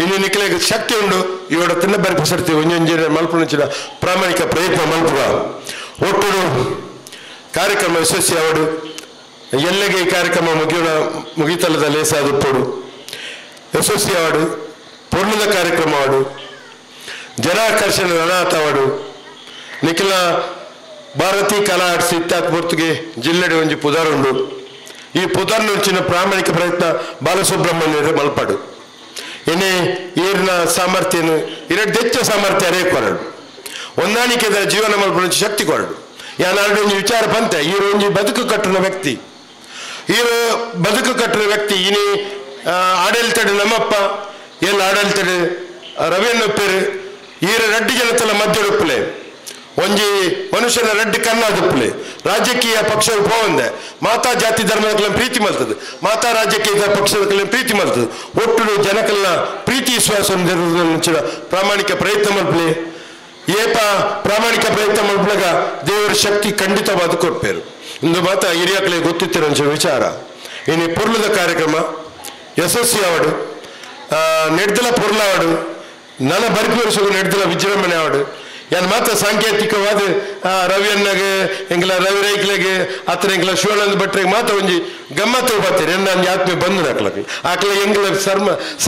ಇನ್ನು ನಿಖಲೆಗೆ ಶಕ್ತಿ ಉಂಡು ಇವಡ ತಿನ್ನ ಬರಿ ಪಸರ್ತಿ ಒಂಜೊಂಜಿ ಮಲ್ಪುಣಿಂಚಿನ ಪ್ರಾಮಾಣಿಕ ಪ್ರಯತ್ನ ಮಲ್ಪುವ ಒಟ್ಟುಡು ಕಾರ್ಯಕ್ರಮ ಯಶಸ್ವಿ ಅವಡು ಎಲ್ಲೆಗೆ ಈ ಕಾರ್ಯಕ್ರಮ ಮುಗಿತಲ್ಲದ ಲೇಸಾದುಪ್ಪಡು ಯಶಸ್ವಿ ಅವಾರ್ಡು ಪೊರ್ಣದ ಕಾರ್ಯಕ್ರಮ ಅವಾರ್ಡು ಜನಾಕರ್ಷಣ ಅನಾಥ ಅವಾರ್ಡು ನಿಖಿಲ ಭಾರತೀಯ ಕಲಾ ಆರ್ಟ್ಸ್ ಇತ್ತಾತ್ ಪೊರ್ತುಗೆ ಜಿಲ್ಲೆಡೆ ಒಂಜಿ ಪುದಾರ್ ಉಂಡು ಈ ಪುದಾರ್ ನುಂಚಿನ ಪ್ರಾಮಾಣಿಕ ಪ್ರಯತ್ನ ಬಾಲಸುಬ್ರಹ್ಮಣ್ಯರ ಮಲ್ಪಡು ಏನೇ ಈರಿನ ಸಾಮರ್ಥ್ಯನು ಇರಡ್ಡೆಚ್ಚ ಸಾಮರ್ಥ್ಯ ಅರೇ ಕೊರಡು ಹೊಂದಾಣಿಕೆದ ಜೀವನ ಮಲ್ಪಡ ಶಕ್ತಿ ಕೊರಡು ಯಾನಾಡು ಒಂಜಿ ವಿಚಾರ ಬಂತೆ ಈರು ಒಂಜಿ ಬದುಕು ಕಟ್ಟಿನ ವ್ಯಕ್ತಿ ಇನಿ ಆಡಳಿತಡು ನಮ್ಮಪ್ಪ ಎಲ್ಲ ಆಡಳಿತಡು ರವಿಯನ್ನೊಪ್ಪೇರು ಈರ ರಡ್ಡಿ ಜನತಲ ಮಧ್ಯಡುಪ್ಪಲೆ ಒಂಜಿ ಮನುಷ್ಯನ ರಡ್ಡಿ ಕಣ್ಣಾದುಪ್ಪಲೆ ರಾಜಕೀಯ ಪಕ್ಷ ಹೋವಂದೆ ಮಾತಾ ಜಾತಿ ಧರ್ಮದ ಪ್ರೀತಿ ಮಲ್ತದೆ ಮಾತಾ ರಾಜಕೀಯ ಪಕ್ಷದ ಪ್ರೀತಿ ಮಲ್ತದೆ ಒಟ್ಟು ಜನಕಲ್ನ ಪ್ರೀತಿ ವಿಶ್ವಾಸ ಪ್ರಾಮಾಣಿಕ ಪ್ರಯತ್ನ ಮಲ್ಪಲೆ ಏಪ ಪ್ರಾಮಾಣಿಕ ಪ್ರಯತ್ನ ಮಲ್ಪಲಾಗ ದೇವರ ಶಕ್ತಿ ಖಂಡಿತವಾದ ಕೊಡ್ಪೇರು ಇಂದು ಮಾತ ಹಿರಿಯಕಲೆ ಗೊತ್ತಿತ್ತಿರೋ ವಿಚಾರ ಇನ್ನು ಪೊರ್ಲದ ಕಾರ್ಯಕ್ರಮ ಯಶಸ್ವಿ ಅವಾರ್ಡು ನೆಡ್ದಲ ಪೊರ್ಲ ಅವಾರ್ಡು ನನ್ನ ಬರಿಪಿ ವರ್ಷಗೂ ನೆಡ್ದಲ ವಿಜೃಂಭಣೆ ಅವಾರ್ಡು ಏನು ಮಾತ್ರ ಸಾಂಕೇತಿಕವಾದ ರವಿಯನ್ನಗೆ ಎಂಗ್ಲ ರವಿ ರೈಕ್ಲೆಗೆ ಹತ್ರ ಎಂಗ್ಲ ಶಿವಾನಂದ ಭಟ್ರಿಗೆ ಮಾತ್ರ ಒಂಜಿ ಗಮ್ಮತ್ತು ಬರ್ತೀರಿ ನನ್ನ ಆತ್ಮೀಯ ಬಂದು ಆಕಲ ಎಂಗ್ಲ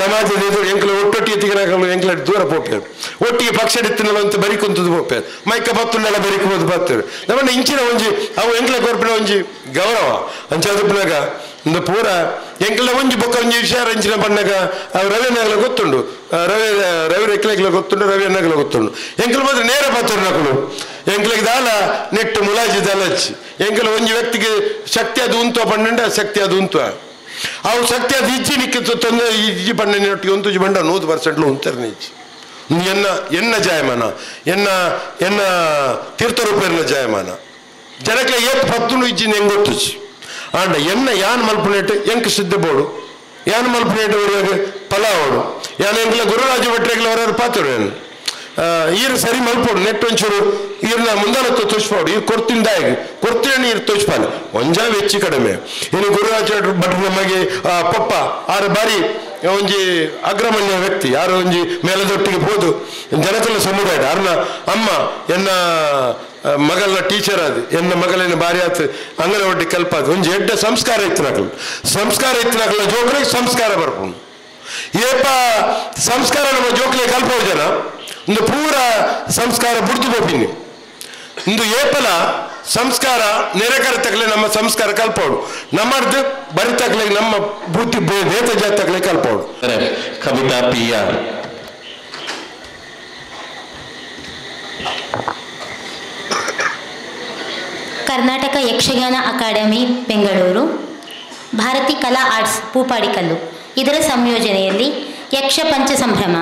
ಸಮಾಜದ ಎದುರು ಎಂಗ್ಲ ಒಟ್ಟೊಟ್ಟಿಗೆ ತಿಗನಾಕಲು ಎಂಗ್ಲ ದೂರ ಹೋಗ್ಯಾರ ಒಟ್ಟಿಗೆ ಪಕ್ಷ ಎತ್ತಿನಲ್ಲ ಅಂತ ಬರಿಕೊಂತದ್ದು ಹೋಗ್ಯಾರ ಮೈಕ ಬತ್ತುಂಡೆಲ್ಲ ಬರಿಕೋದು ಬರ್ತಾರೆ ನಮ್ಮನ್ನ ಇಂಚಿನ ಒಂಜಿ ಅವು ಎಂಗ್ಲ ಕೊರ್ಪಿನ ಒಂಜಿ ಗೌರವ ಅಂಚಾದಪ್ಪನಾಗ ಒಂದು ಪೂರ ಎಂಕ್ಲ ಒಂಜಿ ಬೊಕ್ಕ ಒಂಜಿ ವಿಷಯ ಅಂಚಿನ ಬಣ್ಣಗ ರವಿ ಅನ್ನಗಲ ಗೊತ್ತುಂಡು ರವಿ ರೆಕ್ಲೆಗ್ಲ ಗೊತ್ತುಂಡು ರವಿ ಅನ್ನಗಲ ಗೊತ್ತುಂಡು ಎಂಕ್ಲ ಮಾತ್ರ ನೇರ ಪಾತ್ರ ನಕಲು ಎಂಕ್ಲಿಗೆ ದಾಲ ನೆಟ್ಟು ಮುಲಾಜಿ ದಲಚ್ಚಿ ಎಂಕ್ಲ ಒಂಜಿ ವ್ಯಕ್ತಿಗೆ ಶಕ್ತಿ ಅದು ಉಂತು ಪಣ್ಣಂಡ ಶಕ್ತಿ ಅದು ಉಂತು ಅವು ಶಕ್ತಿ ಅದು ಇಜ್ಜಿ ನಿಕ್ಕಿತ್ತು ತೊಂದರೆ ಇಜ್ಜಿ ಪಣ್ಣನೊಟ್ಟಿಗೆ ಒಂದು ಬಂಡ 100% ಉಂತಾರೆ ಇಜ್ಜಿ ಎನ್ನ ಜಾಯಮಾನ ಎನ್ನ ತೀರ್ಥರೂಪೇರ್ನ ಜಾಯಮಾನ ಜನಕ್ಕೆ ಏತ್ ಪತ್ತುನು ಇಜ್ಜಿನ ಹೆಂಗೊಟ್ಟುಚ್ಚಿ ಆಂಡ ಎನ್ನ ಯಾನ್ ಮಲ್ಪನೇಟ್ ಎಂಕ್ ಸಿದ್ಧ ಬೋಡು ಯಾನ್ ಮಲ್ಪನೇಟ್ ಅವರಿಗೆ ಪಲಾವೋಡು ಯಾನ್ ಎಂಕ್ಲ ಗುರುರಾಜ ಭಟ್ರೆಗ್ಲ ಅವರ ಪಾತ್ರು ಏನು ಈರು ಸರಿ ಮಲ್ಪೋಡು ನೆಟ್ ಒಂಚೂರು ಈರ್ನ ಮುಂದಾನತ್ತು ತುಚ್ಪಾಡು ಈ ಕೊರ್ತಿಂದಾಗಿ ಕೊರ್ತಿನ ನೀರು ತುಚ್ಪಾನೆ ಒಂಜಾ ವೆಚ್ಚಿ ಕಡಿಮೆ ಇನ್ನು ಗುರುರಾಜ ಭಟ್ರ ನಮಗೆ ಪಪ್ಪ ಆರು ಬಾರಿ ಒಂಜಿ ಅಗ್ರಮಣ್ಯ ವ್ಯಕ್ತಿ ಯಾರು ಒಂಜಿ ಮೇಲದೊಟ್ಟಿಗೆ ಹೋದು ಜನಕಲ ಸಮುದಾಯ ಅರ್ನ ಅಮ್ಮ ಎನ್ನ ಮಗಲ್ನ ಟೀಚರ್ ಅದು ಎನ್ನ ಮಗಲಿನ ಬಾರಿ ಆತು ಅಂಗನವಾಡಿ ಕಲ್ಪಾದು ಒಂಜಿ ಎಡ್ಡ ಸಂಸ್ಕಾರ ಇತ್ತಿನಕಲ್ ಜೋಕ್ಲಿಗೆ ಸಂಸ್ಕಾರ ಬರ್ಕೊಂಡು ಏಪ ಸಂಸ್ಕಾರ ನಮ್ಮ ಜೋಕ್ಲಿಗೆ ಕಲ್ಪೋ ಜನ ಒಂದು ಪೂರ ಸಂಸ್ಕಾರ ಬುಡ್ದು ಬೋಪಿನಿ ಇಂದು ಏಪಲ ಸಂಸ್ಕಾರ ನೆರೆಕರ ತಗಲೆ ನಮ್ಮ ಸಂಸ್ಕಾರ ಕಲ್ಪೋಡು ನಮ್ಮದು ಬರಿ ತಗಲೆ ನಮ್ಮ ಬುದ್ಧಿ ಬೇತ ಜಾತಿ ತಗಲೆ ಕಲ್ಪೋಡು ಕವಿತಾ PR. ಕರ್ನಾಟಕ ಯಕ್ಷಗಾನ ಅಕಾಡೆಮಿ ಬೆಂಗಳೂರು, ಭಾರತಿ ಕಲಾ ಆರ್ಟ್ಸ್ ಪೂಪಾಡಿಕಲ್ಲು ಇದರ ಸಂಯೋಜನೆಯಲ್ಲಿ ಯಕ್ಷ ಪಂಚ ಸಂಭ್ರಮ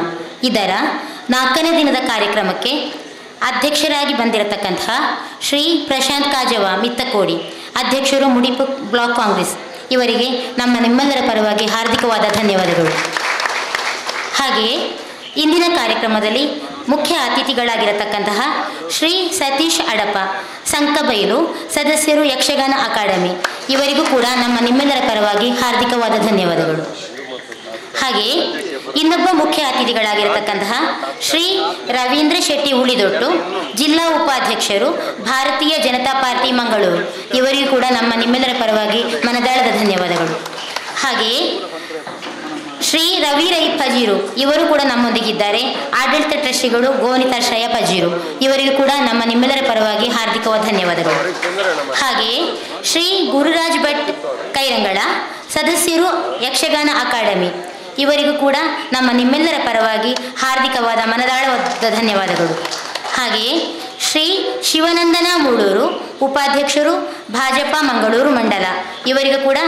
ಇದರ 4ನೇ ದಿನದ ಕಾರ್ಯಕ್ರಮಕ್ಕೆ ಅಧ್ಯಕ್ಷರಾಗಿ ಬಂದಿರತಕ್ಕಂತಹ ಶ್ರೀ ಪ್ರಶಾಂತ್ ಕಾಜವ ಮಿತ್ತಕೋಡಿ, ಅಧ್ಯಕ್ಷರು ಮುಡಿಪು ಬ್ಲಾಕ್ ಕಾಂಗ್ರೆಸ್, ಇವರಿಗೆ ನಿಮ್ಮೆಲ್ಲರ ಪರವಾಗಿ ಹಾರ್ದಿಕವಾದ ಧನ್ಯವಾದಗಳು. ಹಾಗೆಯೇ ಇಂದಿನ ಕಾರ್ಯಕ್ರಮದಲ್ಲಿ ಮುಖ್ಯ ಅತಿಥಿಗಳಾಗಿರತಕ್ಕಂತಹ ಶ್ರೀ ಸತೀಶ್ ಅಡಪ ಸಂಕಬೈಲು, ಸದಸ್ಯರು ಯಕ್ಷಗಾನ ಅಕಾಡೆಮಿ, ಇವರಿಗೂ ಕೂಡ ನಿಮ್ಮೆಲ್ಲರ ಪರವಾಗಿ ಹಾರ್ದಿಕವಾದ ಧನ್ಯವಾದಗಳು. ಹಾಗೆಯೇ ಇನ್ನೊಬ್ಬ ಮುಖ್ಯ ಅತಿಥಿಗಳಾಗಿರತಕ್ಕಂತಹ ಶ್ರೀ ರವೀಂದ್ರ ಶೆಟ್ಟಿ ಉಳಿದೊಟ್ಟು, ಜಿಲ್ಲಾ ಉಪಾಧ್ಯಕ್ಷರು, ಭಾರತೀಯ ಜನತಾ ಪಾರ್ಟಿ ಮಂಗಳೂರು, ಇವರಿಗೂ ಕೂಡ ನಿಮ್ಮೆಲ್ಲರ ಪರವಾಗಿ ಮನದಾಳದ ಧನ್ಯವಾದಗಳು. ಹಾಗೆಯೇ ಶ್ರೀ ರವಿ ರೈ ಪಜೀರು, ಇವರು ಕೂಡ ನಮ್ಮೊಂದಿಗಿದ್ದಾರೆ. ಆಡಳಿತ ಟ್ರಸ್ಟಿಗಳು ಗೋವಿನಿತಾಶ್ರಯ ಪಜೀರು, ಇವರಿಗೂ ಕೂಡ ನಿಮ್ಮೆಲ್ಲರ ಪರವಾಗಿ ಹಾರ್ದಿಕವಾದ ಧನ್ಯವಾದಗಳು. ಹಾಗೆಯೇ ಶ್ರೀ ಗುರುರಾಜ್ ಭಟ್ ಕೈರಂಗಳ, ಸದಸ್ಯರು ಯಕ್ಷಗಾನ ಅಕಾಡೆಮಿ, ಇವರಿಗೂ ಕೂಡ ನಿಮ್ಮೆಲ್ಲರ ಪರವಾಗಿ ಹಾರ್ದಿಕವಾದ ಮನದಾಳವಾದ ಧನ್ಯವಾದಗಳು. ಹಾಗೆಯೇ ಶ್ರೀ ಶಿವನಂದನ ಮೂಡೂರು, ಉಪಾಧ್ಯಕ್ಷರು ಭಾಜಪ ಮಂಗಳೂರು ಮಂಡಲ, ಇವರಿಗೂ ಕೂಡ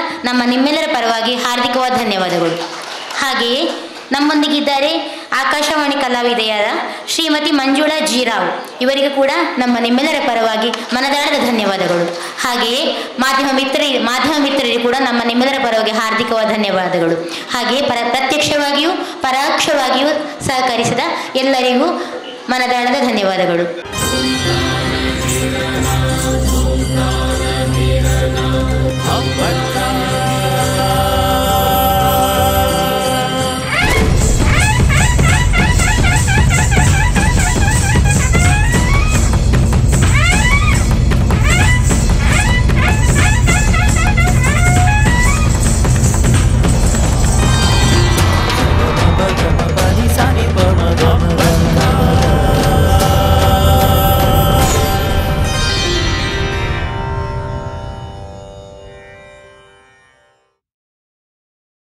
ನಿಮ್ಮೆಲ್ಲರ ಪರವಾಗಿ ಹಾರ್ದಿಕವಾದ ಧನ್ಯವಾದಗಳು. ಹಾಗೆಯೇ ನಮ್ಮೊಂದಿಗಿದ್ದಾರೆ ಆಕಾಶವಾಣಿ ಕಲಾವಿದೆಯಾದ ಶ್ರೀಮತಿ ಮಂಜುಳಾ ಜೀರಾವ್, ಇವರಿಗೂ ಕೂಡ ನಿಮ್ಮೆಲ್ಲರ ಪರವಾಗಿ ಮನದಾಳದ ಧನ್ಯವಾದಗಳು. ಹಾಗೆಯೇ ಮಾಧ್ಯಮ ಮಿತ್ರರಿಗೂ ಕೂಡ ನಿಮ್ಮೆಲ್ಲರ ಪರವಾಗಿ ಹಾರ್ದಿಕವಾದ ಧನ್ಯವಾದಗಳು. ಹಾಗೆಯೇ ಪ್ರತ್ಯಕ್ಷವಾಗಿಯೂ ಪರೋಕ್ಷವಾಗಿಯೂ ಸಹಕರಿಸಿದ ಎಲ್ಲರಿಗೂ ಮನದಾಳದ ಧನ್ಯವಾದಗಳು.